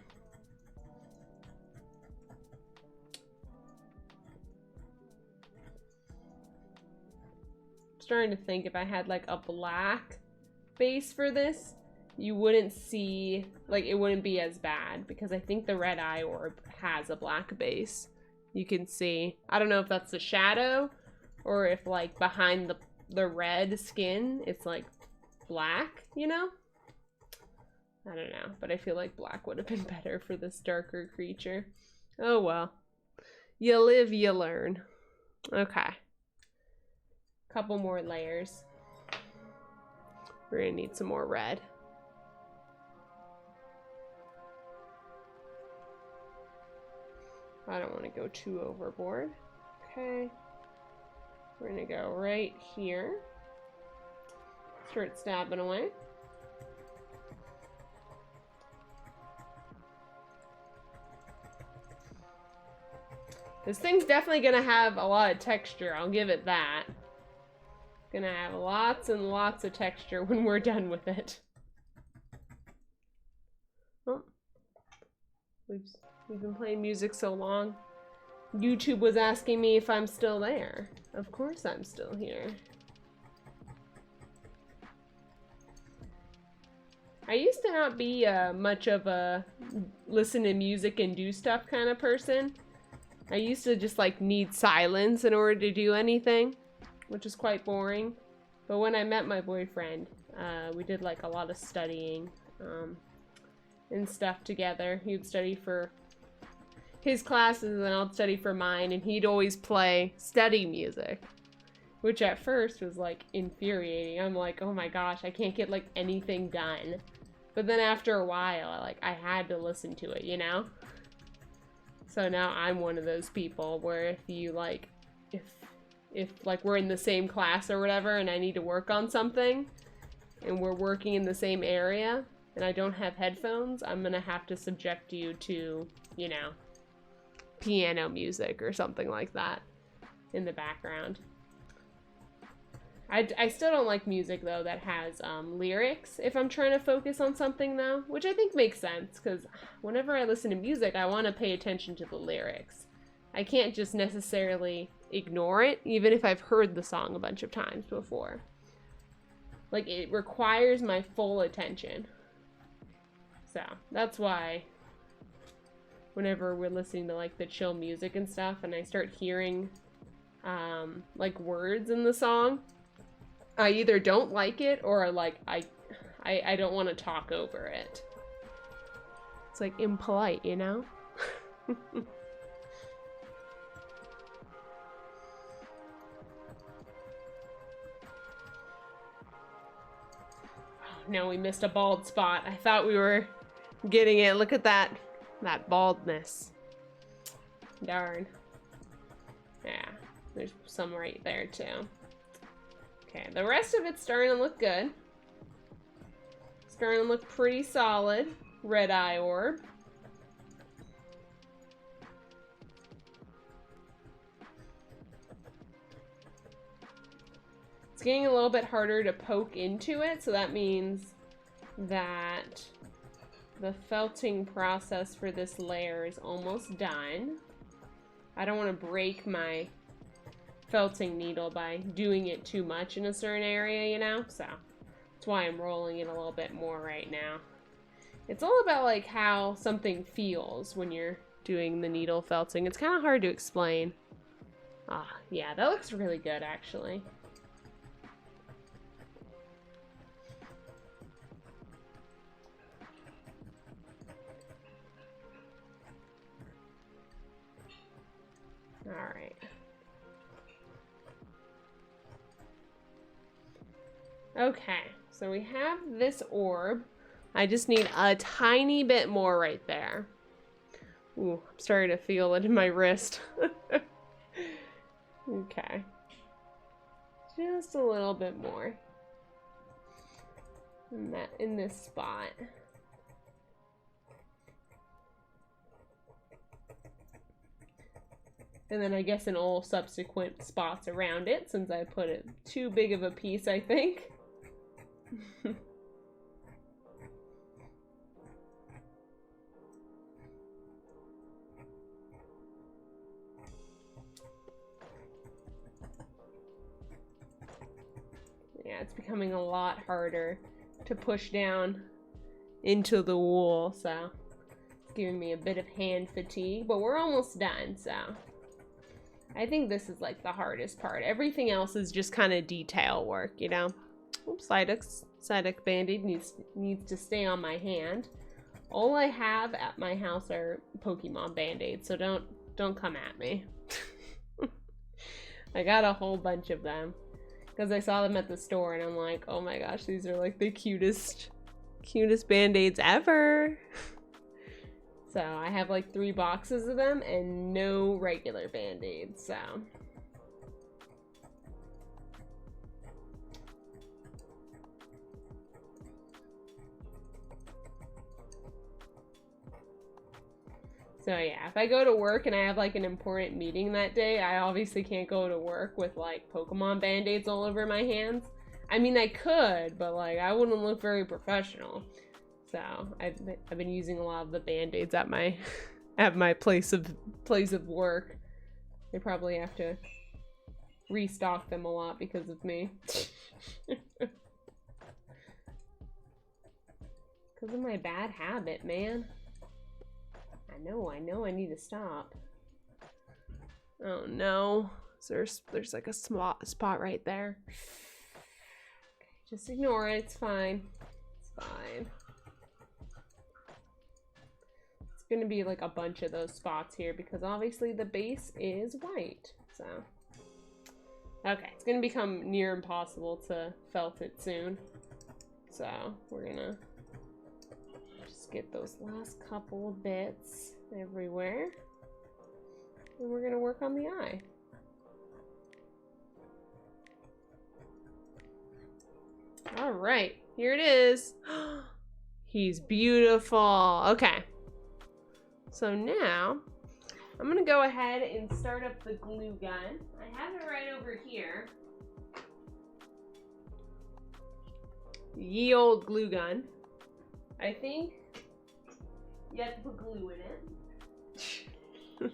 Starting to think if I had like a black base for this, you wouldn't see, like it wouldn't be as bad because I think the red eye orb has a black base. You can see, I don't know if that's the shadow or if like behind the red skin it's like black, you know? I don't know, but I feel like black would have been better for this darker creature. Oh well. You live, you learn. Okay. Couple more layers. We're gonna need some more red. I don't want to go too overboard. Okay. We're gonna go right here. Start stabbing away. This thing's definitely gonna have a lot of texture, I'll give it that. Gonna have lots and lots of texture when we're done with it. Oh. We've been playing music so long. YouTube was asking me if I'm still there. Of course I'm still here. I used to not be much of a listen to music and do stuff kind of person. I used to just like need silence in order to do anything, which is quite boring. But when I met my boyfriend, we did like a lot of studying and stuff together. He would study for his classes and I'd study for mine, and he'd always play study music, which at first was like infuriating. I'm like, oh my gosh, I can't get like anything done. But then after a while, I had to listen to it, you know? So now I'm one of those people where if you like, if like we're in the same class or whatever and I need to work on something and we're working in the same area and I don't have headphones, I'm gonna have to subject you to, you know, piano music or something like that in the background. I still don't like music though that has lyrics if I'm trying to focus on something though, which I think makes sense because whenever I listen to music I want to pay attention to the lyrics. I can't just necessarily ignore it even if I've heard the song a bunch of times before. Like it requires my full attention. So that's why whenever we're listening to like the chill music and stuff and I start hearing like words in the song, I either don't like it or like I don't want to talk over it. It's like impolite, you know? No, we missed a bald spot. I thought we were getting it. Look at that baldness. Darn. Yeah, there's some right there too. Okay, the rest of it's starting to look good. Starting to look pretty solid. Red eye orb. It's getting a little bit harder to poke into it, so that means that the felting process for this layer is almost done. I don't want to break my felting needle by doing it too much in a certain area, you know? So that's why I'm rolling it a little bit more right now. It's all about like how something feels when you're doing the needle felting. It's kind of hard to explain. Ah, yeah, that looks really good actually. All right. Okay, so we have this orb. I just need a tiny bit more right there. Ooh, I'm starting to feel it in my wrist. Okay. Just a little bit more. In this spot. And then I guess in all subsequent spots around it, since I put it too big of a piece, I think. Yeah, it's becoming a lot harder to push down into the wool, so it's giving me a bit of hand fatigue, but we're almost done, so I think this is like the hardest part. Everything else is just kind of detail work, you know? Oops, Psyduck Band-Aid needs to stay on my hand. All I have at my house are Pokemon Band-Aids, so don't come at me. I got a whole bunch of them because I saw them at the store and I'm like, oh my gosh, these are like the cutest Band-Aids ever. So I have like 3 boxes of them and no regular Band-Aids, so. So yeah, if I go to work and I have like an important meeting that day, I obviously can't go to work with like Pokemon Band-Aids all over my hands. I mean, I could, but like I wouldn't look very professional. So I've been using a lot of the Band-Aids at my place of work. They probably have to restock them a lot because of me. Because of my bad habit, man. I know I need to stop. Oh no. There's like a spot right there. Okay, just ignore it, it's fine. It's fine. It's gonna be like a bunch of those spots here because obviously the base is white, so. Okay, it's gonna become near impossible to felt it soon. So we're gonna get those last couple of bits everywhere. And we're gonna work on the eye. All right, here it is. He's beautiful. Okay. So now I'm gonna go ahead and start up the glue gun. I have it right over here. Ye old glue gun. I think you have to put glue in it.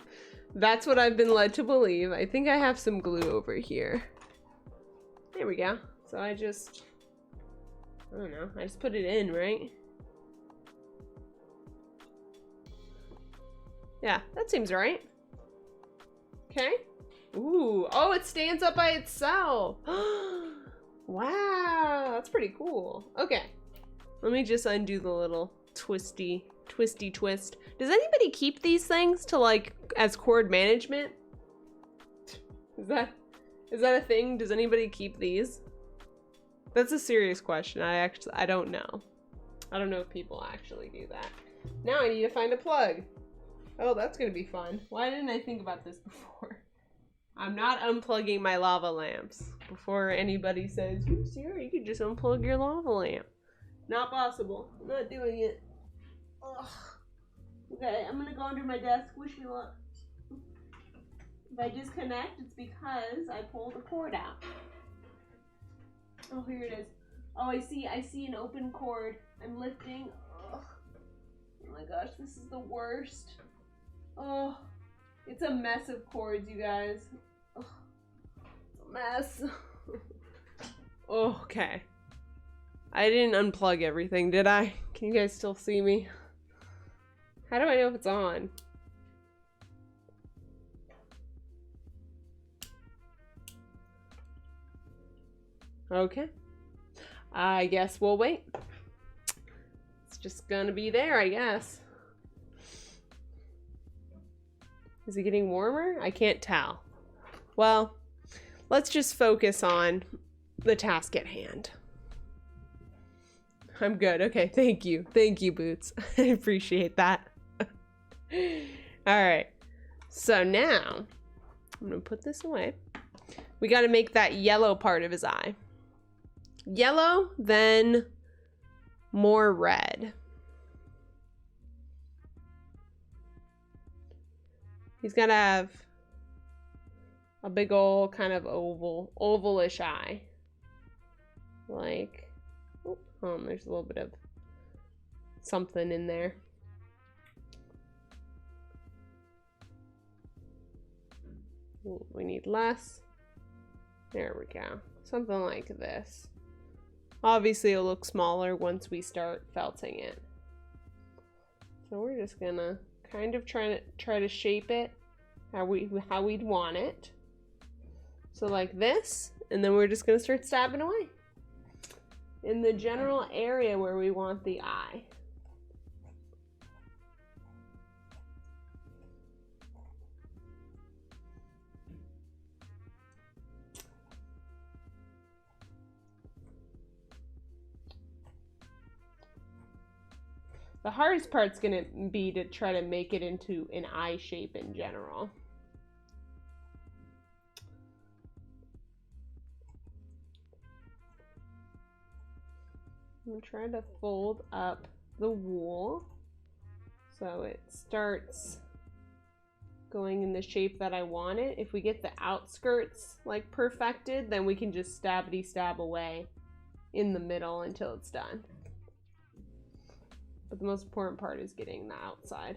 That's what I've been led to believe. I think I have some glue over here. There we go. So I don't know, I just put it in, right? Yeah, that seems right. Okay. Ooh, oh, it stands up by itself. Wow, that's pretty cool. Okay, let me just undo the little twisty twist. Does anybody keep these things to like as cord management? Is that a thing? Does anybody keep these? That's a serious question. I don't know. I don't know if people actually do that. Now I need to find a plug. Oh, that's gonna be fun. Why didn't I think about this before? I'm not unplugging my lava lamps before anybody says, Sierra, you could just unplug your lava lamp. Not possible. I'm not doing it. Ugh. Okay, I'm gonna go under my desk. Wish me luck. If I disconnect, it's because I pulled the cord out. Oh, here it is. Oh, I see an open cord. I'm lifting. Ugh. Oh my gosh, this is the worst. Oh, it's a mess of cords, you guys. Ugh. It's a mess. Oh, okay. I didn't unplug everything, did I? Can you guys still see me? How do I know if it's on? Okay. I guess we'll wait. It's just gonna be there, I guess. Is it getting warmer? I can't tell. Well, let's just focus on the task at hand. I'm good. Okay, thank you. Thank you, Boots. I appreciate that. Alright. So now, I'm gonna put this away. We gotta make that yellow part of his eye. Yellow, then more red. He's gotta have a big old kind of ovalish eye. Like, there's a little bit of something in there. Ooh, we need less. There we go. Something like this. Obviously, it'll look smaller once we start felting it. So we're just gonna kind of try to shape it how we'd want it. So like this, and then we're just gonna start stabbing away in the general area where we want the eye. The hardest part's gonna be to try to make it into an eye shape in general. I'm gonna try to fold up the wool so it starts going in the shape that I want it. If we get the outskirts like perfected, then we can just stabbity stab away in the middle until it's done. But the most important part is getting the outside.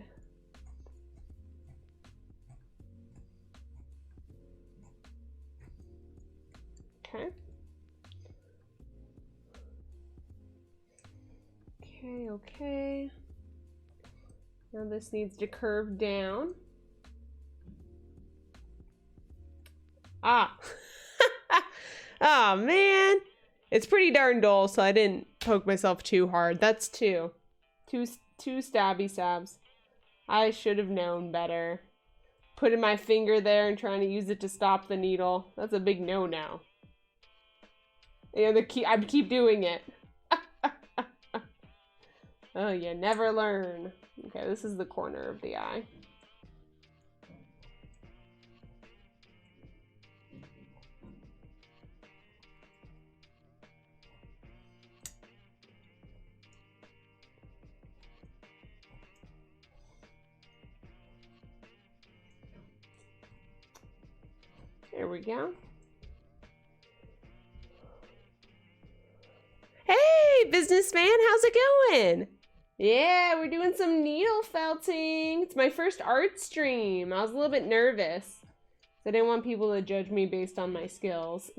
Okay. Okay. Now this needs to curve down. Ah. Oh man. It's pretty darn dull, so I didn't poke myself too hard. That's two stabby stabs. I should have known better. Putting my finger there and trying to use it to stop the needle. That's a big no-no. Yeah, I keep doing it. Oh, you never learn. Okay, this is the corner of the eye. There we go. Hey, businessman, how's it going? Yeah, we're doing some needle felting. It's my first art stream. I was a little bit nervous. I didn't want people to judge me based on my skills.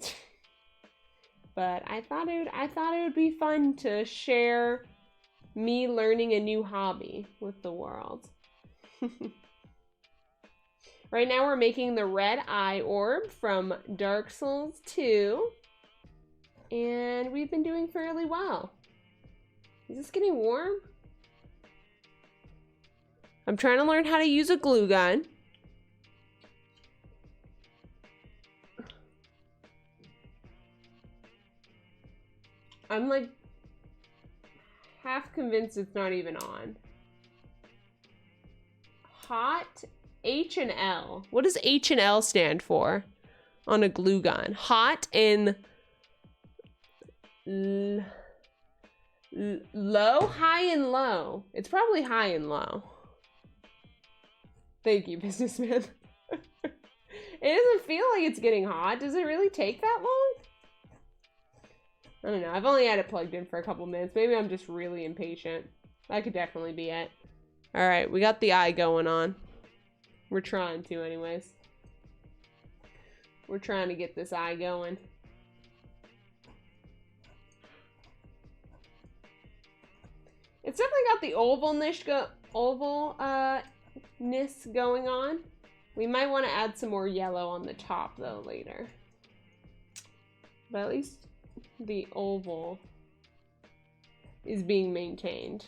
But I thought it would be fun to share me learning a new hobby with the world. Right now we're making the red eye orb from Dark Souls 2. And we've been doing fairly well. Is this getting warm? I'm trying to learn how to use a glue gun. I'm like half convinced it's not even on. Hot H and L. What does H and L stand for on a glue gun? Hot and low, high and low. It's probably high and low. Thank you, businessman. It doesn't feel like it's getting hot. Does it really take that long? I don't know. I've only had it plugged in for a couple minutes. Maybe I'm just really impatient. That could definitely be it. All right, we got the eye going on. We're trying to anyways. We're trying to get this eye going. It's definitely got the ovalness going on. We might want to add some more yellow on the top though later. But at least the oval is being maintained.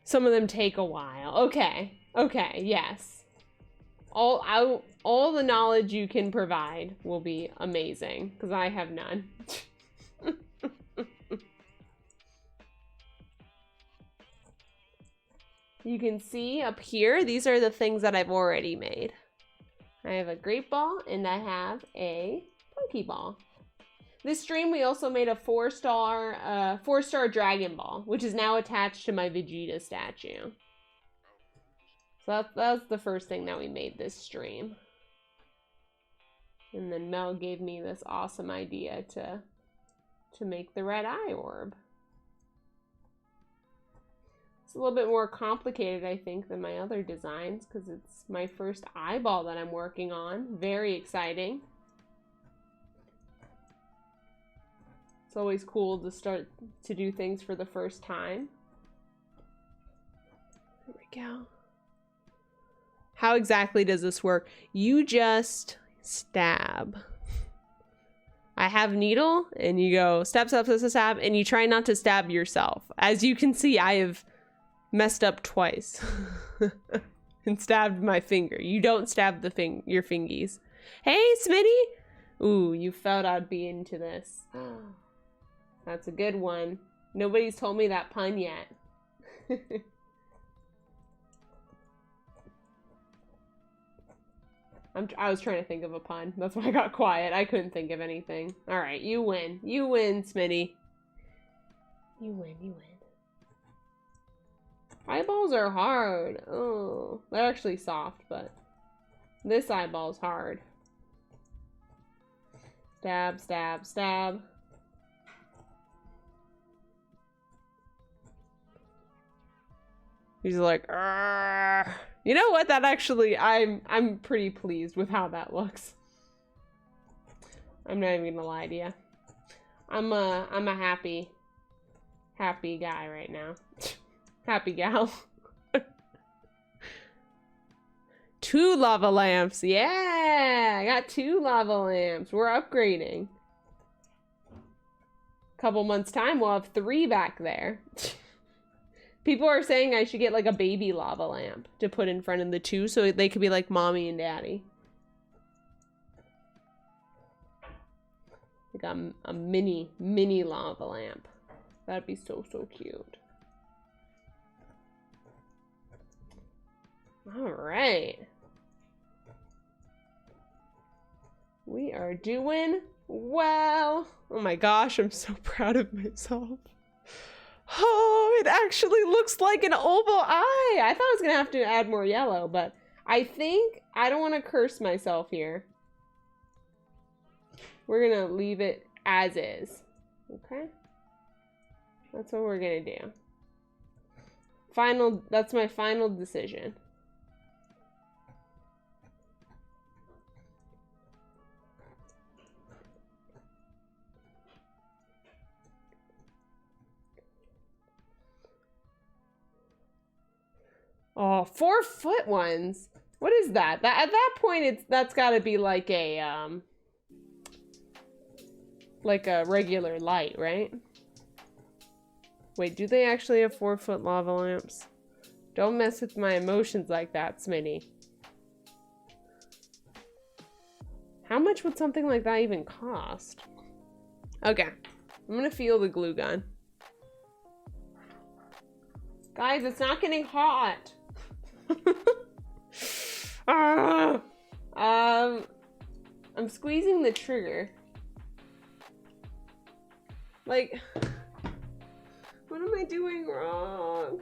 Some of them take a while. Okay. Okay, yes. All the knowledge you can provide will be amazing, because I have none. You can see up here, these are the things that I've already made. I have a great ball and I have a punky ball. This stream we also made a four-star Dragon Ball, which is now attached to my Vegeta statue. So that's the first thing that we made this stream. And then Mel gave me this awesome idea to make the red eye orb. It's a little bit more complicated, I think, than my other designs, because it's my first eyeball that I'm working on. Very exciting. It's always cool to start to do things for the first time. There we go. How exactly does this work? You just stab. I have needle, and you go stab, stab, stab, stab, and you try not to stab yourself. As you can see, I have messed up twice and stabbed my finger. You don't stab the your fingies. Hey, Smitty! Ooh, you felt I'd be into this. That's a good one. Nobody's told me that pun yet. I was trying to think of a pun. That's why I got quiet. I couldn't think of anything. All right, you win. You win, Smitty. You win, you win. Eyeballs are hard. Oh, they're actually soft, but this eyeball's hard. Stab, stab, stab. He's like, argh. You know what? That actually, I'm pretty pleased with how that looks. I'm not even gonna lie to you. I'm a happy guy right now. Happy gal. 2 lava lamps. Yeah, I got 2 lava lamps. We're upgrading. Couple months time, we'll have 3 back there. People are saying I should get like a baby lava lamp to put in front of the 2 so they could be like mommy and daddy. Like a mini lava lamp. That'd be so cute. All right. We are doing well. Oh my gosh, I'm so proud of myself. Oh, it actually looks like an oval eye. I thought I was gonna have to add more yellow, but I think I don't want to curse myself here. We're gonna leave it as is. Okay? That's what we're gonna do. That's my final decision. Oh, 4-foot ones. What is that? At that point, that's got to be like a regular light, right? Wait, do they actually have 4-foot lava lamps? Don't mess with my emotions like that, Smitty. How much would something like that even cost? Okay, I'm gonna feel the glue gun. Guys, it's not getting hot. I'm squeezing the trigger. Like, what am I doing wrong?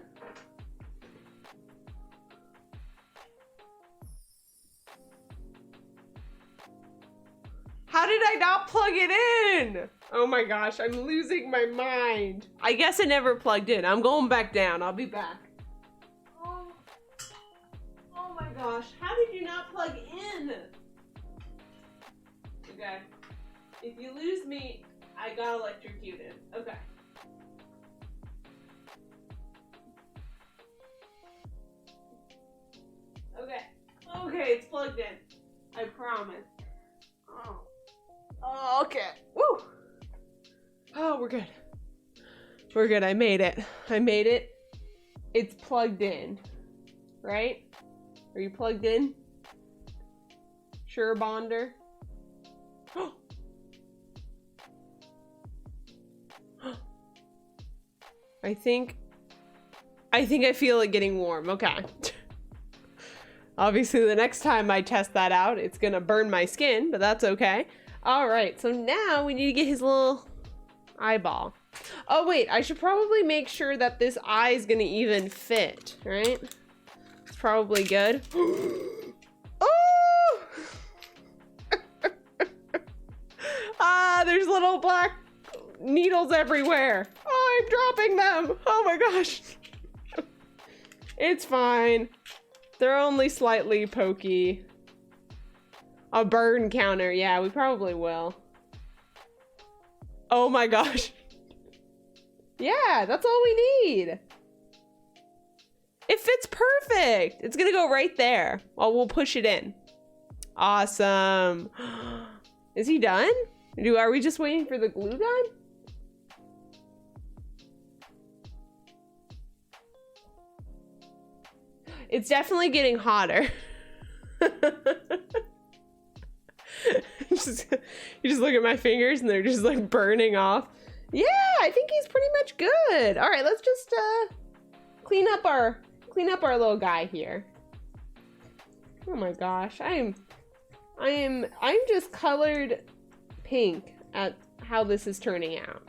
How did I not plug it in? Oh my gosh, I'm losing my mind. I guess it never plugged in. I'm going back down. I'll be back. Oh my gosh, how did you not plug in? Okay, if you lose me, I got electrocuted. Okay. Okay, it's plugged in. I promise. Oh, okay. Woo! Oh, we're good. We're good. I made it. I made it. It's plugged in. Right? Are you plugged in? Sure, Bonder? I think I feel it getting warm. Okay. Obviously, the next time I test that out, it's gonna burn my skin, but that's okay. All right, so now we need to get his little eyeball. Oh wait, I should probably make sure that this eye is gonna even fit, right? It's probably good. Oh! Ah, there's little black needles everywhere. Oh, I'm dropping them. Oh my gosh. It's fine. They're only slightly pokey. A burn counter. Yeah, we probably will. Oh my gosh. Yeah, that's all we need. It fits perfect. It's gonna go right there. Oh, we'll push it in. Awesome. Is he done? Are we just waiting for the glue gun? It's definitely getting hotter. You just look at my fingers and they're just like burning off. Yeah, I think he's pretty much good. All right, let's just clean up our little guy here. Oh my gosh, I'm just colored pink at how this is turning out.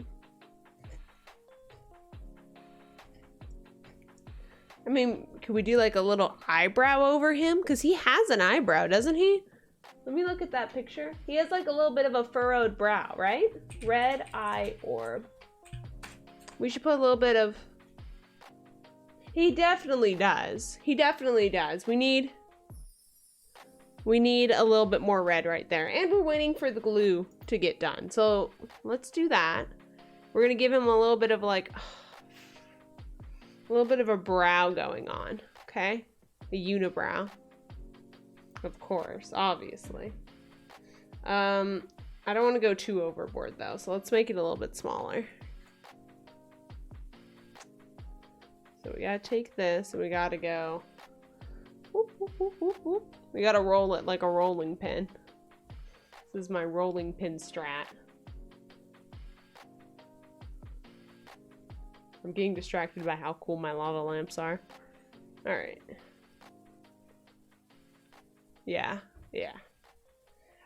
I mean, could we do like a little eyebrow over him? Because he has an eyebrow, doesn't he? Let me look at that picture. He has like a little bit of a furrowed brow, right? Red eye orb. We should put a little bit of... He definitely does. He definitely does. We need a little bit more red right there. And we're waiting for the glue to get done. So let's do that. We're going to give him a little bit of like... a little bit of a brow going on, okay? A unibrow. Of course, obviously. I don't want to go too overboard though, so let's make it a little bit smaller. So we gotta take this and we gotta go... whoop, whoop, whoop, whoop, whoop. We gotta roll it like a rolling pin. This is my rolling pin strat. I'm getting distracted by how cool my lava lamps are. All right. Yeah.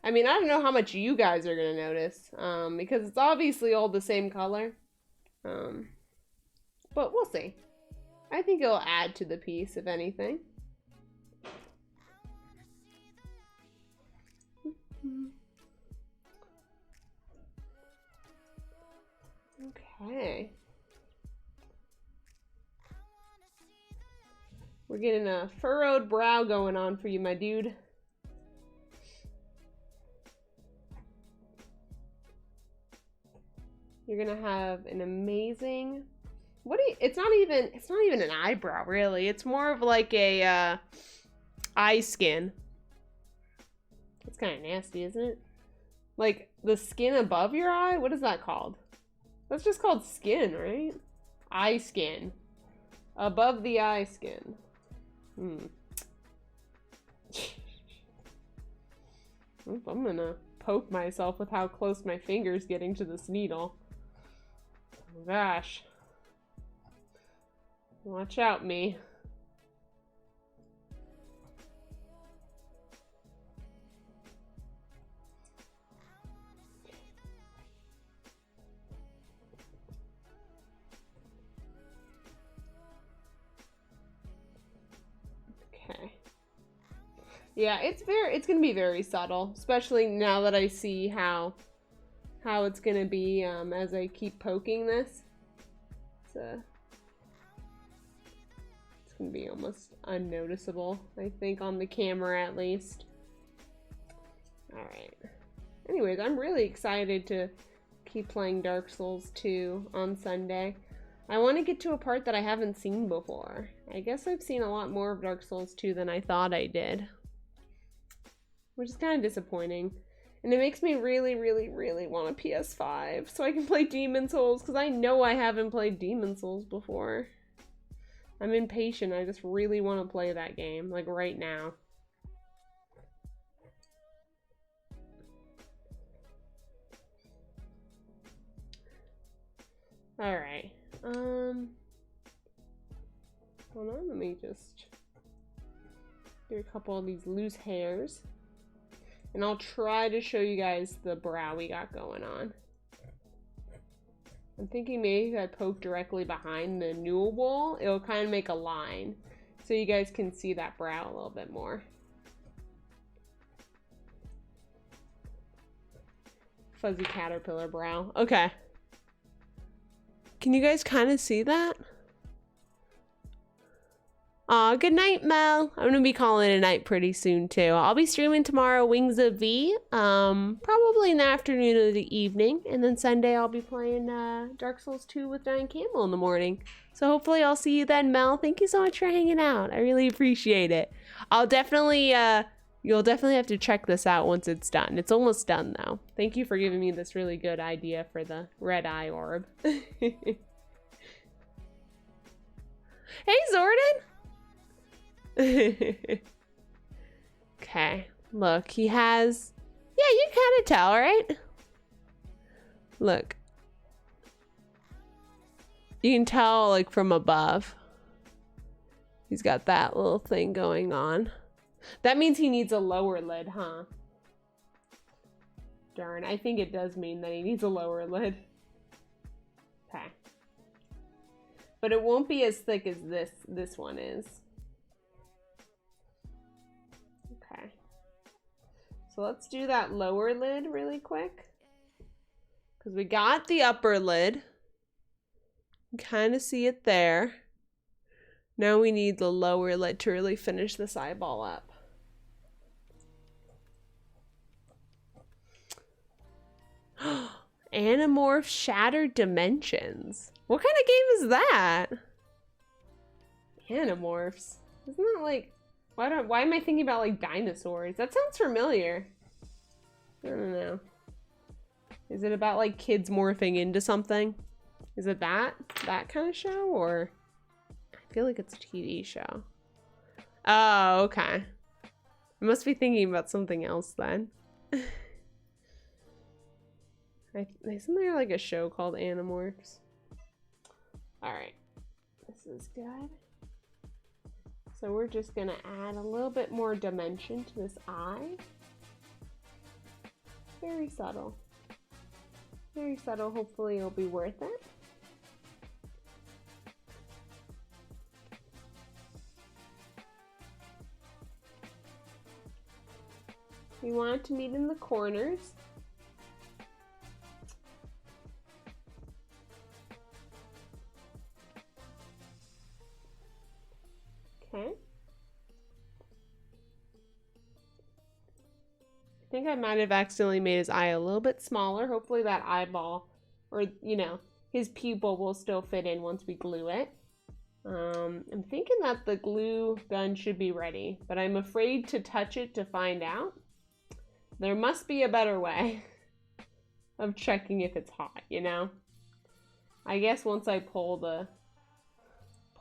I mean, I don't know how much you guys are gonna notice, because it's obviously all the same color. But we'll see. I think it'll add to the piece, if anything. Okay. We're getting a furrowed brow going on for you, my dude. You're gonna have an amazing... It's not even an eyebrow, really. It's more of like a eye skin. That's kind of nasty, isn't it? Like, the skin above your eye? What is that called? That's just called skin, right? Eye skin. Above the eye skin. I'm gonna poke myself with how close my finger's getting to this needle. Oh gosh. Watch out, me. Okay. Yeah, it's gonna be very subtle, especially now that I see how it's gonna be as I keep poking this. It's gonna be almost unnoticeable, I think, on the camera at least. Alright. Anyways, I'm really excited to keep playing Dark Souls 2 on Sunday. I want to get to a part that I haven't seen before. I guess I've seen a lot more of Dark Souls 2 than I thought I did, which is kind of disappointing. And it makes me really, really, really want a PS5 so I can play Demon Souls, because I know I haven't played Demon Souls before. I'm impatient. I just really want to play that game, like right now. Alright. Hold on, let me just do a couple of these loose hairs. And I'll try to show you guys the brow we got going on. I'm thinking maybe if I poke directly behind the newel wall, it'll kind of make a line. So you guys can see that brow a little bit more. Fuzzy caterpillar brow. Okay. Can you guys kind of see that? Aw, good night, Mel. I'm gonna be calling it a night pretty soon too. I'll be streaming tomorrow Wings of V, probably in the afternoon or the evening, and then Sunday I'll be playing Dark Souls 2 with Giant Campbell in the morning. So hopefully I'll see you then, Mel. Thank you so much for hanging out. I really appreciate it. I'll definitely, you'll definitely have to check this out once it's done. It's almost done though. Thank you for giving me this really good idea for the red eye orb. Hey, Zordon! Okay, look, he has, yeah, you can kind of tell, right? Look, you can tell like from above. He's got that little thing going on. That means he needs a lower lid, huh? Darn, I think it does mean that he needs a lower lid. Okay. But it won't be as thick as this one is. Okay. So let's do that lower lid really quick. Because we got the upper lid. You can kind of see it there. Now we need the lower lid to really finish this eyeball up. Animorph Shattered Dimensions. What kind of game is that? Animorphs. Isn't that like... Why am I thinking about like dinosaurs? That sounds familiar. I don't know. Is it about like kids morphing into something? Is it that kind of show, or... I feel like it's a TV show. Oh, okay. I must be thinking about something else then. Isn't there like a show called Animorphs? Alright. This is good. So we're just gonna add a little bit more dimension to this eye. Very subtle. Very subtle. Hopefully it'll be worth it. We want it to meet in the corners. Okay. I think I might have accidentally made his eye a little bit smaller. Hopefully that eyeball, or, you know, his pupil will still fit in once we glue it. I'm thinking that the glue gun should be ready, but I'm afraid to touch it to find out. There must be a better way of checking if it's hot, you know? I guess once I pull the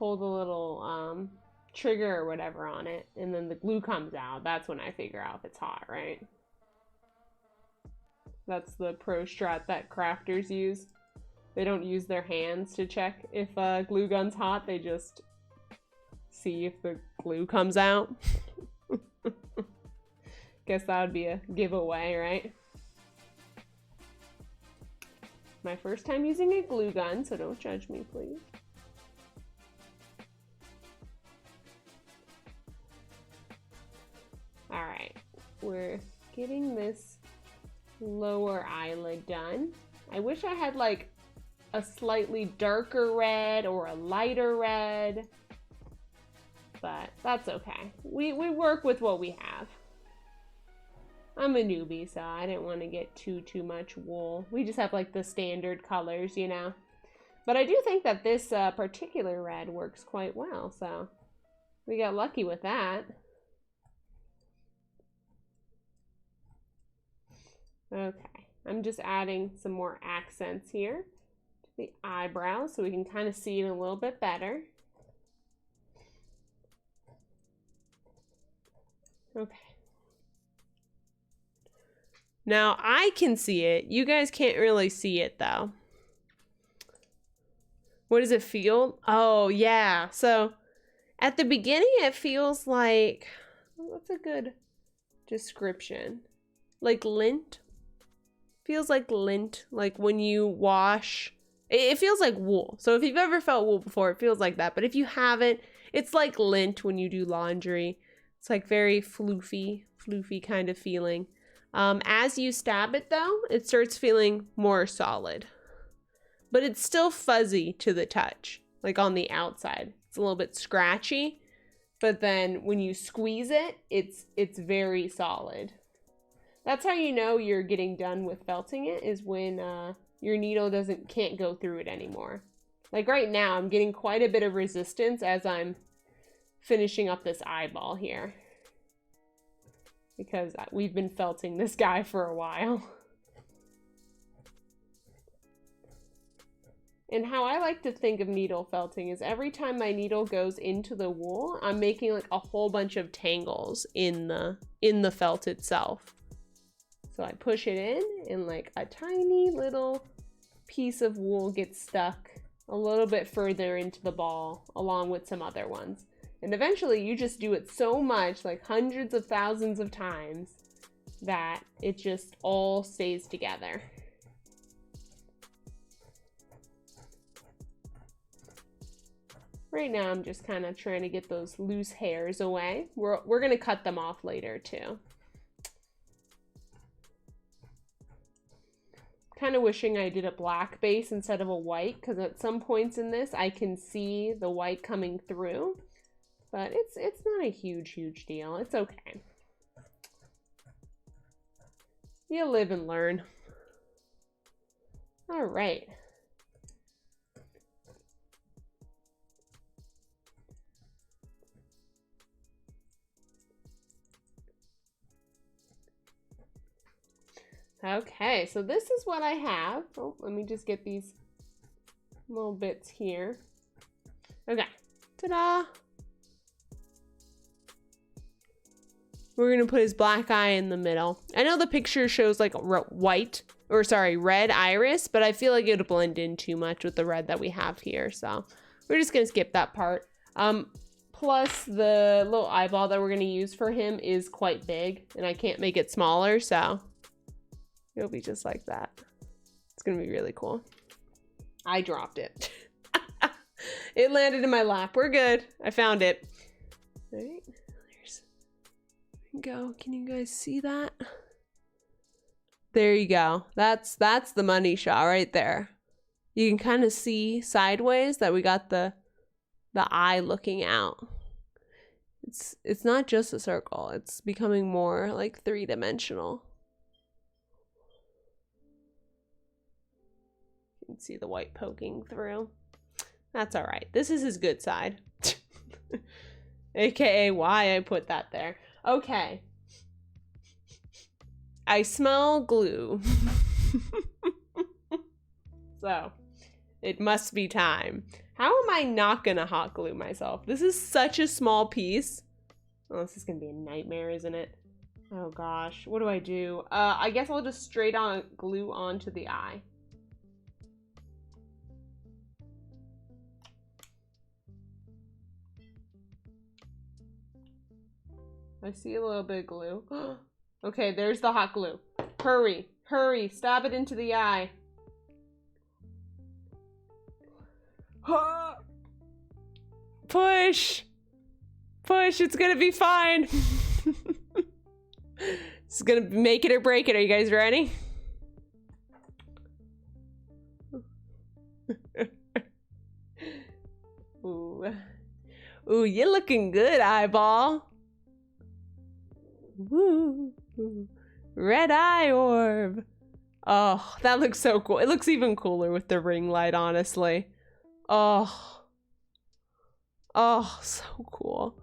little trigger or whatever on it, and then the glue comes out, that's when I figure out if it's hot, right? That's the pro strat that crafters use. They don't use their hands to check if a glue gun's hot, they just see if the glue comes out. Guess that would be a giveaway, right? My first time using a glue gun, so don't judge me, please. Alright, we're getting this lower eyelid done. I wish I had like a slightly darker red or a lighter red, but that's okay. We work with what we have. I'm a newbie, so I didn't want to get too much wool. We just have like the standard colors, you know. But I do think that this particular red works quite well, so we got lucky with that. Okay, I'm just adding some more accents here to the eyebrows so we can kind of see it a little bit better. Okay. Now I can see it. You guys can't really see it though. What does it feel? Oh yeah. So at the beginning it feels like, what's a good description? Like lint. Feels like lint, like when you wash. It feels like wool. So if you've ever felt wool before, it feels like that. But if you haven't, it's like lint when you do laundry. It's like very floofy kind of feeling. As you stab it though, it starts feeling more solid. But it's still fuzzy to the touch, like on the outside. It's a little bit scratchy, but then when you squeeze it, it's very solid. That's how you know you're getting done with felting it, is when your needle can't go through it anymore. Like right now, I'm getting quite a bit of resistance as I'm finishing up this eyeball here, because we've been felting this guy for a while. And how I like to think of needle felting is every time my needle goes into the wool, I'm making like a whole bunch of tangles in the felt itself. So I push it in and like a tiny little piece of wool gets stuck a little bit further into the ball along with some other ones. And eventually you just do it so much, like hundreds of thousands of times, that it just all stays together. Right now I'm just kind of trying to get those loose hairs away. We're gonna cut them off later too. Kind of wishing I did a black base instead of a white, because at some points in this I can see the white coming through, but it's not a huge deal. It's okay. You live and learn. All right. Okay, so this is what I have. Oh, let me just get these little bits here. Okay, ta-da! We're gonna put his black eye in the middle. I know the picture shows like red iris, but I feel like it would blend in too much with the red that we have here, so we're just gonna skip that part. Plus the little eyeball that we're gonna use for him is quite big, and I can't make it smaller, so it'll be just like that. It's gonna be really cool. I dropped it. It landed in my lap. We're good. I found it. All right, there we go. Can you guys see that? There you go. That's the money shot right there. You can kind of see sideways that we got the eye looking out. It's not just a circle. It's becoming more like three-dimensional. See the white poking through. That's all right. This is his good side. AKA why I put that there. Okay. I smell glue. So, it must be time. How am I not gonna hot glue myself? This is such a small piece. Oh, this is gonna be a nightmare, isn't it? Oh gosh, what do I do? I guess I'll just straight on glue onto the eye. I see a little bit of glue. Okay, there's the hot glue. Hurry, hurry, stab it into the eye. Push! Push, it's gonna be fine. It's gonna make it or break it. Are you guys ready? Ooh. Ooh, you're looking good, eyeball. Woo. Red eye orb. Oh, that looks so cool. It looks even cooler with the ring light, honestly. Oh. Oh, so cool.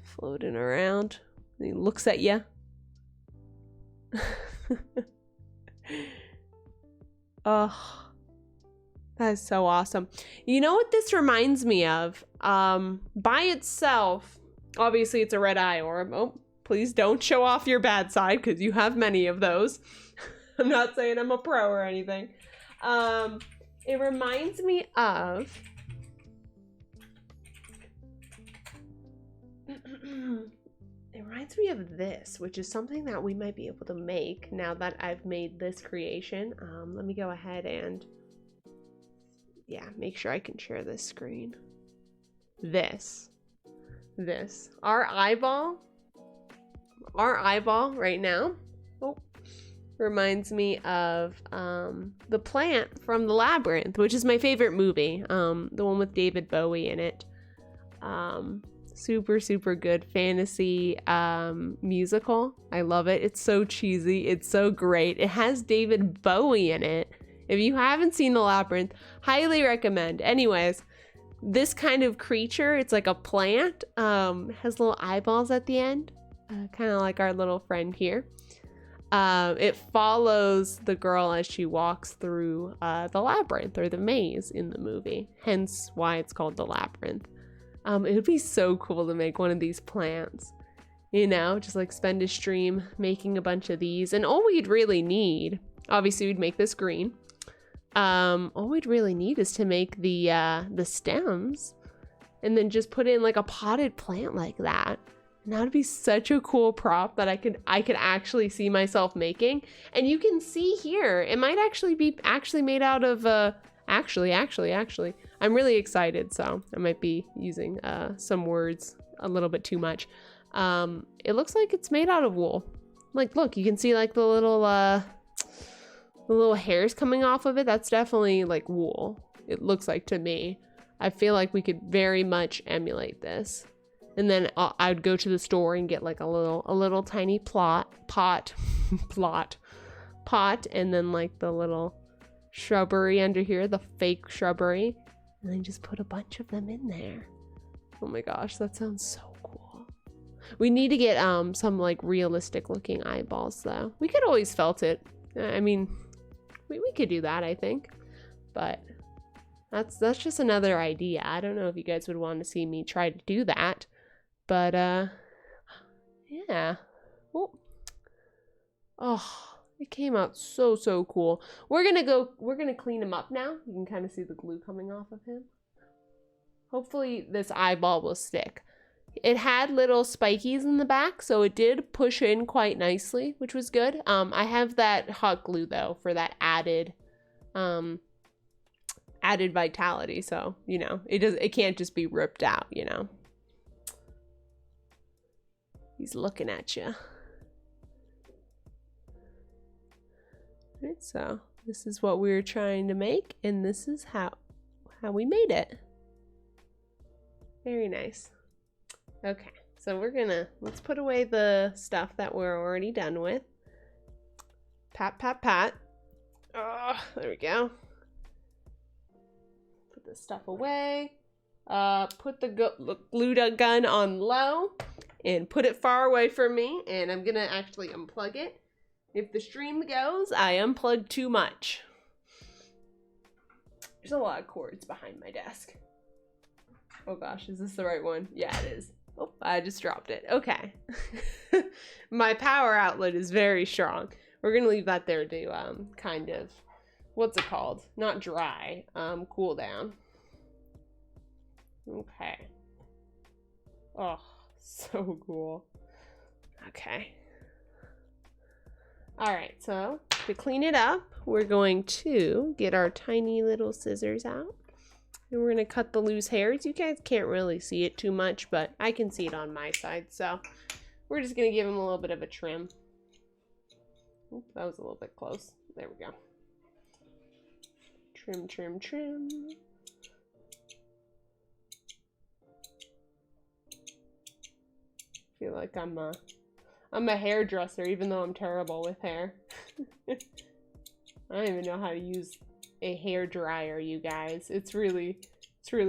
Floating around. He looks at you. Oh. That is so awesome. You know what this reminds me of? By itself, obviously it's a red eye orb. Oh, please don't show off your bad side because you have many of those. I'm not saying I'm a pro or anything. It reminds me of... It reminds me of this, which is something that we might be able to make now that I've made this creation. Let me go ahead and... yeah, make sure I can share this screen. This. Our eyeball right now, reminds me of the plant from The Labyrinth, which is my favorite movie. The one with David Bowie in it. Super, super good fantasy musical. I love it. It's so cheesy. It's so great. It has David Bowie in it. If you haven't seen The Labyrinth, highly recommend. Anyways, this kind of creature, it's like a plant, has little eyeballs at the end, kind of like our little friend here. It follows the girl as she walks through the labyrinth or the maze in the movie, hence why it's called The Labyrinth. It would be so cool to make one of these plants, you know, just like spend a stream making a bunch of these. And all we'd really need, obviously we'd make this green. All we'd really need is to make the stems and then just put in like a potted plant like that. And that would be such a cool prop that I could actually see myself making. And you can see here, it might actually be made out of, actually, I'm really excited. So I might be using, some words a little bit too much. It looks like it's made out of wool. Like, look, you can see like the little hairs coming off of it. That's definitely like wool, it looks like to me. I feel like we could very much emulate this. And then I'd go to the store and get like a little tiny pot, and then like the little shrubbery under here, the fake shrubbery, and then just put a bunch of them in there. Oh my gosh, that sounds so cool. We need to get some like realistic looking eyeballs though. We could always felt it. I mean, we could do that, I think, but that's just another idea. I don't know if you guys would want to see me try to do that, but yeah. Oh, it came out so cool. We're gonna clean him up now. You can kind of see the glue coming off of him. Hopefully this eyeball will stick. It had little spikies in the back, so it did push in quite nicely, which was good. I have that hot glue though for that added vitality, so you know it can't just be ripped out, you know. He's looking at you. Right, so this is what we were trying to make, and this is how we made it. Very nice. Okay, so let's put away the stuff that we're already done with. Pat. Oh, there we go. Put this stuff away. Put the glue gun on low and put it far away from me. And I'm gonna actually unplug it. If the stream goes, I unplugged too much. There's a lot of cords behind my desk. Oh gosh, is this the right one? Yeah, it is. Oh, I just dropped it. Okay. My power outlet is very strong. We're gonna leave that there to kind of, what's it called? Not dry, cool down. Okay. Oh, so cool. Okay. All right, so to clean it up, we're going to get our tiny little scissors out. And we're gonna cut the loose hairs. You guys can't really see it too much, but I can see it on my side. So we're just gonna give them a little bit of a trim. Oop, that was a little bit close. There we go. Trim, trim, trim. I feel like I'm a hairdresser, even though I'm terrible with hair. I don't even know how to use a hair dryer, you guys. It's really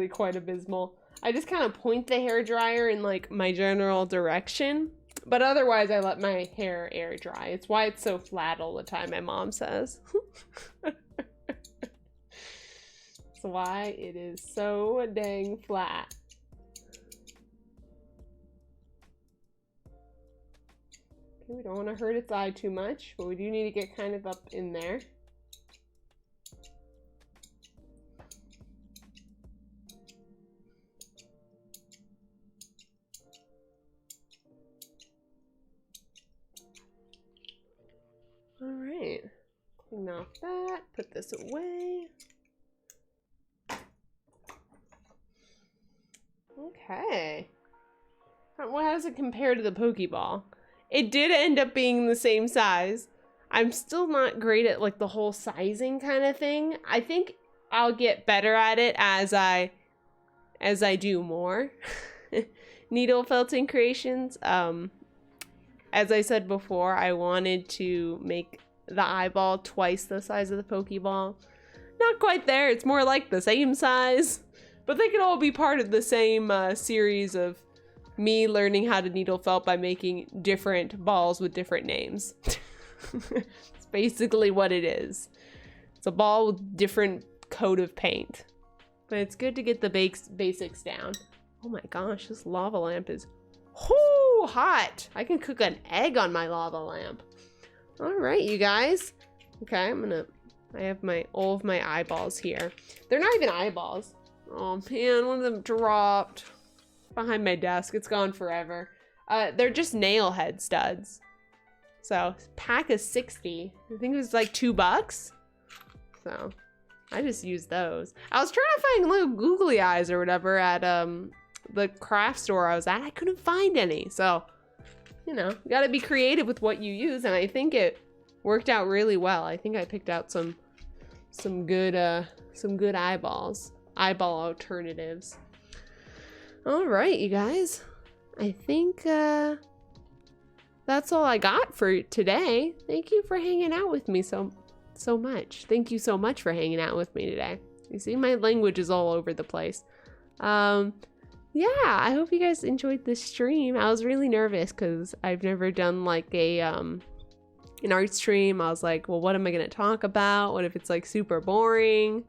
quite abysmal. I just kind of point the hair dryer in like my general direction, but otherwise I let my hair air dry. It's why it's so flat all the time, my mom says. That's why it is so dang flat. Okay, we don't want to hurt its eye too much, but we do need to get kind of up in there. All right, clean off that, put this away. Okay. How does it compare to the Pokeball? It did end up being the same size. I'm still not great at like the whole sizing kind of thing. I think I'll get better at it as I do more needle felting creations. As I said before, I wanted to make the eyeball twice the size of the Pokeball. Not quite there, it's more like the same size. But they could all be part of the same series of me learning how to needle felt by making different balls with different names. It's basically what it is. It's a ball with different coat of paint. But it's good to get the basics down. Oh my gosh, this lava lamp is hot. I can cook an egg on my lava lamp. All right, you guys. Okay, I have all of my eyeballs here. They're not even eyeballs. Oh man, one of them dropped behind my desk. It's gone forever. They're just nail head studs. So pack of 60. I think it was like $2. So I just used those. I was trying to find little googly eyes or whatever at the craft store I was at. I couldn't find any. So, you know, you gotta be creative with what you use, and I think it worked out really well. I think I picked out some good eyeball alternatives. All right, you guys. I think that's all I got for today. Thank you for hanging out with me so much. Thank you so much for hanging out with me today. You see, my language is all over the place. Yeah, I hope you guys enjoyed this stream. I was really nervous because I've never done like an art stream. I was like, well, what am I gonna talk about? What if it's like super boring?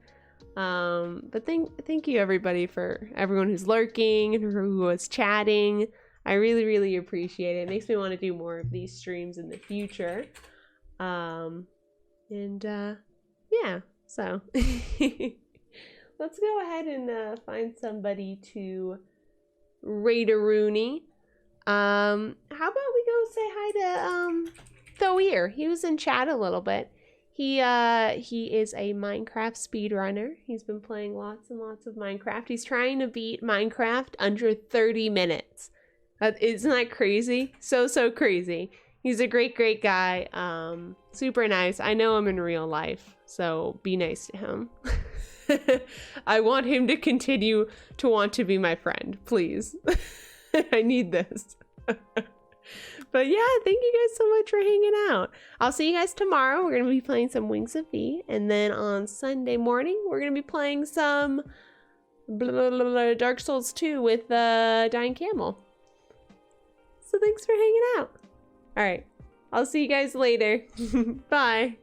But thank you everybody for everyone who's lurking and who was chatting. I really appreciate it. It makes me want to do more of these streams in the future. Yeah, so let's go ahead and find somebody to raid a Rooney. How about we go say hi to Thoir? He was in chat a little bit. He is a Minecraft speedrunner. He's been playing lots and lots of Minecraft. He's trying to beat Minecraft under 30 minutes. Isn't that crazy? So crazy. He's a great guy. Super nice. I know him in real life, so be nice to him. I want him to continue to want to be my friend, please. I need this. But yeah, thank you guys so much for hanging out. I'll see you guys tomorrow. We're going to be playing some Wings of V. And then on Sunday morning, we're going to be playing some Dark Souls 2 with Dying Camel. So thanks for hanging out. All right, I'll see you guys later. Bye.